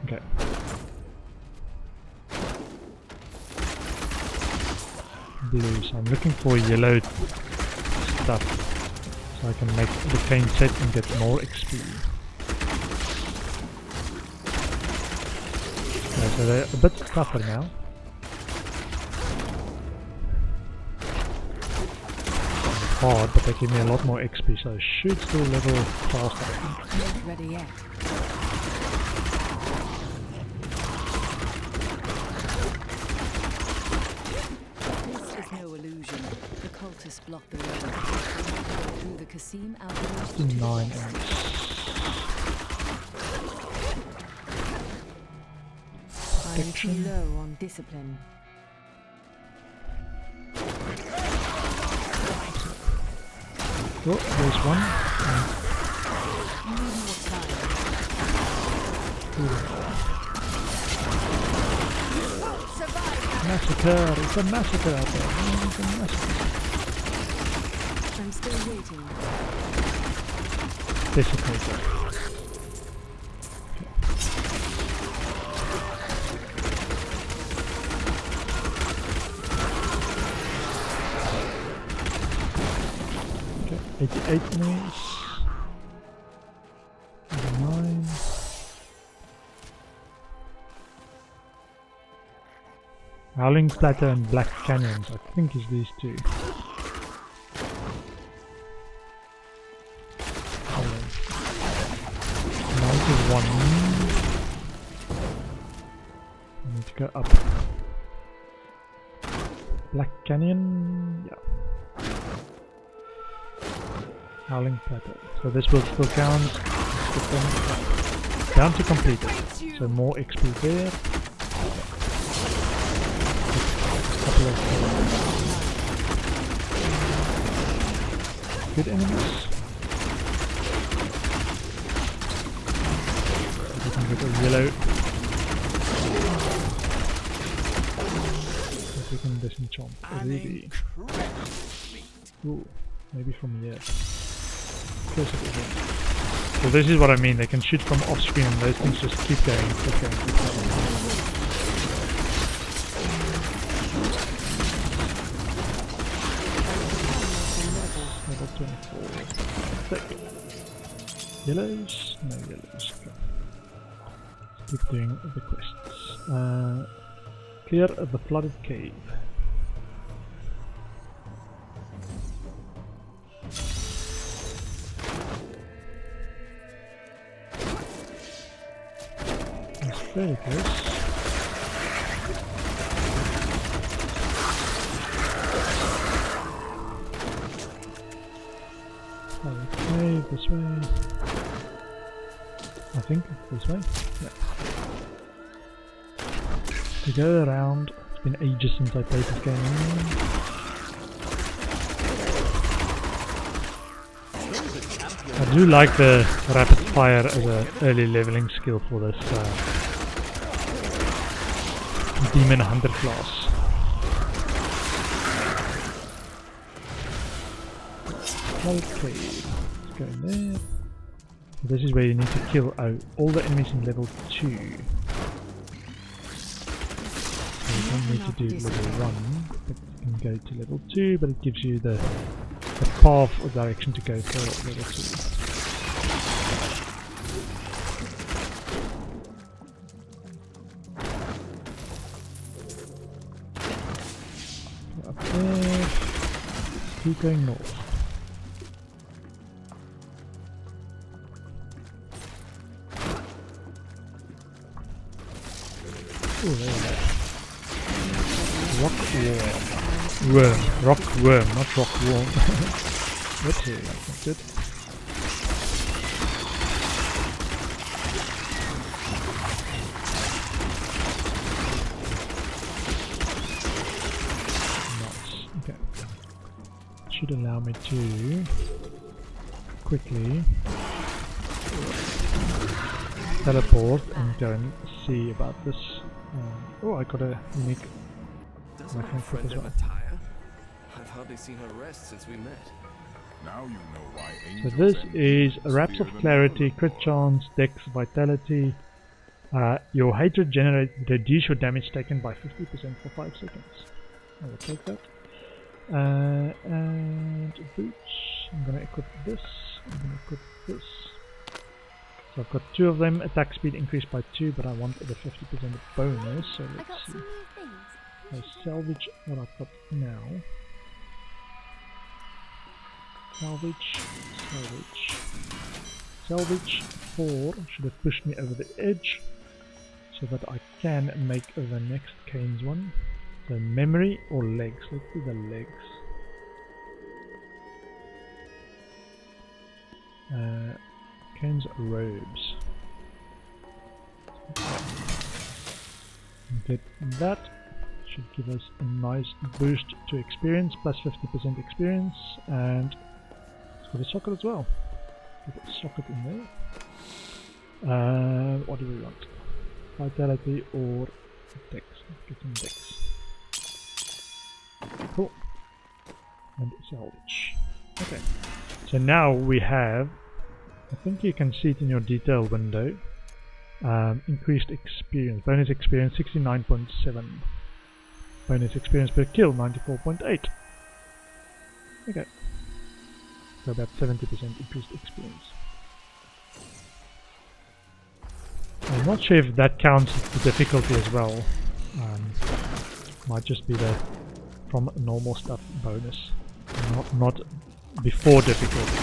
Okay. Blue, so I'm looking for yellow stuff so I can make the Kane set and get more XP. Okay, so they're a bit tougher now. Hard, but they give me a lot more XP, so I should still level faster. Not ready yet. This is no illusion. The cultists block the road. Through the Kasim outpost. 9 I'm too low on discipline. Oh, there's one. Massacre! It's a massacre out there. It's a massacre. I'm still waiting. Desecrator. Okay, 88 enemies. 9. Howling Plateau and Black Canyons, I think is these two. Howling. 91. I need to go up. Black Canyon, yeah. Howling Plateau. So this will still count. Down to completed. So more XP there. Good enemies. We can get a yellow. If we can disenchant a ruby. Ooh, maybe from here. So this is what I mean, they can shoot from off screen and those things just keep going, keep going, keep going. Level 24. Thick. Yellows? No yellows. Okay. Let's keep doing the quests. Clear the flooded cave. Very close. Okay, this way. I think this way. Yeah. To go around. It's been ages since I played this game. I do like the rapid fire as an early leveling skill for this Demon Hunter class. Okay, let's go in there. This is where you need to kill all the enemies in level 2. So you don't need to do level 1, but you can go to level 2, but it gives you the path or direction to go for level 2. Keep going north. Oh, there we go. Rock worm. Rock worm, not rock worm. That's here, that's good. Should allow me to quickly teleport and go and see about this. Oh, I got a unique weapon as well. I've hardly seen her rest since we met. Now you know why. So this is Raps of Clarity, Crit Chance, Dex, Vitality. Your hatred reduce your damage taken by 50% for 5 seconds. I will take that. And boots. I'm gonna equip this. I'm gonna equip this. So I've got 2 of them. Attack speed increased by 2, but I want the 50% bonus. So let's see. I salvage what I've got now. Salvage, salvage, salvage 4 should have pushed me over the edge, so that I can make the next Kane's one. So memory or legs? Let's do the legs. Kane's robes. Get that. Should give us a nice boost to experience, plus 50% experience, and let's for the socket as well. Put a socket in there. What do we want? Vitality or dex? Let's get some dex. Cool. And salvage. Okay. So now we have, I think you can see it in your detail window, increased experience. Bonus experience 69.7. Bonus experience per kill 94.8. Okay. So about 70% increased experience. I'm not sure if that counts the difficulty as well. Might just be the from normal stuff bonus, not before difficulty.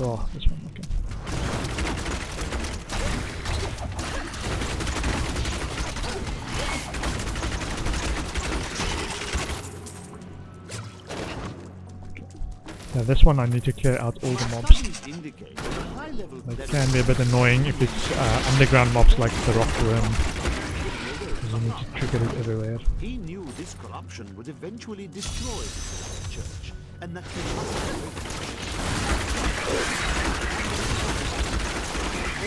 Oh, this one, okay. Now this one I need to clear out all the mobs. It can be a bit annoying if it's underground mobs like the rock worm, because you need to trigger it everywhere. He knew this corruption would eventually destroy the church, and that he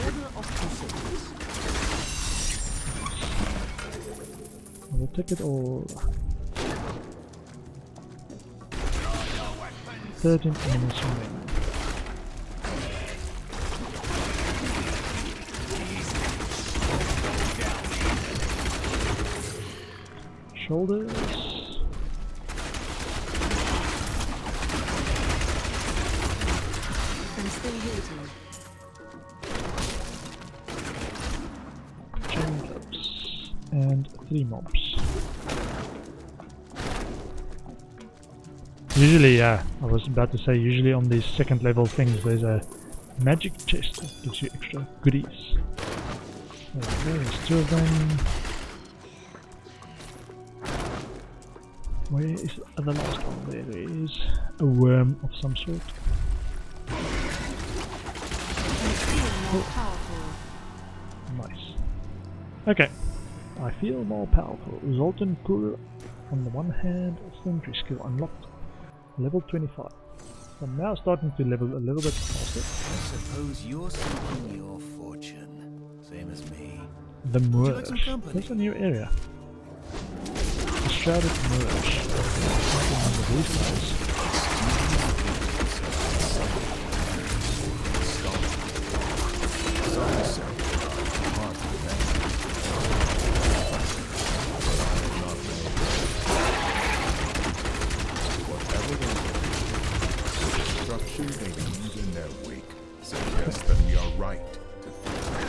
Order of Crusaders. I will take it all. 13 enemies remaining. Shoulders. I'm still here, Chain clubs. And 3 mobs. Usually, I was about to say, usually on these second level things there's a magic chest that gives you extra goodies. There's 2 of them. Where is the last one? There is a worm of some sort. Oh. Nice. Okay. I feel more powerful. Zoltan Kur on the one hand, sentry skill unlocked. Level 25. So I'm now starting to level a little bit faster. I suppose you're seeking your fortune, same as me. The Moorish. Would you like some company? That's a new area. The Shrouded Moorish. I remember these guys. They leave in their wake suggests that we are right to fear.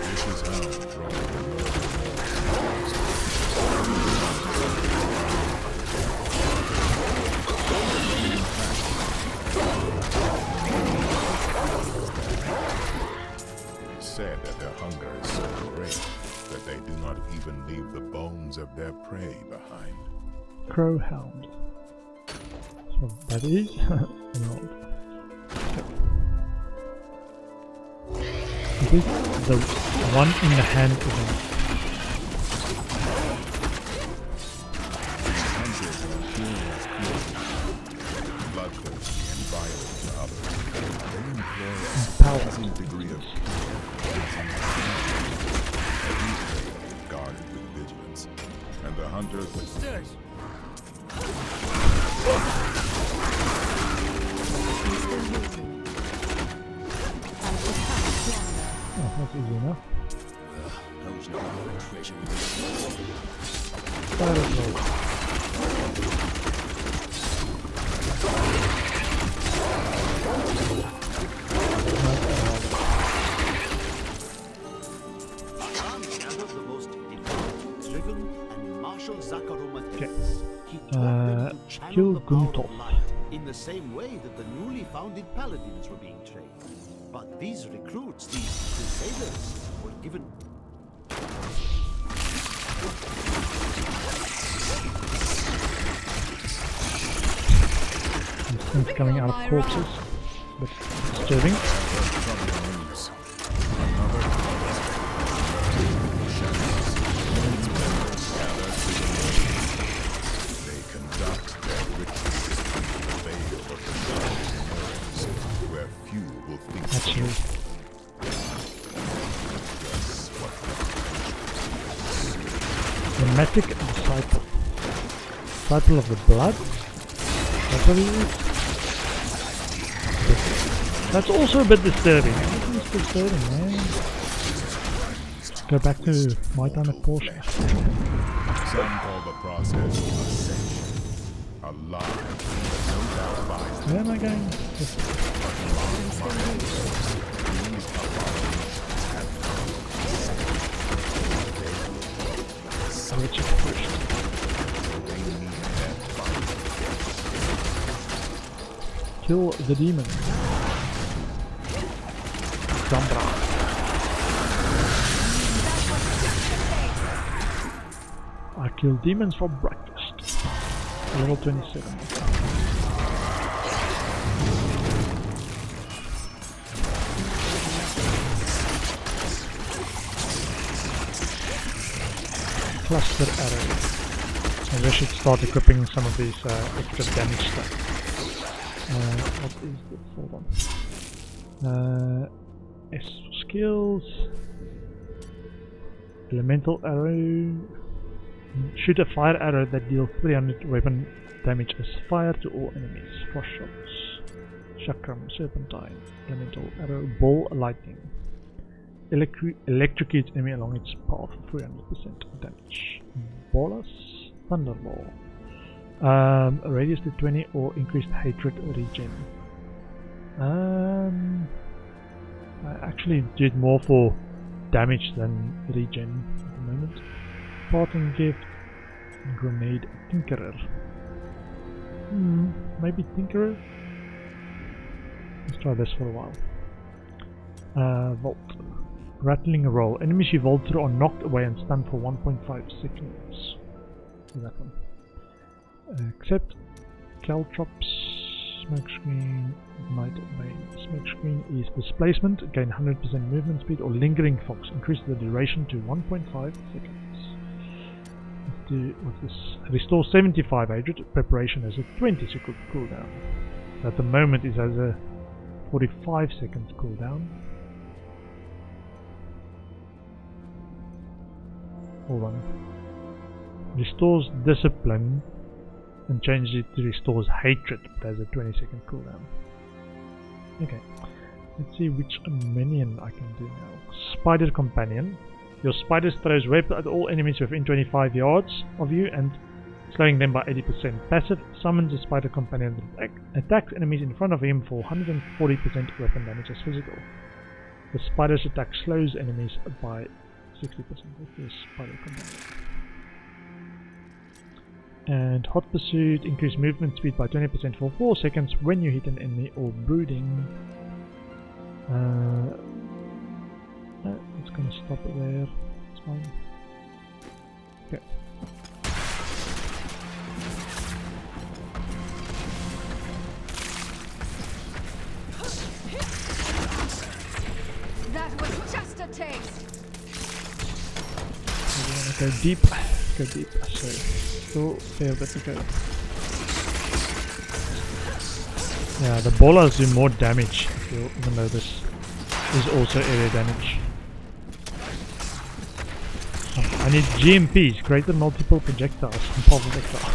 This is how we draw the It's said that their hunger is so great that they do not even leave the bones of their prey behind. Crowhound. So that is emerald. It is the one in the hand event. Bloodthirsty and violent to others. They employ a surprising degree of every prey guarded with vigilance, and the hunters with Oh, that's easy enough. Fire roll. The most devout, driven, and martial Zakharoma. Okay. He taught them to Kill channel the power Guntov. of light in the same way that the newly founded paladins were being trained. But these recruits, these crusaders, were given These things coming out of corpses. But disturbing. They conduct their rituals through the veil of the Actually. Dramatic disciple. Disciple of the blood? That's what it is. That's also a bit disturbing. Everything's disturbing, man. Go back to my time at Porsche. Some call the process ascension. Alive, no doubt lies. Where am I going? Kill the demon. Zambra. I kill demons for breakfast. Level 27. Cluster arrow. Maybe I should start equipping some of these extra damage stuff. What is this? Hold on. S skills. Elemental arrow. Shoot a fire arrow that deals 300 weapon damage as fire to all enemies. Frost shots. Chakram, serpentine. Elemental arrow. Ball lightning. Electrocutes enemy along its path for 300% damage. Bolus. Thunderball. Radius to 20 or increased hatred regen. I actually did more for damage than regen at the moment. Parting gift. Grenade Tinkerer. Maybe Tinkerer? Let's try this for a while. Vault. Rattling roll. Enemies you vault through are knocked away and stunned for 1.5 seconds. That one. Accept. Caltrops. Smoke screen. Night Bane. Smoke screen is displacement. Gain 100% movement speed or lingering fox. Increase the duration to 1.5 seconds. Let's do what's this? Restore 75 hatred. Preparation has a 20 second cooldown. At the moment it has a 45 seconds cooldown. Hold on. Restores discipline and changes it to restores hatred, but has a 20-second cooldown. Okay, let's see which minion I can do now. Spider Companion. Your spider throws web at all enemies within 25 yards of you and slowing them by 80%. Passive summons a spider companion that attacks enemies in front of him for 140% weapon damage as physical. The spider's attack slows enemies by 60% with this spider companion. And Hot Pursuit, increase movement speed by 20% for 4 seconds when you hit an enemy or brooding. It's gonna stop it there. It's fine. Okay. That was just a taste. We wanna go deep. Go deep. So still fair bit to go. Yeah, the ballers do more damage, even though this is also area damage. I need GMPs, greater multiple projectiles from pulse projectile,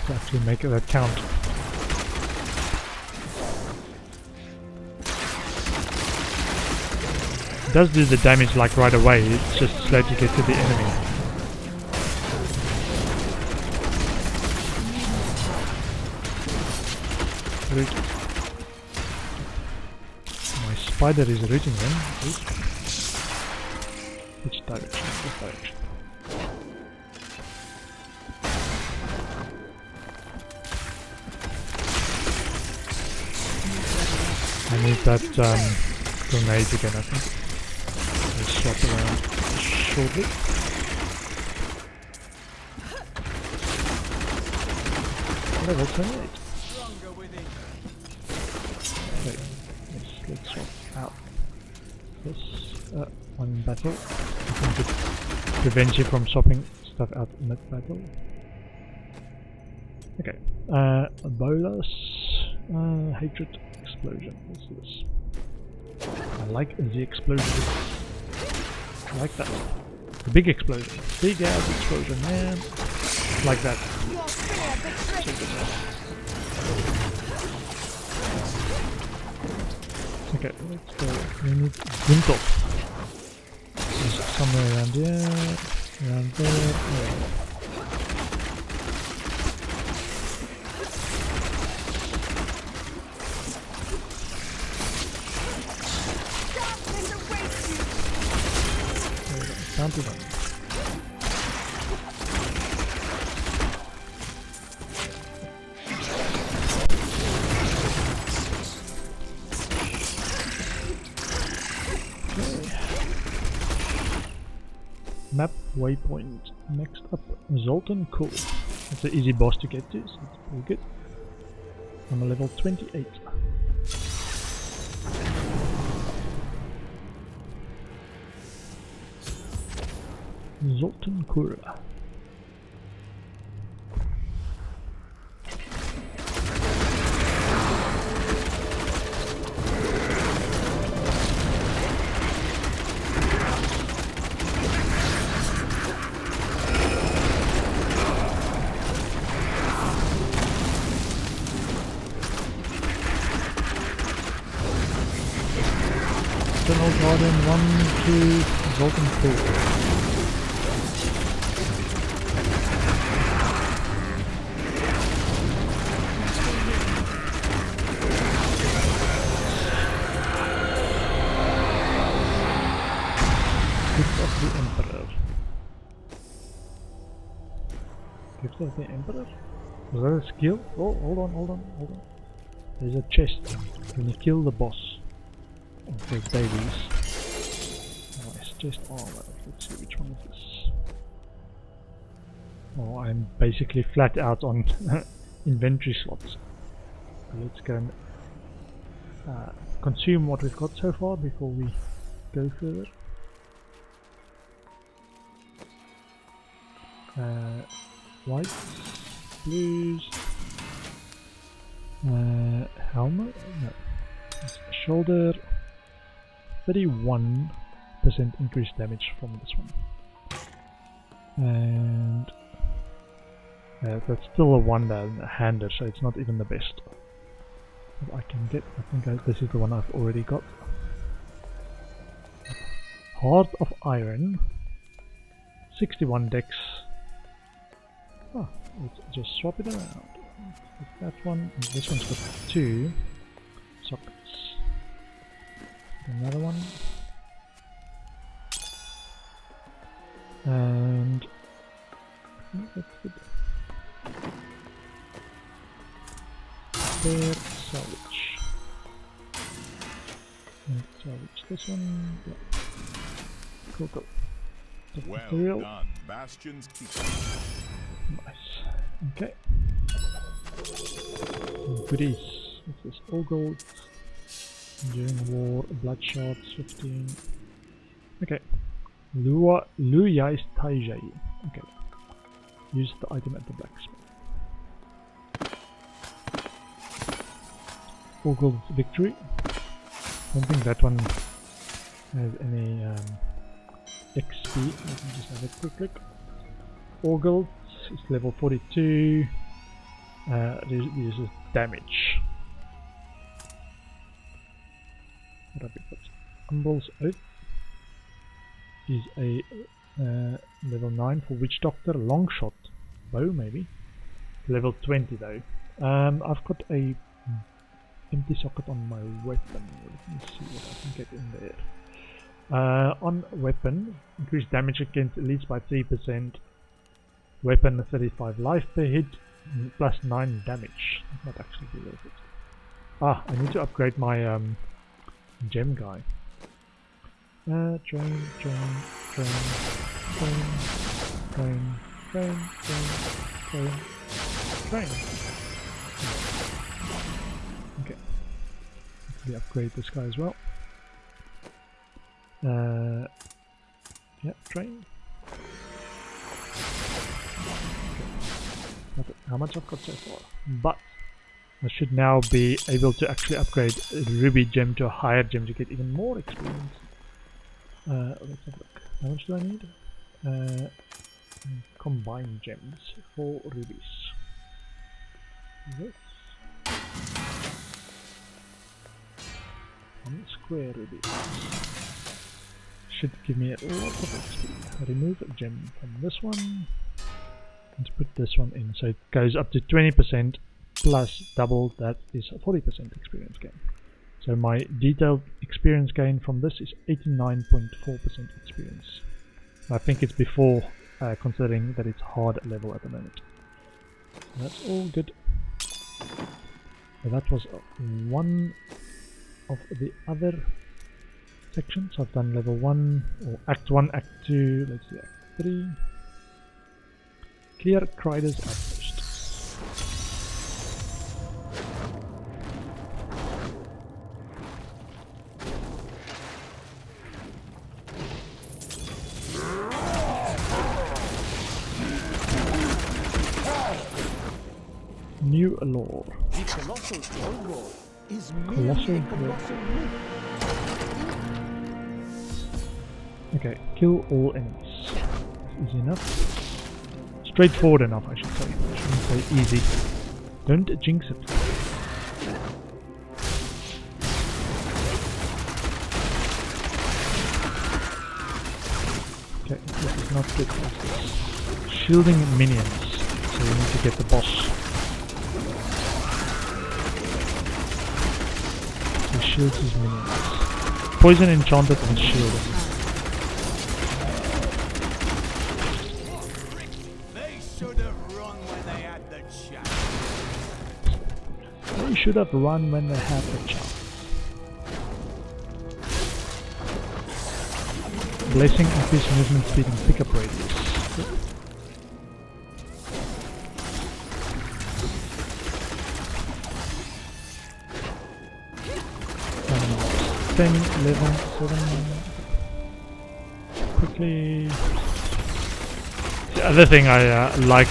to actually make that count. It does do the damage like right away, it's just slow to get to the enemy. Root. My spider is rooting them. Which direction? This direction. I need that grenade again, I think. Let's swap around shortly. Level 28. Okay, let's swap out this one battle. I think it prevents you from swapping stuff out mid-battle. Okay, Bolus, Hatred, explosion. What's this? I like the explosion. I like that. The big explosion. Big ass explosion, man. Like that. Okay, let's go. We need Zintel. Somewhere around here. Around there. Yeah. Can't do that. Map waypoint. Next up, Zoltan Cool. That's an easy boss to get to, so that's pretty good. I'm a level 28. Zoltan Cool. Tunnel Garden 1, 2, Zoltan Cool. Gift of the Emperor? Is that a skill? Oh, hold on. There's a chest. When you kill the boss of those babies. Nice, chest armor. Let's see which one is this. Oh, I'm basically flat out on inventory slots. Let's go and consume what we've got so far before we go further. Whites, blues, helmet, no, shoulder, 31% increased damage from this one, and that's still a one-hander, so it's not even the best that I can get. I think this is the one I've already got. Heart of Iron, 61 dex. Oh, let's just swap it around. That one, and this one's got 2 sockets. Another one. And I think that's good. There, salvage. And salvage this one. Yeah. Cool. Well done, Bastion's keeper. Nice. Okay. Goodies. What's this? All gold. During war, bloodshot, 15. Okay. Luyai's Taijai. Okay. Use the item at the blacksmith. All gold victory. Don't think that one has any XP. Let me just have a quick look. All gold. It's level 42. Uses damage. What have we got? Umbel's Oath is a level 9 for Witch Doctor. Long shot bow, maybe. Level 20 though. I've got a empty socket on my weapon. Let me see what I can get in there. On weapon, increased damage against elites by 3%. Weapon 35 life per hit, plus 9 damage. Not actually be worth it. Ah, I need to upgrade my gem guy. Train. Okay. Let's upgrade this guy as well. Yeah, train. Okay. How much I've got so far, but I should now be able to actually upgrade a ruby gem to a higher gem to get even more experience. Let's have a look. How much do I need? Combine gems for rubies. This. 1 square ruby. Should give me a lot of XP. Remove a gem from this one and put this one in, so it goes up to 20% plus double, that is 40% experience gain. So my detailed experience gain from this is 89.4% experience. I think it's before considering that it's hard level at the moment. That's all good. So that was one of the other sections. I've done level 1, or Act 1, Act 2, let's see, Act 3. Clear Crider's Outpost. New lore. The colossal troll is Colossal Okay, kill all enemies. That's easy enough. Straightforward enough, I should say. I shouldn't say easy. Don't jinx it. Okay, this is not good. Shielding minions. So we need to get the boss. He shields his minions. Poison enchanted and shielded. They should have run when they had the chance. They should have run when they had the chance. Blessing increased movement speed and pickup radius. 10, 11, 7. Quickly. The other thing I like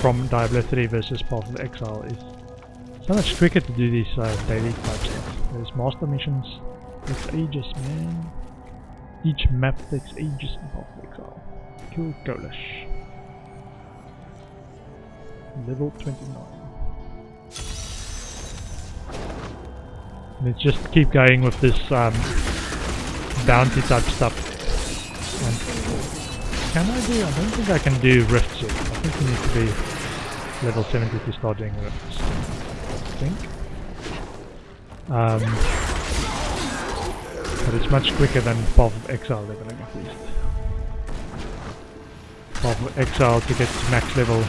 from Diablo 3 versus Path of Exile is so much quicker to do these daily type stuff. There's master missions. Takes ages, man. Each map takes ages in Path of Exile. Kill Golish. Level 29. Let's just keep going with this bounty type stuff. And can I do? I don't think I can do rifts yet. I think you need to be level 70 to start doing rifts. I think. But it's much quicker than Path of Exile leveling at least. Path of Exile to get to max level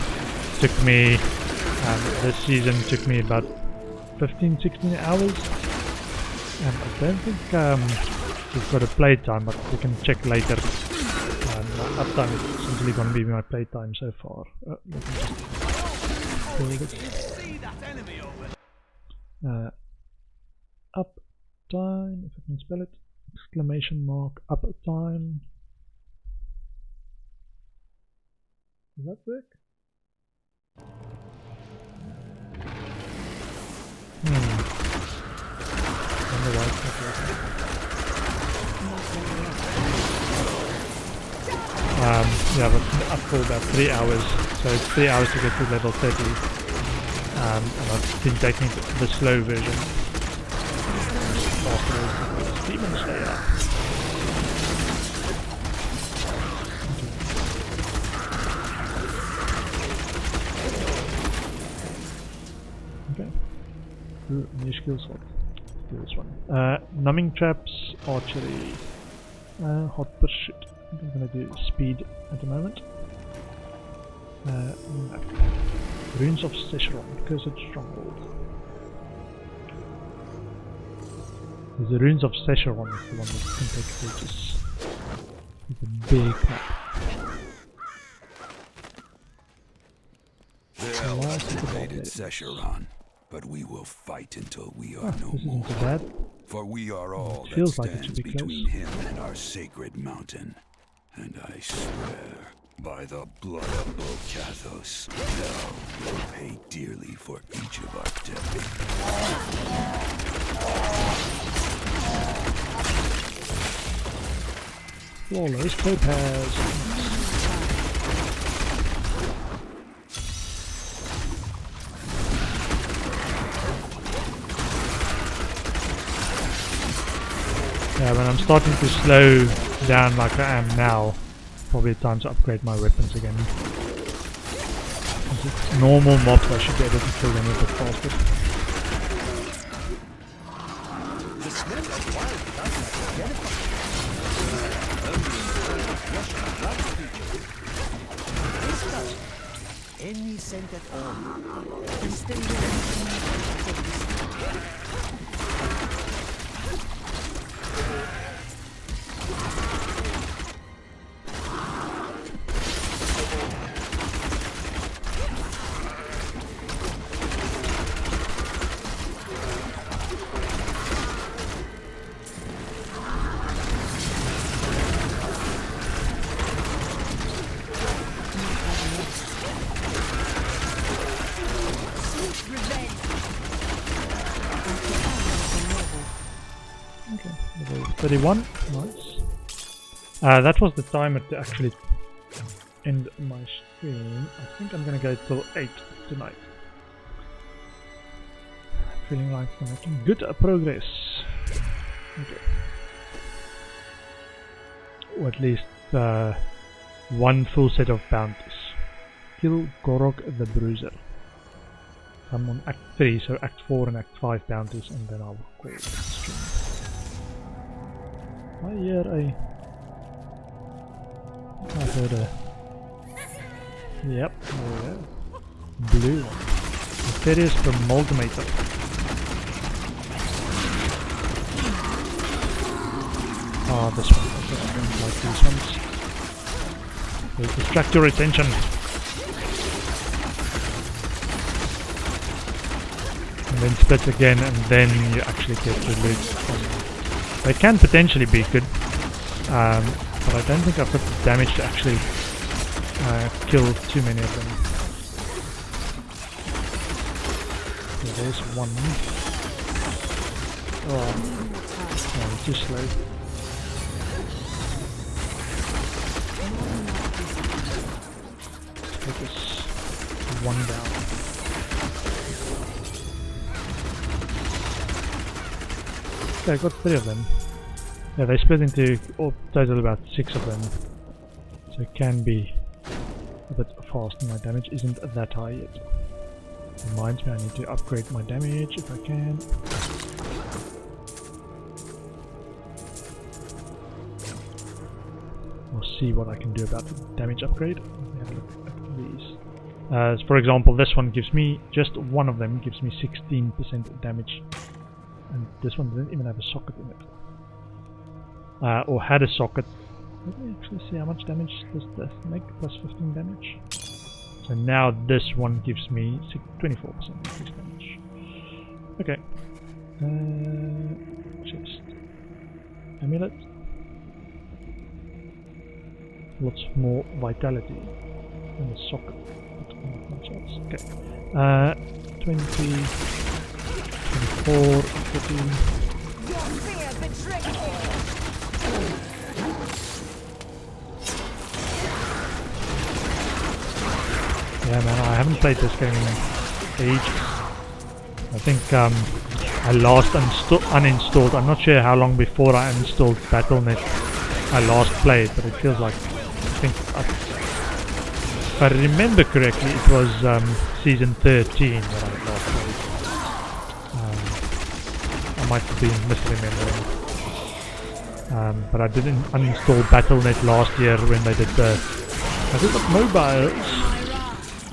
took me, this season took me about 15-16 hours. And I don't think we've got a playtime, but we can check later. My uptime is essentially going to be my playtime so far. Let me just build it. Uptime, if I can spell it. Exclamation mark, uptime. Does that work? Yeah, but up for about 3 hours, so it's 3 hours to get to level 30, and I've been taking the slow version. After Demon Slayer. Okay. New skill slot. Do this one. Numbing traps, archery, hot pursuit. I think I'm going to do speed at the moment. Runes of Secheron, Cursed Stronghold. The Runes of Secheron is the one that can take ages. With a big map. They activated Secheron, but we will fight until we are no more. Bad. For we are all Feels that like it stands should be between close. him and our sacred mountain. And I swear, By the blood of Bocathos, now we'll pay dearly for each of our deaths. Flawless topaz. Yeah, when I'm starting to slow down like I am now, probably time to upgrade my weapons again. If it's normal mobs, I should be able to kill them a bit faster. The smell of wild blood like Jennifer. This does any scent at all. Is there Okay, level 31, nice. That was the timer to actually end my stream. I think I'm gonna go till 8 tonight. Feeling like we're making good progress. Okay. Or at least one full set of bounties. Kill Gorok the Bruiser. I'm on Act 3, so Act 4 and Act 5 bounties, and then I'll call it a stream. I hear I heard a... Yep, there we go. Blue one. Mysterious Amalgamator. Ah, this one. Okay, I don't like these ones. They distract your attention. And then split again, and then you actually get the loot. They can potentially be good, but I don't think I've got the damage to actually kill too many of them. Okay, there's one. Oh, it's too slow. Take this one down. Okay, I got 3 of them. Yeah, they split into total about 6 of them. So it can be a bit fast, and my damage isn't that high yet. Reminds me I need to upgrade my damage if I can. We'll see what I can do about the damage upgrade. Let me have a look at these. For example, this one gives me, just one of them gives me 16% damage. And this one didn't even have a socket in it. Or had a socket. Let me actually see how much damage does this make, plus 15 damage. So now this one gives me 24% increased damage. Okay. Chest. Amulet. Lots more vitality. And a socket. But not much else. Okay. 20, 24, 15. Yeah, man, I haven't played this game in ages. I think I last uninstalled. I'm not sure how long before I uninstalled Battle.net I last played, but it feels like, I think, if I remember correctly, it was season 13 that I last played. I might have been misremembering. But I didn't uninstall Battle.net last year when they did the mobiles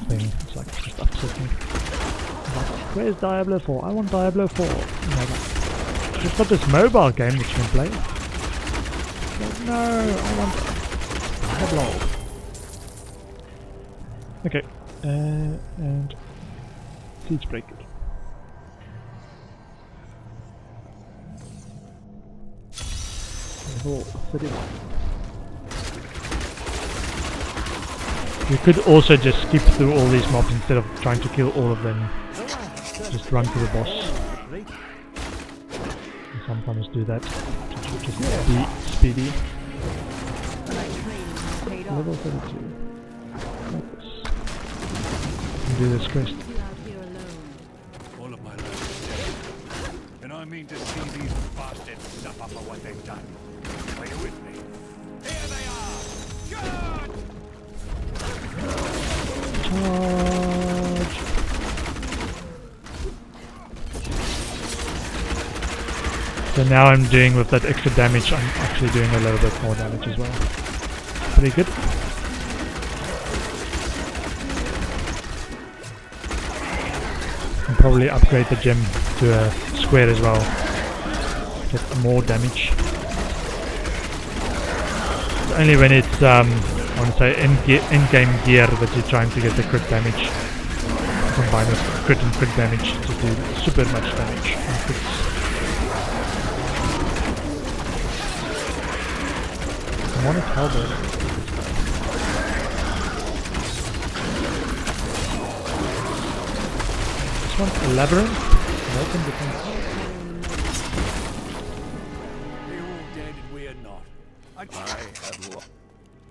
thing. It's like just upsetting. Like, where's Diablo 4? I want Diablo 4. Just got this mobile game that you can play. Like, no, I want Diablo. Okay, and Siege Breaker. Level 31. You could also just skip through all these mobs instead of trying to kill all of them. Just run to the boss. And sometimes do that. Just be speedy. Level 32. Like this. And do this quest. All of my life is dead. And I mean to see these bastards suffer for what they've done. Are you with me? Here they are! Charge! Charge! So now I'm doing with that extra damage, I'm actually doing a little bit more damage as well. Pretty good. And probably upgrade the gem to a square as well. Get more damage. It's only when it's I want to say in-game gear that you're trying to get the crit damage. Combine with crit and crit damage to do super much damage on crits. I want to tell them. This one's a labyrinth. Welcome to We're all dead and we're not. I have lost.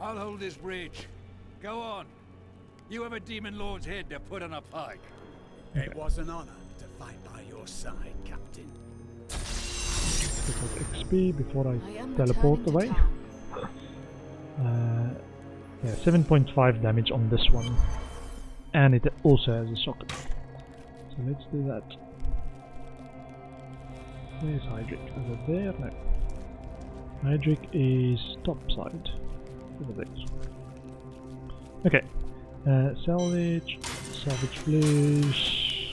I'll hold this bridge. Go on. You have a demon lord's head to put on a pike. Okay. It was an honor to fight by your side, Captain. XP before I teleport away. Yeah, 7.5 damage on this one, and it also has a socket. So let's do that. Where's Hydric? Over there? No. Hydric is top side. Over there. Okay. Salvage blues.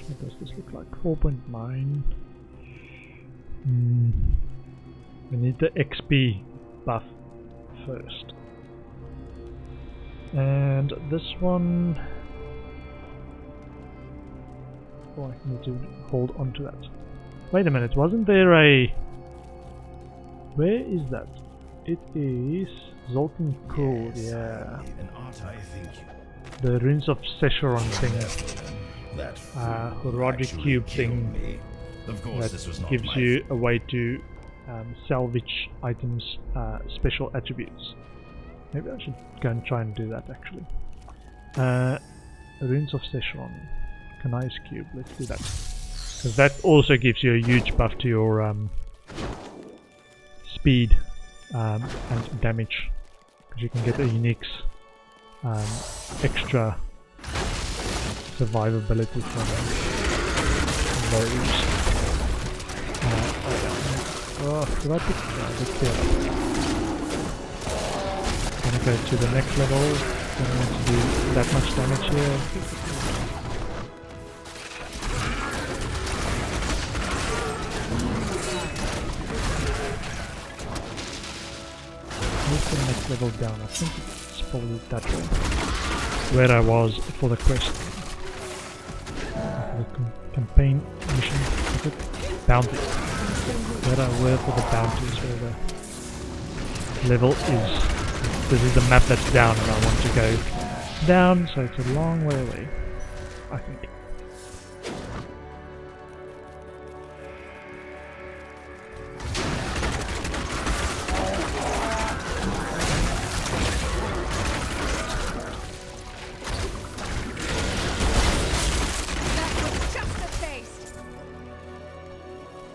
What does this look like? 4.9. We need the XP buff first. And this one, oh, I need to hold on to that. Wait a minute, wasn't there a... Where is that? It is Zoltan Cruel, yeah. The Runes of Secheron thing. Roderick Cube thing that gives you a way to salvage items, special attributes. Maybe I should go and try and do that actually. Runes of Secheron. Kanai's Cube, let's do that. Because that also gives you a huge buff to your speed and damage. Because you can get a unique extra survivability from those. Oh, did I pick that? Gonna go to the next level. Don't want to do that much damage here. Move the next level down. I think it's probably that way. Where I was for the quest. The campaign mission. Is it? Bounty. Where I were for the bounties, where the level is. This is the map that's down and I want to go down, so it's a long way away, I think.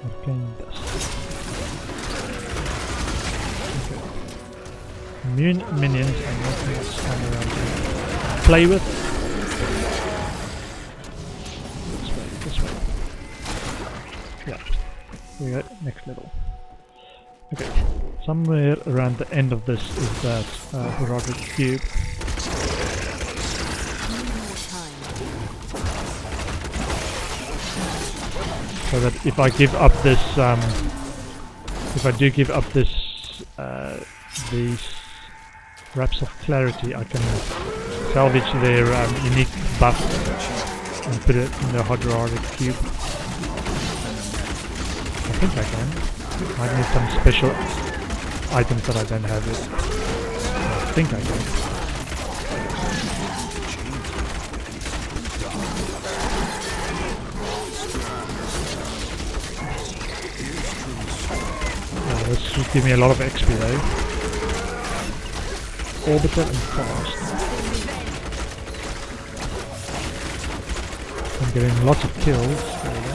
Arcane dust. Immune minions and nothing else around to play with. This way. Yeah. Here we go, next level. Okay. Somewhere around the end of this is that Roderick Cube. So that if I give up this, if I do give up this, these Wraps of Clarity, I can salvage their unique buff and put it in the Roderick Cube. I think I can. I need some special items that I don't have yet. I think I can. this will give me a lot of XP though. Orbital and fast. I'm getting lots of kills. There we go.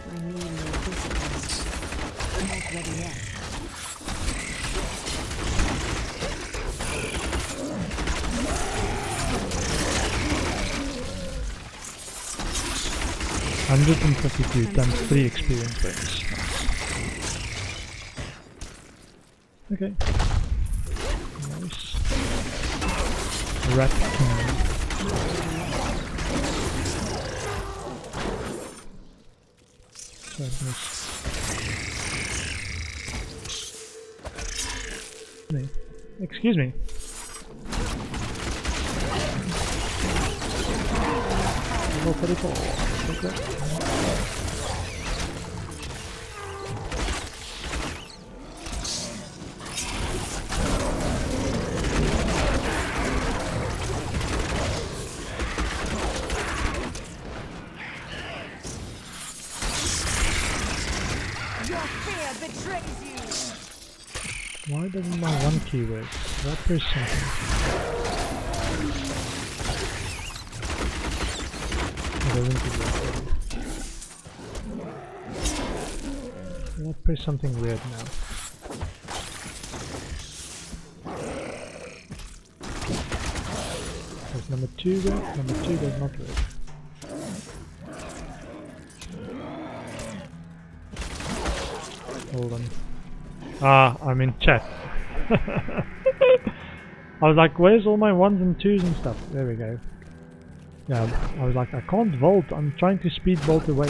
I need more discipline. I'm not ready yet. $152 times 3 experience points. Okay. Nice. Rat King. Sadness. No. Excuse me. Level 34. Okay. Why doesn't my one key work? What press something? It doesn't work. What press something weird now? Does number 2 work? Number 2 does not work. Hold on. Ah, I'm in chat. I was like, where's all my 1s and 2s and stuff? There we go. Yeah, I was like, I can't vault. I'm trying to speed vault away.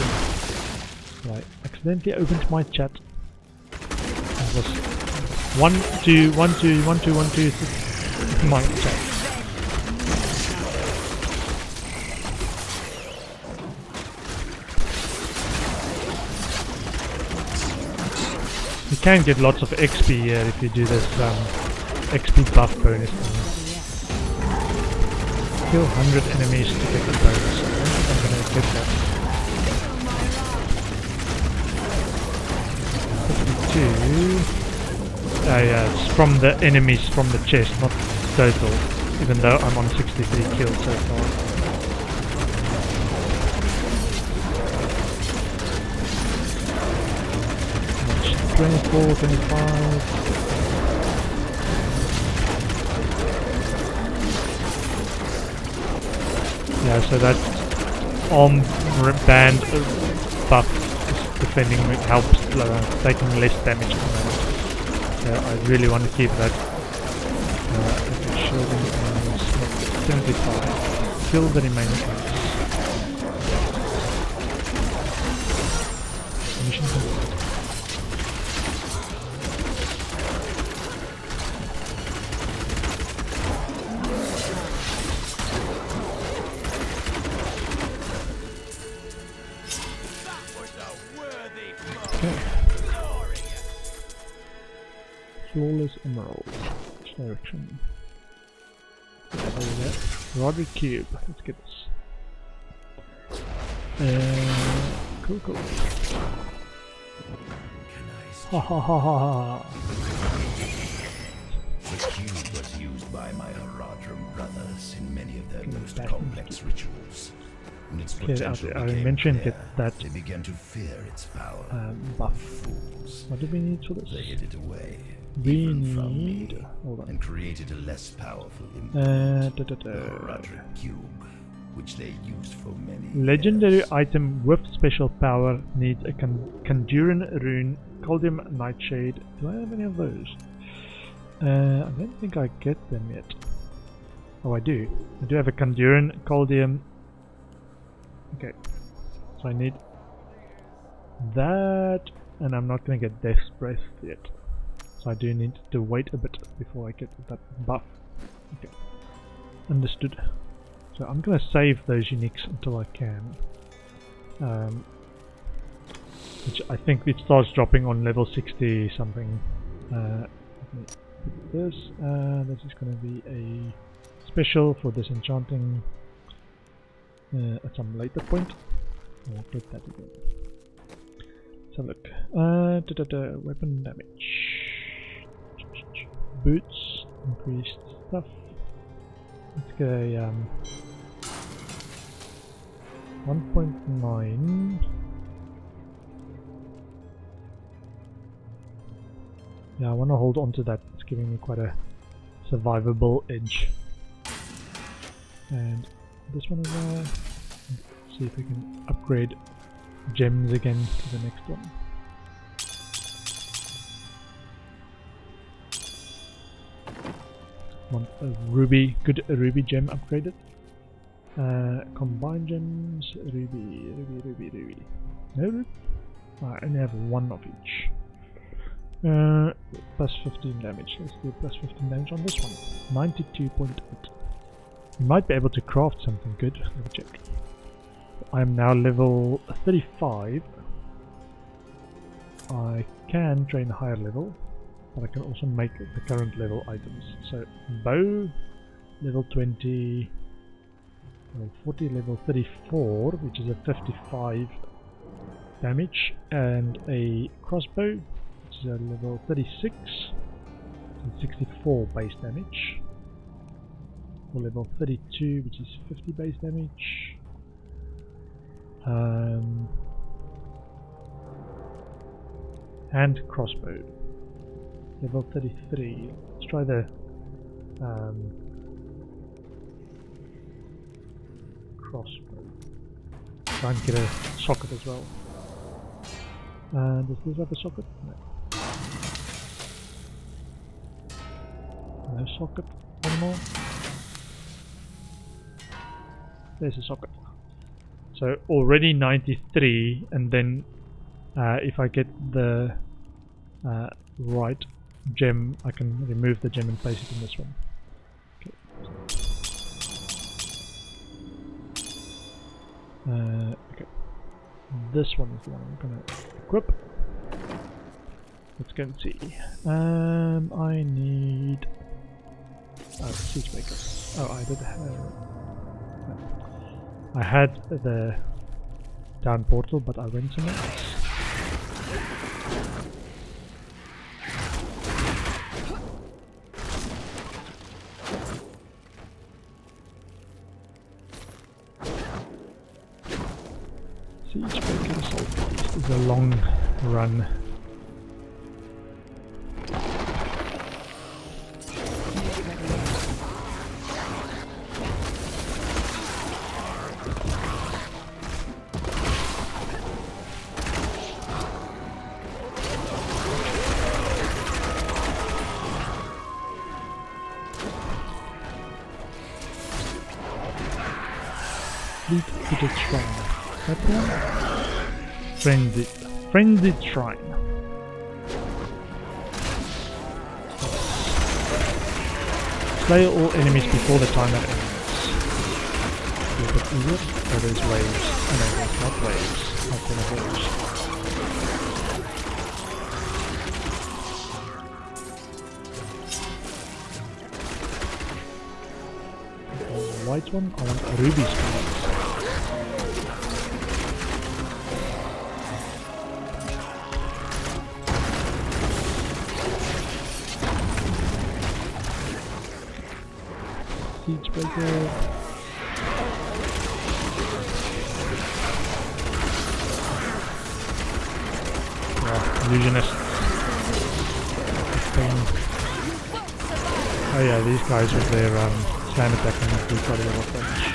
Right, accidentally opened my chat. It was 1 2 1 2 1 2 1 2 my chat. You can get lots of XP here if you do this XP buff bonus thing. Kill 100 enemies to get the bonus. I don't think I'm gonna get that. 52. Oh yeah, it's from the enemies from the chest, not total. Even though I'm on 63 kills so far. 24, 25. Yeah, so that arm band buff defending helps taking less damage at the moment. So I really want to keep that. 75. Kill the remaining ones. Mission complete. Flawless emerald. Which direction? Roderick Cube. Let's get this. Cool, cool. Ha ha ha ha ha. The cube was used by my Aradram brothers in many of their most complex rituals. When its potential became clear, they began to fear its power. Buff. Fools. What do we need for this? They hid it away. We need... Hold on. And created a less powerful implement, the Roderick Cube, which they used for many legendary years. item with special power needs a Conjuring Rune, Caldium Nightshade. Do I have any of those? I don't think I get them yet. Oh, I do. I do have a Conjuring, Caldium. Okay. So I need that, and I'm not going to get Death's Breath yet. So I do need to wait a bit before I get that buff. Okay. Understood. So I'm going to save those uniques until I can. Which I think it starts dropping on level 60 something. Let me put this. This is going to be a special for disenchanting at some later point. I'll put that again. have a look. Weapon damage. Boots, increased stuff. Let's get a 1.9. Yeah, I want to hold on to that. It's giving me quite a survivable edge. And this one as well. Let's see if we can upgrade gems again to the next one. Want a ruby, good ruby gem upgraded. Combine gems, ruby. No ruby? I only have one of each. Plus 15 damage. Let's do plus 15 damage on this one. 92.8. You might be able to craft something good. Let me check. I am now level 35. I can train higher level, but I can also make the current level items. So bow, level 20, level 40, level 34, which is a 55 damage, and a crossbow, which is a level 36, and 64 base damage. Or level 32, which is 50 base damage. And crossbow, level 33. Let's try the crossbow. Try and get a socket as well. Does this have a socket? No. No socket anymore. There's a socket. So already 93, and then if I get the right gem, I can remove the gem and place it in this one. Okay. Okay. This one is the one I'm gonna equip. Let's go and see. I need siege maker. Oh, I did have. I had the down portal, but I went somewhere else. Siege breaker assault is a long run. Fleet-footed shrine. That one? Frenzied shrine. Slay all enemies before the timer ends. A little bit easier. Oh, there's waves. Oh no, there's not waves. Not gonna waves. White one? I want a ruby spines. Siege breaker. Illusionist. Oh yeah, these guys with their slam attack and do quite a lot of damage.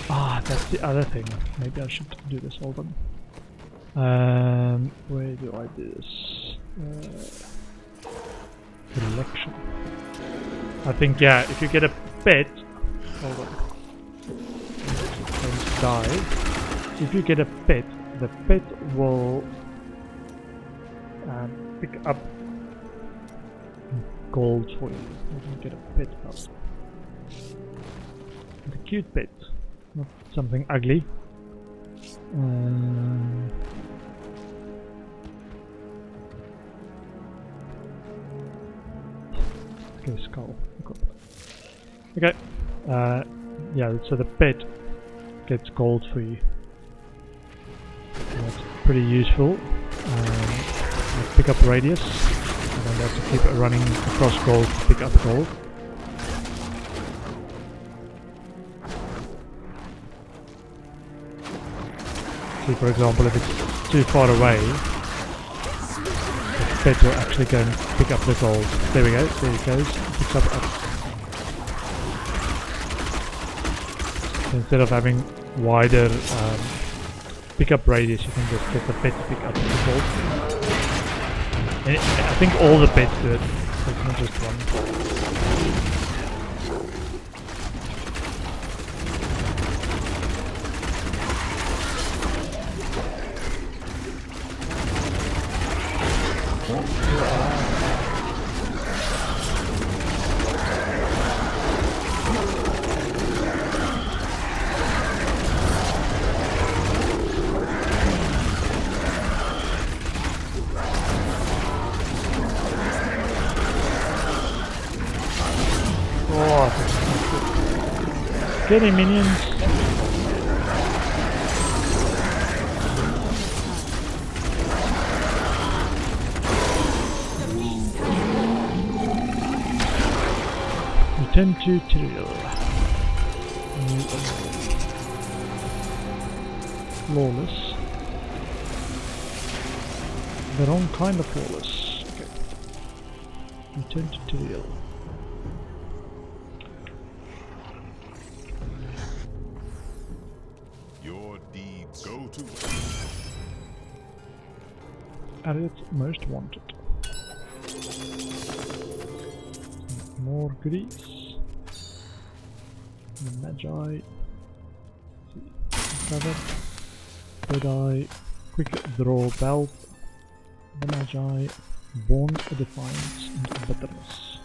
Ah, that's the other thing. Maybe I should do this. Hold on. Where do I do this? Collection. I think, yeah, if you get a pet, hold on, don't die. If you get a pet, the pet will pick up gold for you. You can get a pet up. And a cute pet, not something ugly. Okay, skull. Okay. Yeah, so the pet gets gold for you. That's pretty useful. Pick up radius, and then have to keep running across gold to pick up gold. See, for example, if it's too far away, the pet will actually go and pick up the gold. There we go, there it goes, it picks up. So instead of having wider pickup radius, you can just get the pet to pick up the gold. And I think all the pets do it, so it's not just one. Get him, minions! Return to Tyrael. Flawless. The wrong kind of flawless. Okay. Return to Tyrael. Harriet's most wanted. More goodies. The Magi. Cover. Third Eye. Quick draw belt. The Magi. Born a Defiance and Bitterness.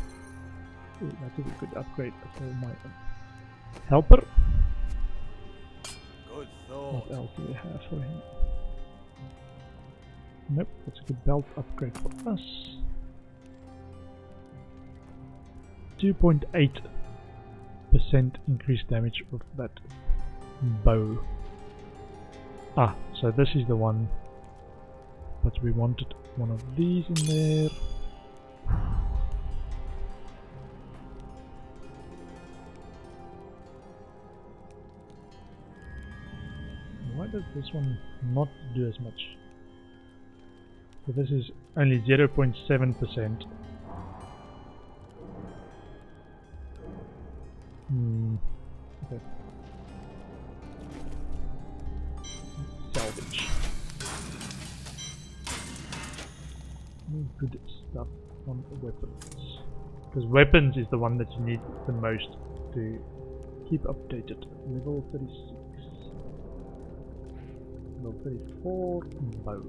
Ooh, that is a good upgrade for my helper. Good thought. What else do we have for him? Nope, that's a good belt upgrade for us. 2.8% increased damage of that bow. Ah, so this is the one. But we wanted one of these in there. Why does this one not do as much? So this is only 0.7%. Okay. Salvage. Good stuff on weapons. Because weapons is the one that you need the most to keep updated. Level 36. Level 34, bow.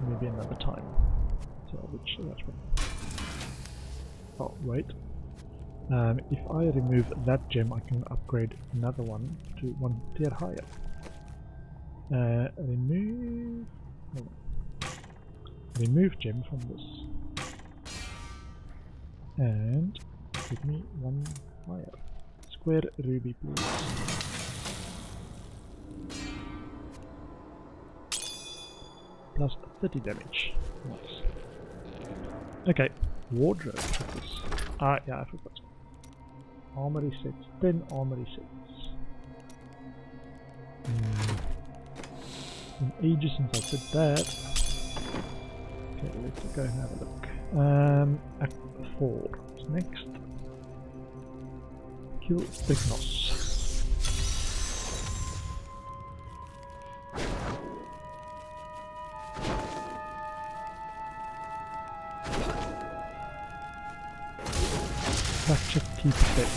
Maybe another time. Salvage, that's one. Oh, wait. If I remove that gem, I can upgrade another one to one tier higher. Remove... No. Remove gem from this. And give me one higher. Square ruby, please. Plus 30 damage. Nice. Okay, wardrobe. Ah, yeah, I forgot. Armory sets. 10 armory sets. Been ages since I did that. Okay, let's go and have a look. Act 4. What's next? Kill Spignos. Fractured teeth set.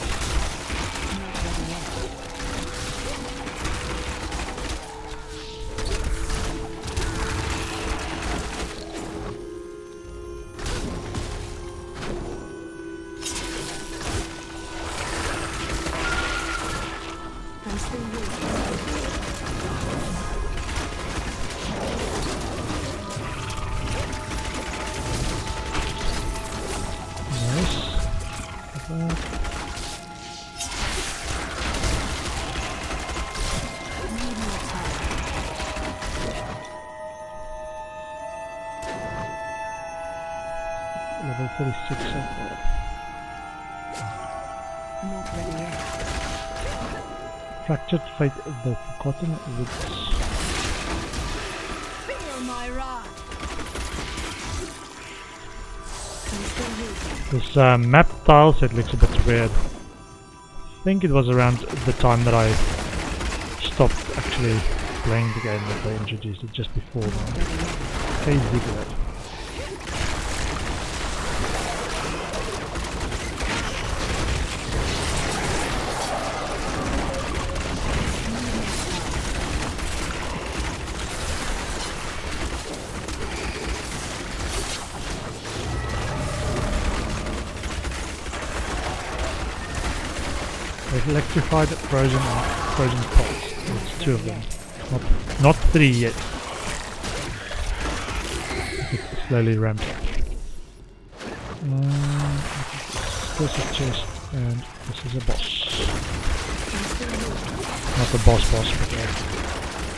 36 so far. Not ready yet. Fractured Fate, the Forgotten Woods. Feel my wrath. This map tile set looks a bit weird. I think it was around the time that I stopped actually playing the game that they introduced it, just before now. Okay, Ziggler. They've electrified frozen pots. It's 2 of them. Not 3 yet. It's slowly ramped up. This is a chest and this is a boss. Not a boss, but a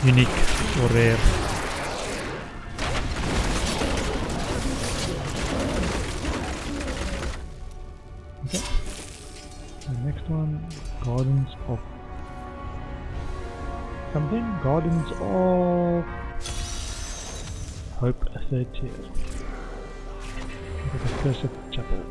unique or rare. Okay. The next one, Gardens of something? Gardens of Hope 3rd tier. The Cursed Chapel.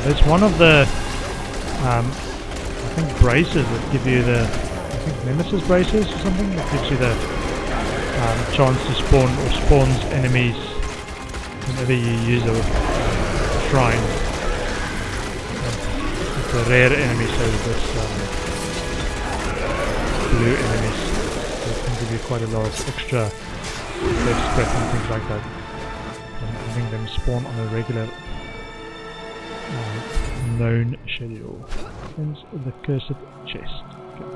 There's one of the, I think braces that give you the, I think Nemesis braces or something, that gives you the chance to spawn or spawns enemies whenever you use a shrine. It's a rare enemy, so this blue enemies that can give you quite a lot of extra death spread and things like that. And having them spawn on a regular known schedule. Hence the Cursed Chest. Okay.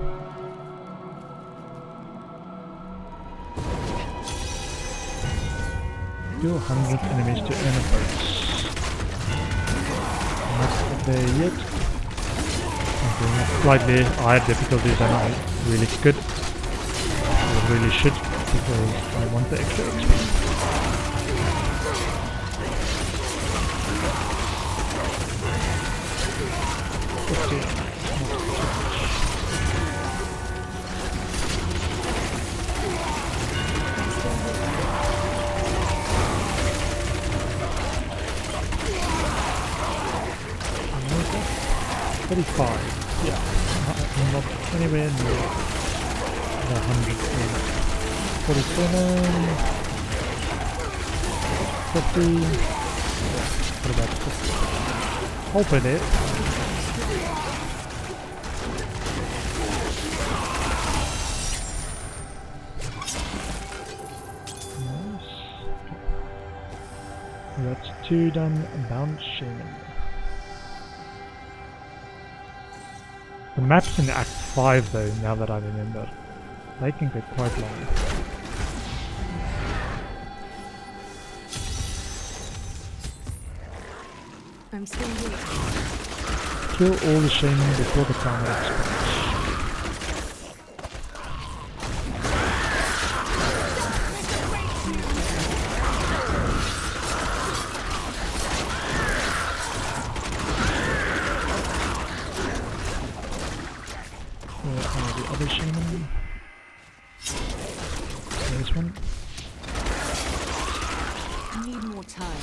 Kill 100 enemies to earn a bonus. Not there yet. I'm doing it slightly higher difficulties than I really could. Or really should, because I want the extra XP. Yeah, I'm not anywhere near the 100. 47, 50. What about 50? Open it. Nice. That's 2 done. Bound Shaman. The maps in Act 5 though, now that I remember, they can get quite long. I'm still here. Kill all the shaman before the timer expires. The shaman. There's one. I need more time.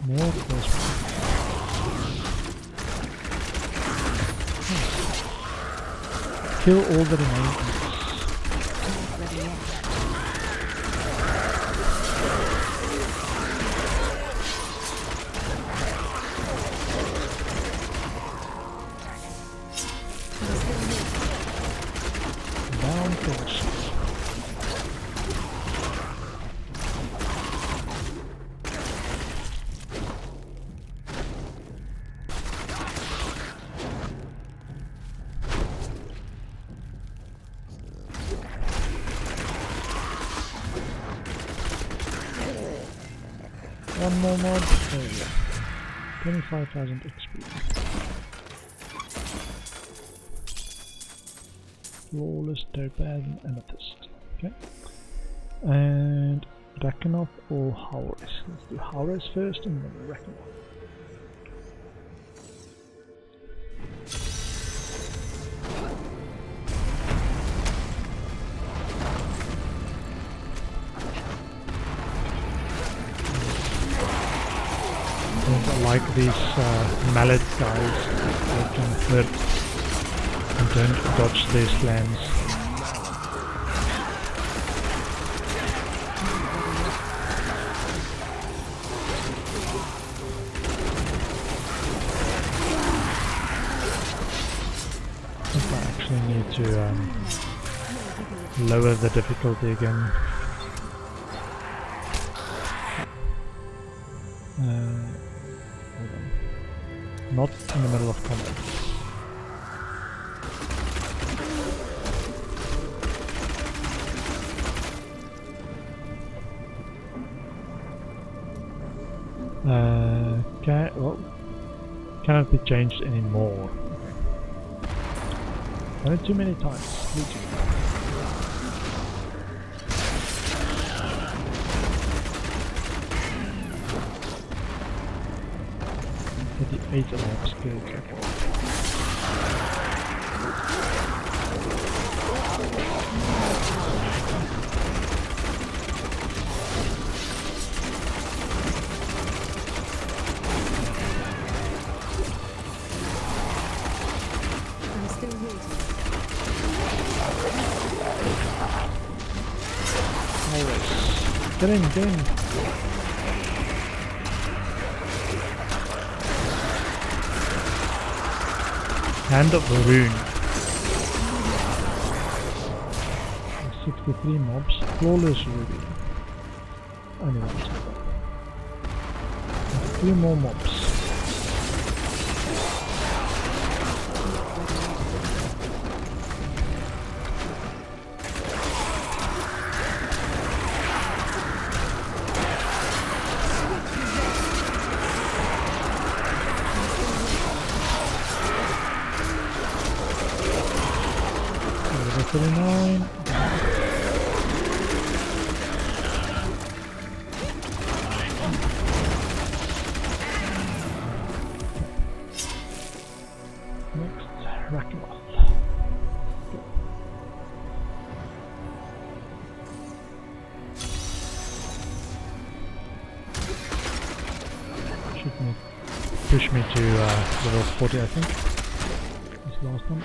More? There's one. Kill all the remaining enemies. Ready yet. One more mod. There we go. 25,000 XP. Flawless, topaz, and amethyst. Okay. And Rakanoth or Howris. Let's do Howris first and then Rakanoth. I like these mallet guys that can hurt and don't dodge their slams. I think I actually need to lower the difficulty again. Hold on. Not in the middle of combat. Well, cannot be changed anymore. Okay. Done it too many times. The 8 of my skills. I'm still waiting. Alright. Get in. Hand of the Rune. 63 mobs. Flawless Ruby. Only one second. 3 more mobs. Level 39. Next, Rakanoth. Should push me to level 40, I think. This last one.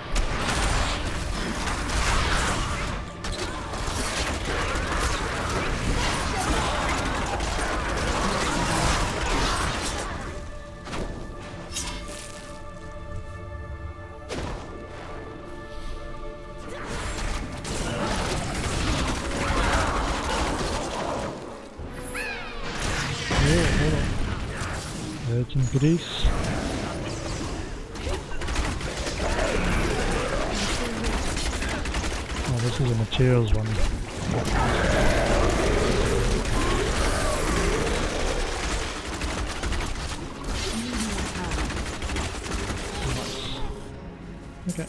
Virgin Grease. Oh, this is a materials one. Okay.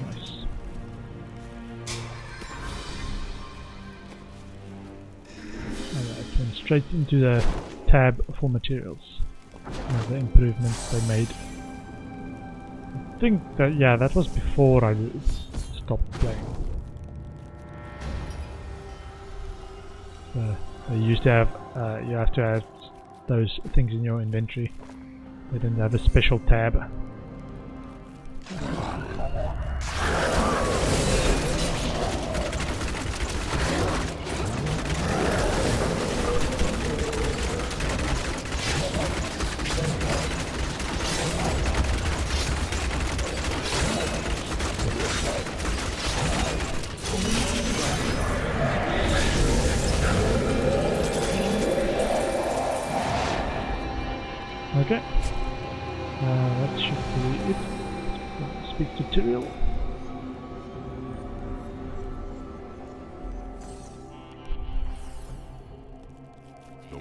Nice. Alright, went straight into the tab for materials. The improvements they made. I think that, yeah, that was before I stopped playing. So they used to have, you have to have those things in your inventory. They didn't have a special tab. Okay, that should be it. Speak to Tyrael. The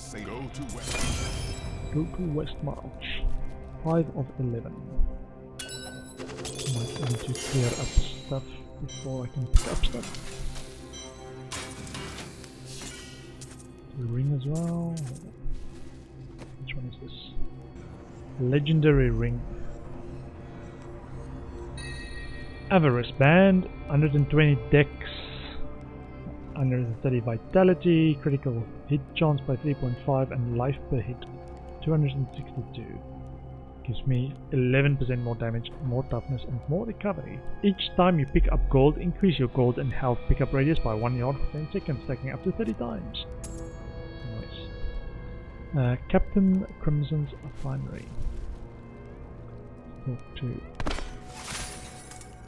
say go to West. Go to West March. 5 of 11. Might need to clear up stuff before I can pick up stuff. The ring as well. Which one is this? Legendary ring. Avarice band, 120 dex, 130 vitality, critical hit chance by 3.5 and life per hit 262. Gives me 11% more damage, more toughness and more recovery. Each time you pick up gold, increase your gold and health pickup radius by 1 yard for 10 seconds, stacking up to 30 times. Nice. Captain Crimson's Refinery. Talk to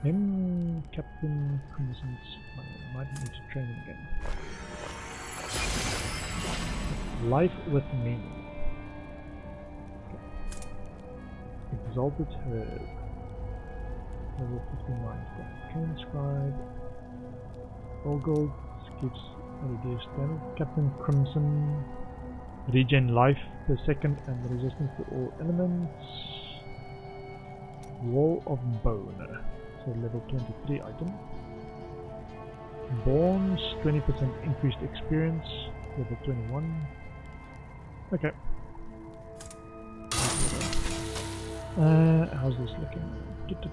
him. Captain Crimson's Refinery. Might need to train him again. Life with me. Exalted Herb. Level 59. Cane Scribe. All gold gives reduced damage. Captain Crimson. Regen life per second and resistance to all elements. Wall of Bone. So level 23 item. Bones, 20% increased experience. Level 21. Okay. How's this looking? Let's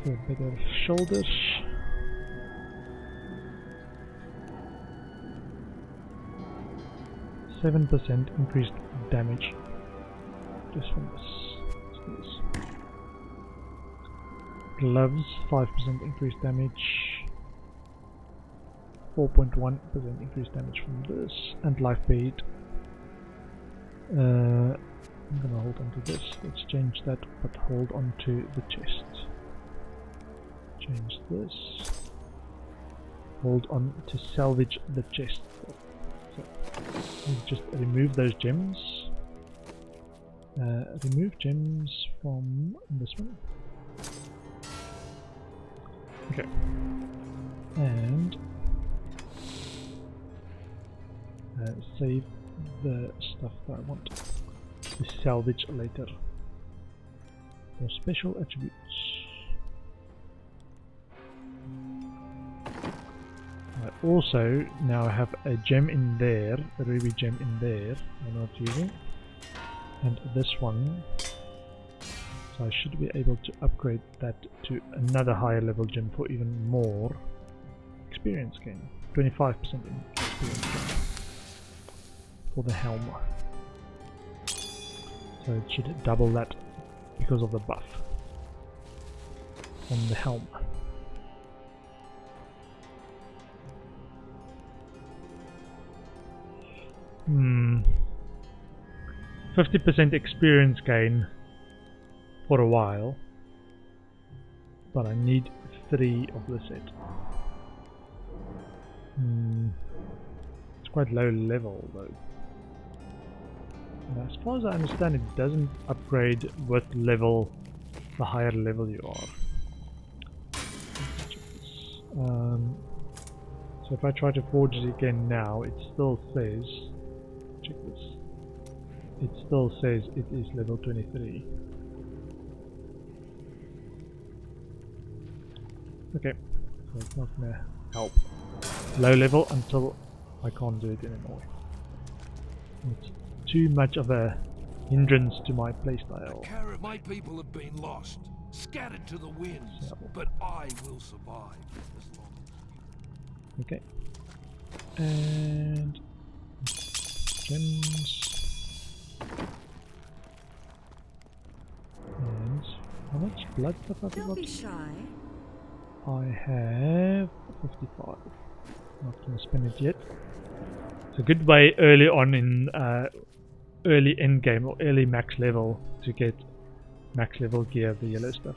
get bigger shoulders. %7 increased damage. Just from this. Gloves, 5% increased damage. 4.1% increased damage from this, and life paid. I'm gonna hold on to this. Let's change that, but hold on to the chest. Change this. Hold on to salvage the chest. So, just remove those gems. Remove gems from this one. Okay. And save the stuff that I want to salvage later. For special attributes. I also now have a gem in there, a ruby gem in there I'm not using. And this one. So I should be able to upgrade that to another higher level gem for even more experience gain. 25% in experience gain. For the helm. So it should double that because of the buff on the helm. Hmm. 50% experience gain for a while, but I need 3 of the set. It's quite low level though. And as far as I understand, it doesn't upgrade with level, the higher level you are. So if I try to forge it again now, it still says, check this, it still says it is level 23. Okay, so it's not gonna help. Low level until I can't do it anymore. It's too much of a hindrance to my playstyle. My people have been lost, scattered to the winds, but I will survive as long as you. Okay. And gems. And how much blood stuff have I got? Don't be shy. I have 55. Not gonna spend it yet. It's a good way early on in early end game or early max level to get max level gear, the yellow stuff.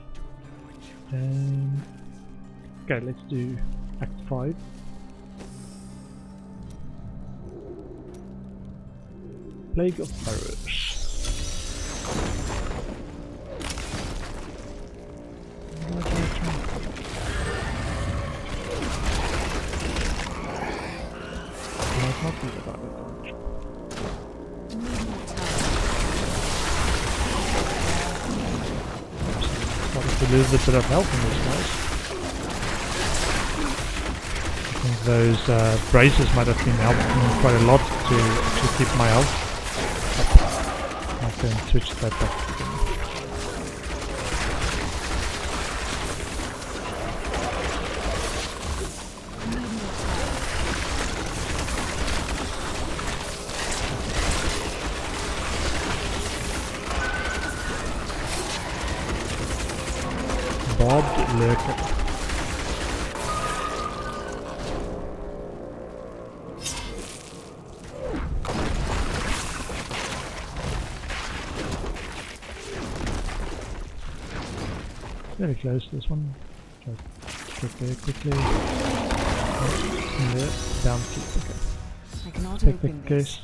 Okay, let's do Act 5. Plague of Burrows. lose a bit of health in this guys. I think those braces might have been helping quite a lot to keep my health up. I can switch that back again. Bobbed lurker. Very close this one. Try to get there quickly. In there. Down keep. Okay. I cannot Take the open this.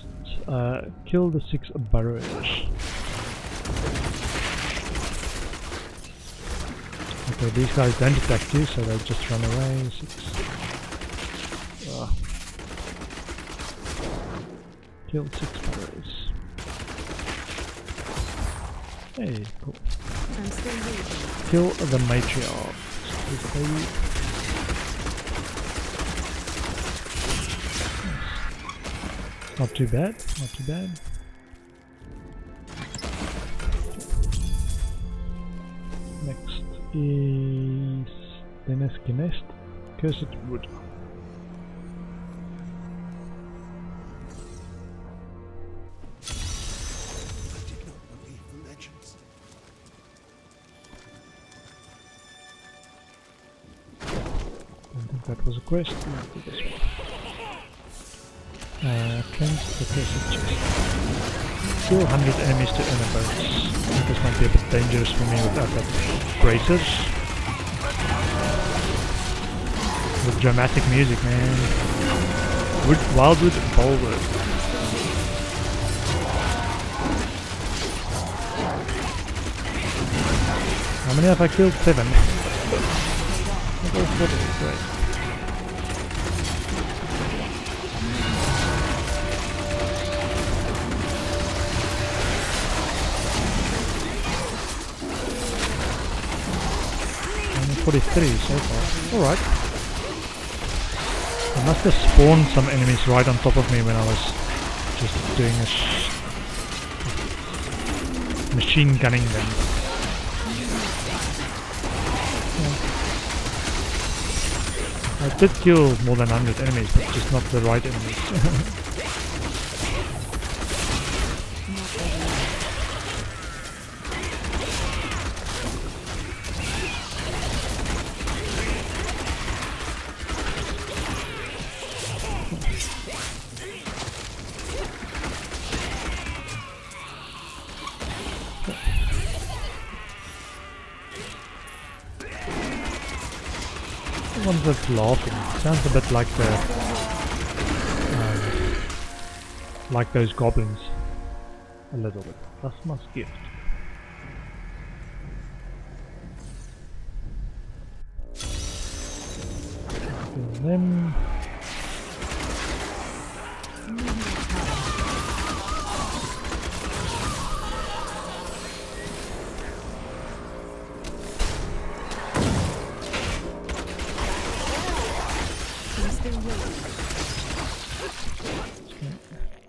case. Kill the 6 burrows. Okay, these guys don't attack you, so they just run away. 6. Killed 6 burrows. Hey, cool. I'm still waiting. Kill the matriarch. Not too bad, not too bad. Next is Deneski Nest, Cursed Wood. That was a quest. Let's do this one. Cleanse the cursed chest. Kill 100 enemies to earn a bonus. This might be a bit dangerous for me without that bracers. With dramatic music, man. Wildwood Bulwark. How many have I killed? 7. Great. 43 so far. Alright. I must have spawned some enemies right on top of me when I was just doing a machine gunning them. I did kill more than 100 enemies, but just not the right enemies. One that's laughing. Sounds a bit like the like those goblins. A little bit. That's my gift. And then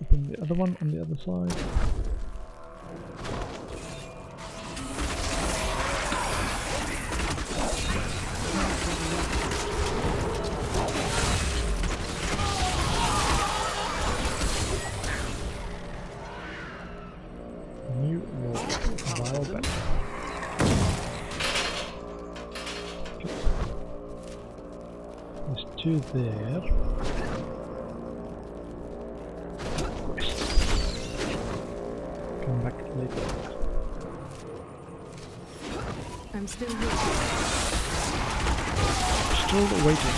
open the other one on the other side. New wall. Vile battle. There's 2 there. Come back later. I'm still waiting. Still waiting.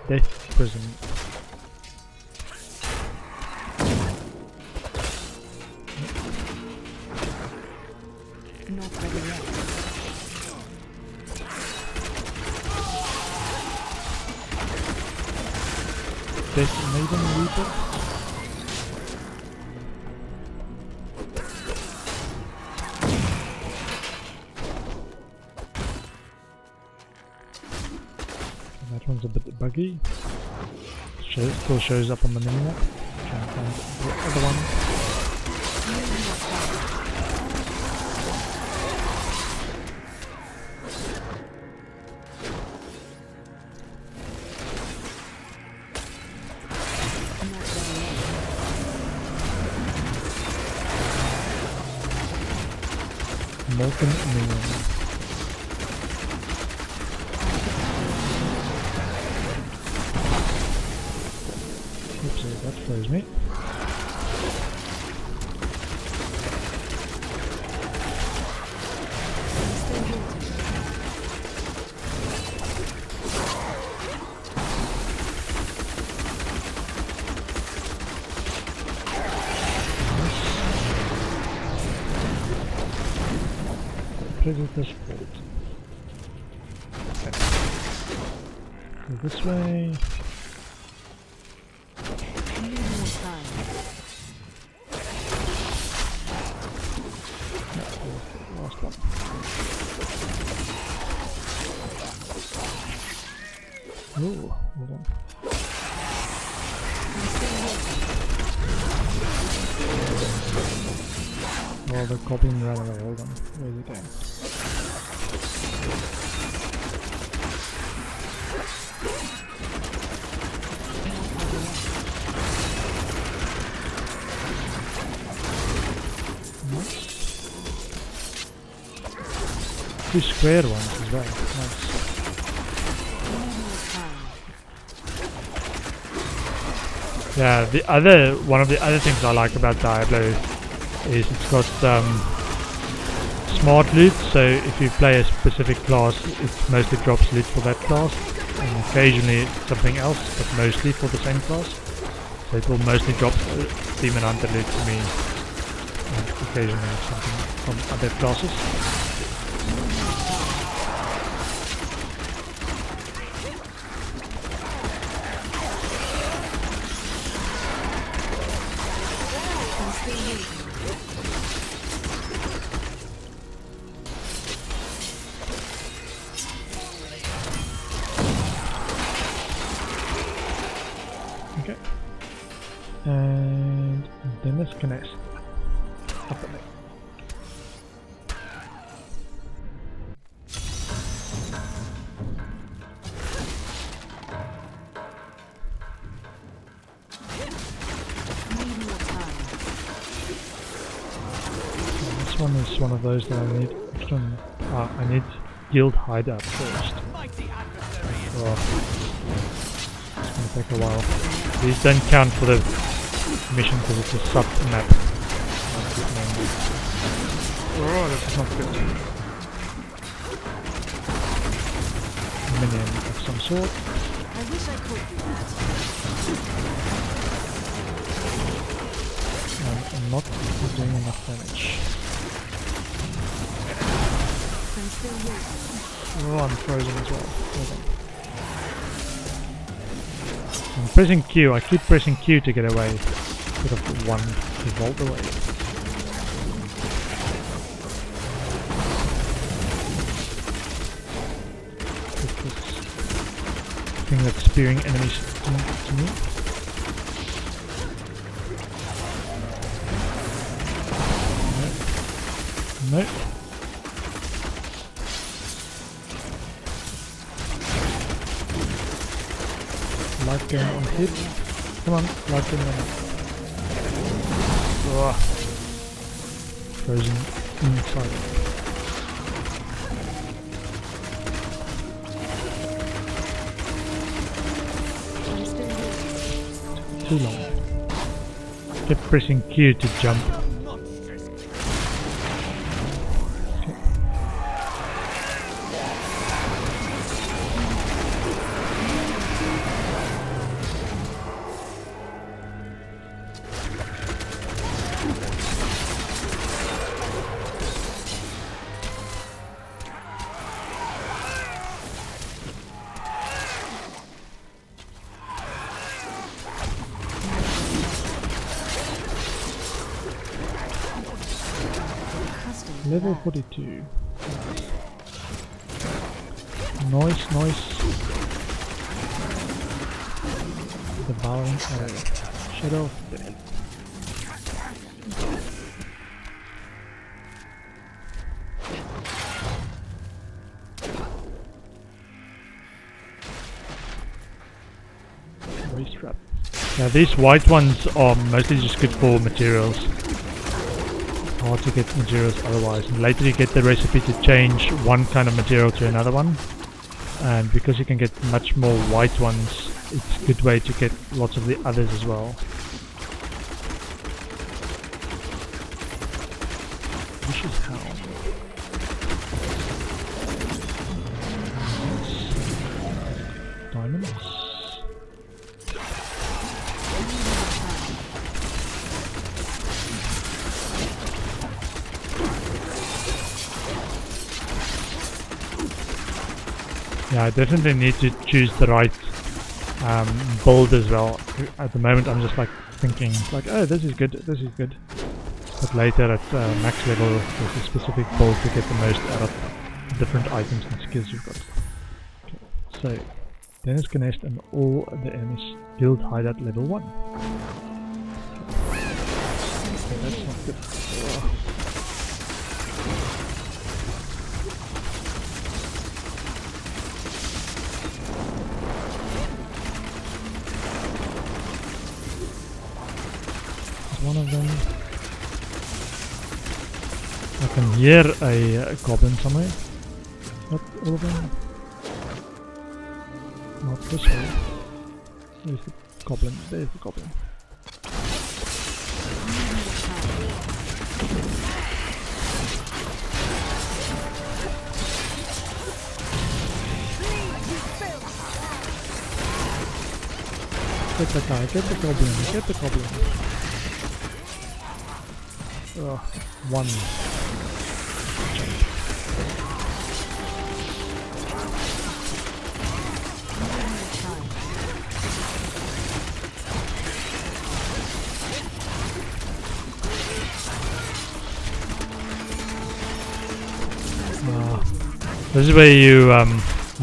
Death prison. Not ready yet. Death Maiden Reaper. buggy. Still shows up on the minimap. Try and find the other one. Molten minion. Oopsie, that froze me. Predator's fault. Okay. Go this way. Last one. Ooh, hold on. Oh, the goblin ran away, hold on. Where's it going? Two square ones as well. Nice. Yeah, one of the other things I like about Diablo is it's got smart loot, so if you play a specific class, it mostly drops loot for that class, and occasionally something else, but mostly for the same class. So it will mostly drop Demon Hunter loot to me, and occasionally something from other classes. Okay, and then let's connect up and this one is one of those that I need extra. I need guild hideout first. Oh. Take a while. These don't count for the mission because it's a sub map. Oh, this is not good. Minion of some sort. I wish I could do that. I'm not doing enough damage. Oh, I'm frozen as well. Hold on. I'm pressing Q, I keep pressing Q to get away, instead of 1 to vault away. This thing that's spearing enemies to me. No. No. Life gain on hit. Come on, life gain on hit. Frozen inside. Too long. Keep pressing Q to jump. Level 42. Nice. Devouring arrow. Shadow of death. Waste trap. Yeah, these white ones are mostly just good for materials. Hard to get materials otherwise. And later you get the recipe to change one kind of material to another one. And because you can get much more white ones, it's a good way to get lots of the others as well. Vicious Hound. Diamonds. Yeah, I definitely need to choose the right build as well. At the moment I'm just like thinking like, oh, this is good, this is good. But later at max level there's a specific build to get the most out of different items and skills you've got. Okay, so Dennis Ganest and all the enemies guild hide at level 1. Okay, that's not good. Oh. One of them. I can hear a goblin somewhere. Not all of them. Not this way. Where's the goblin? There's the goblin. Get the guy, get the goblin, get the goblin. One. This is where you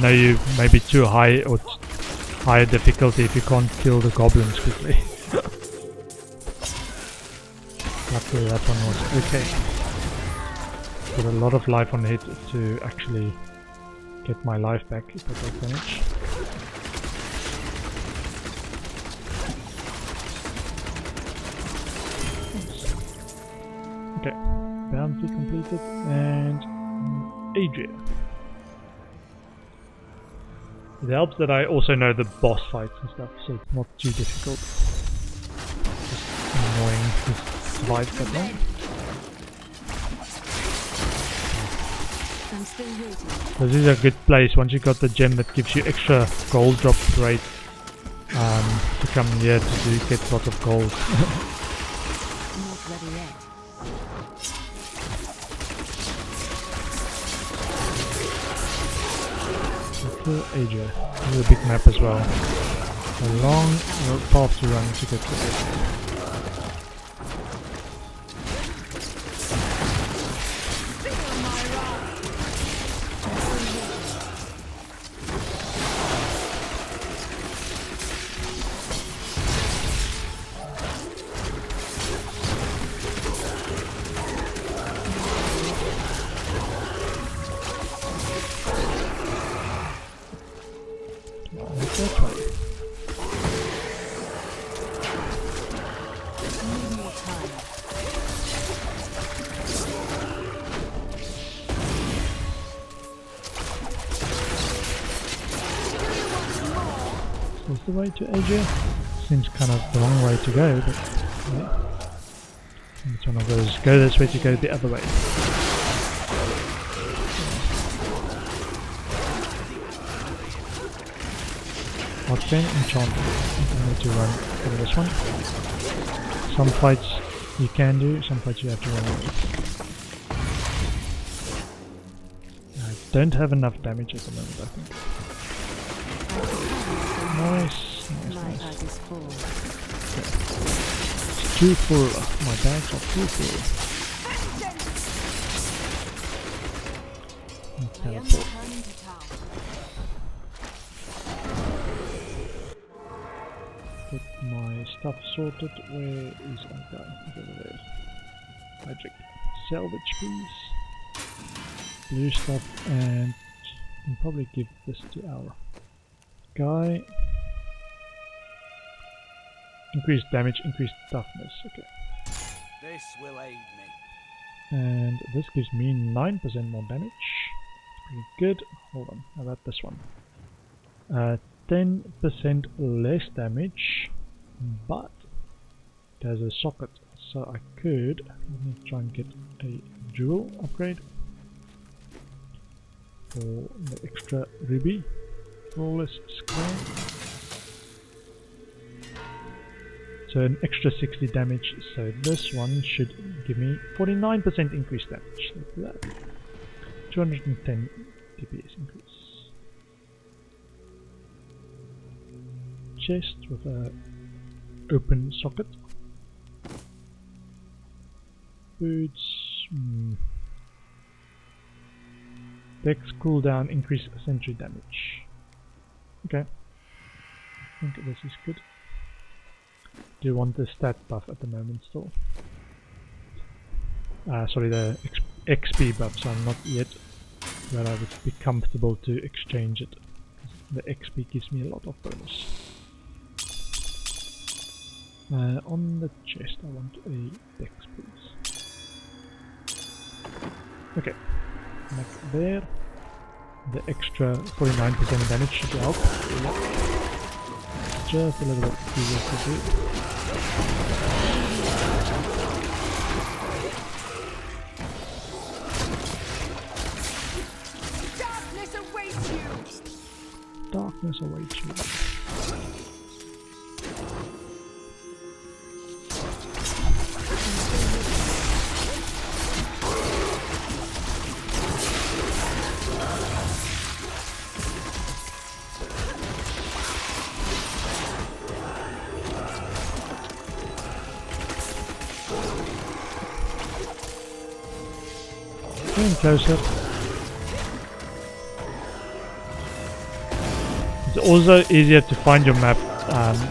know you may be too high or higher difficulty if you can't kill the goblins quickly. Luckily that one was okay. Got a lot of life on hit to actually get my life back if I take damage. Okay, bounty completed and Adria. It helps that I also know the boss fights and stuff, so it's not too difficult. Just annoying to survive that long. This is a good place once you got the gem that gives you extra gold drop rate to come here to get lots of gold. Not ready yet. Asia. This is a big map as well. A long path to run to get to it. Is the way to Asia? Seems kind of the wrong way to go, but yeah. It's one of those go this way to go the other way. Arcane enchantment. I need to run over this one. Some fights you can do, some fights you have to run away. I don't have enough damage at the moment, I think. Nice, nice. It's too full. My bags are too full. Teleport. Get stuff sorted. Where is our guy? He's over there. Magic. Salvage piece. Blue stuff, and we can probably give this to our guy. Increased damage, increased toughness. Okay. This will aid me. And this gives me 9% more damage. Pretty good. Hold on, how about this one? 10% less damage, but it has a socket, so I could, let me try and get a jewel upgrade for the extra ruby. Flawless square. So an extra 60 damage, so this one should give me 49% increased damage. Let's do that. 210 DPS increase. Chest with a open socket. Boots. Dex cooldown, increase sentry damage. Okay. I think this is good. Do you want the stat buff at the moment still? Sorry, the XP buff, so I'm not yet where I would be comfortable to exchange it. The XP gives me a lot of bonus. On the chest I want a dex please. Okay, back there. The extra 49% damage should help. Just a little bit easier to do. Darkness awaits you! Darkness awaits you. Getting closer. It's also easier to find your map.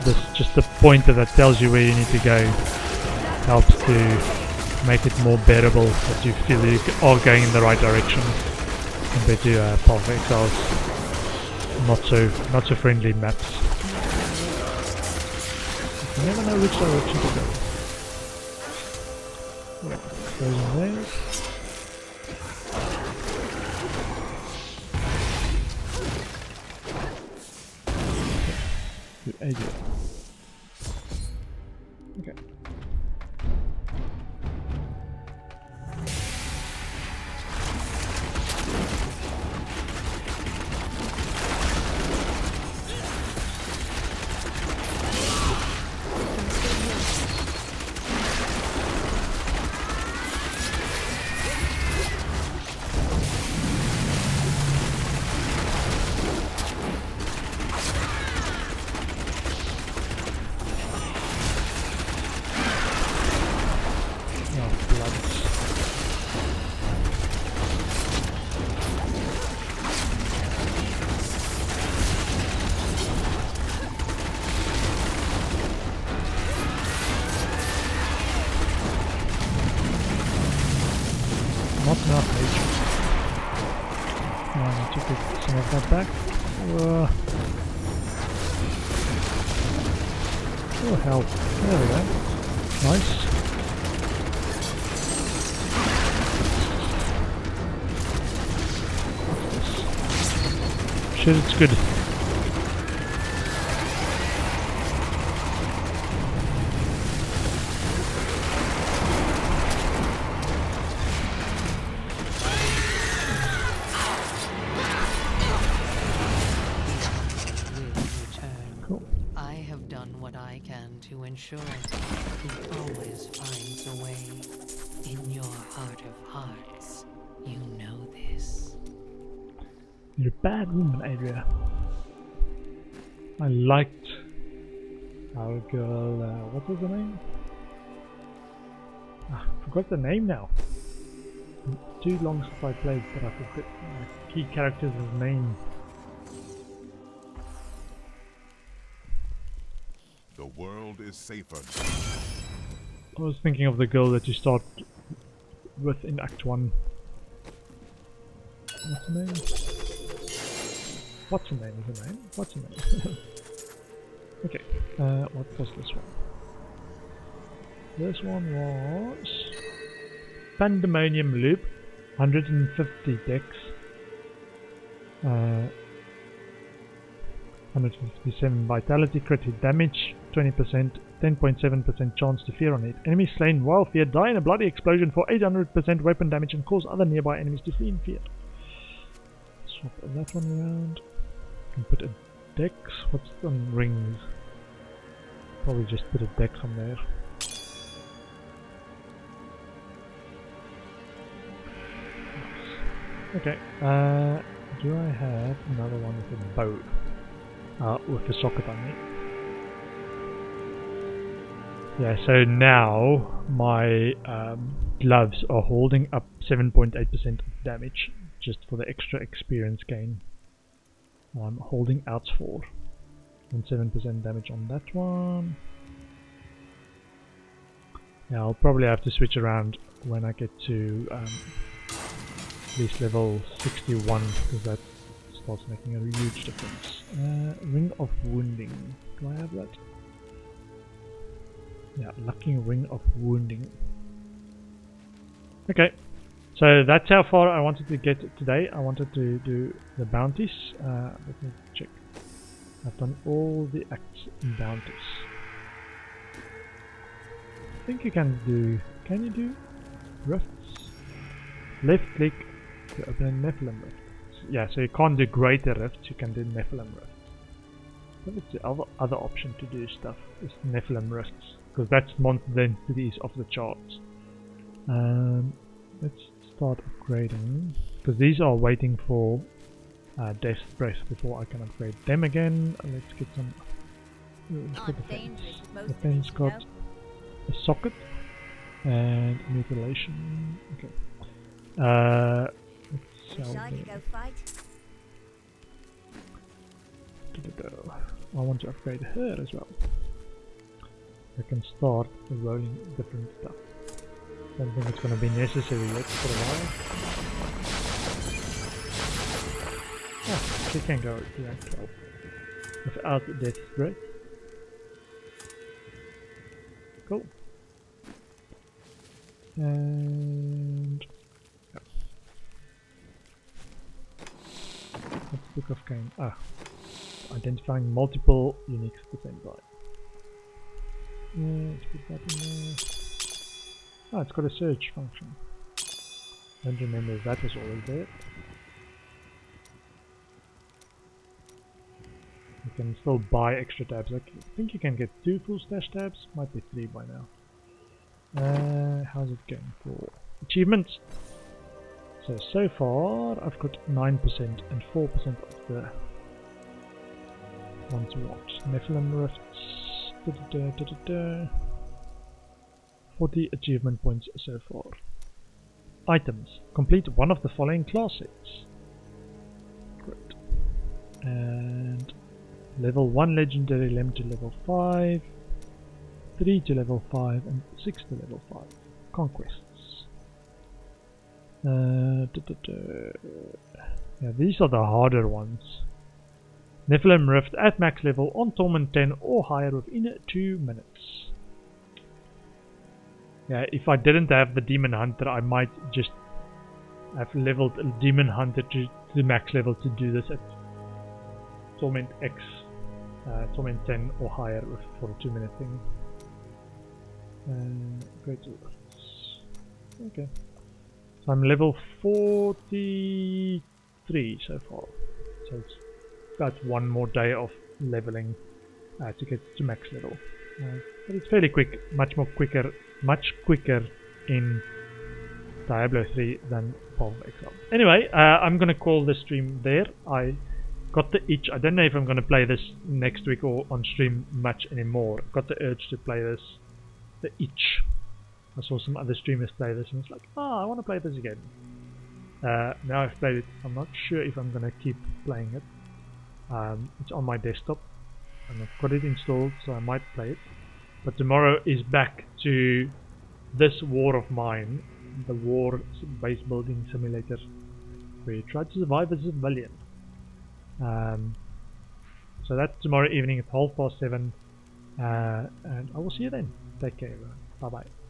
There's just a pointer that tells you where you need to go. Helps to make it more bearable, that you feel you are going in the right direction compared to Path of Exile's not so friendly maps. You never know which direction to go. Yeah, goes in there. Good idea. Okay. Not enough nature. I need to get some of that back. Oh hell. There we go. Nice. Shit, it's good. To ensure he always finds a way. In your heart of hearts, you know this. You're a bad woman, Adria. I liked our girl, what was her name? Forgot the name now. Too long since I played, but I forgot my key character's name. The world world is safer. I was thinking of the girl that you start with in Act 1. What's her name? What's her name? Is her name? What's her name? Okay, what was this one? This one was Pandemonium Loop, 150 dex, 157 vitality, critical damage, 20%, 10.7% chance to fear on it. Enemies slain while fear die in a bloody explosion for 800% weapon damage and cause other nearby enemies to flee in fear. Swap that one around. Can put a dex. What's on rings? Probably just put a dex on there. Okay. Do I have another one with a bow? With a socket on it. Yeah, so now my gloves are holding up 7.8% of damage, just for the extra experience gain. I'm holding out 4 and 7% damage on that one. Yeah, I'll probably have to switch around when I get to at least level 61, because that starts making a huge difference. Ring of Wounding. Do I have that? Yeah, Lucky Ring of Wounding. Okay, so that's how far I wanted to get today. I wanted to do the bounties. Let me check. I've done all the acts in bounties. I think you can do... Can you do rifts? Left click to open a Nephilim rift. Yeah, so you can't do greater rifts, you can do Nephilim rifts. But it's the other option to do stuff is Nephilim rifts, because that's monster densities off the charts. Let's start upgrading, because these are waiting for Death Breath before I can upgrade them again. Let's get some. Let's get defense. Defense got a socket and mutilation. Okay. Let's sell them. I want to upgrade her as well. I can start rolling different stuff. Don't think it's going to be necessary yet for a while. Oh, she can go to rank 12 without Death Breath. Cool. And yeah. Let's Book of Cain. Identifying multiple uniques at the same time. Yeah, let's put that in there. Oh, it's got a search function. Don't remember if that was already there. You can still buy extra tabs. I think you can get 2 full stash tabs. Might be 3 by now. How's it going for achievements? So far I've got 9% and 4% of the ones we want. Nephilim Rifts. 40 achievement points so far. Items. Complete one of the following class sets. Great. And level 1 legendary limb to level 5, 3 to level 5, and 6 to level 5. Conquests. Yeah, these are the harder ones. Nephilim Rift at max level on Torment 10 or higher within 2 minutes. Yeah, if I didn't have the Demon Hunter, I might just have leveled a Demon Hunter to the max level to do this at Torment X, Torment 10 or higher for a 2-minute thing. Great. Okay. So I'm level 43 so far. So it's about 1 more day of leveling to get to max level. But it's fairly quick, much quicker in Diablo 3 than Path of Exile. Anyway, I'm gonna call the stream there. I got the itch. I don't know if I'm gonna play this next week or on stream much anymore. Got the urge to play this. The itch. I saw some other streamers play this and it's like, I want to play this again. Now I've played it. I'm not sure if I'm gonna keep playing it. It's on my desktop and I've got it installed, so I might play it. But tomorrow is back to this war of mine, the war base building simulator, where you try to survive as a civilian. So that's tomorrow evening at 7:30, and I will see you then. Take care, everyone. Bye bye.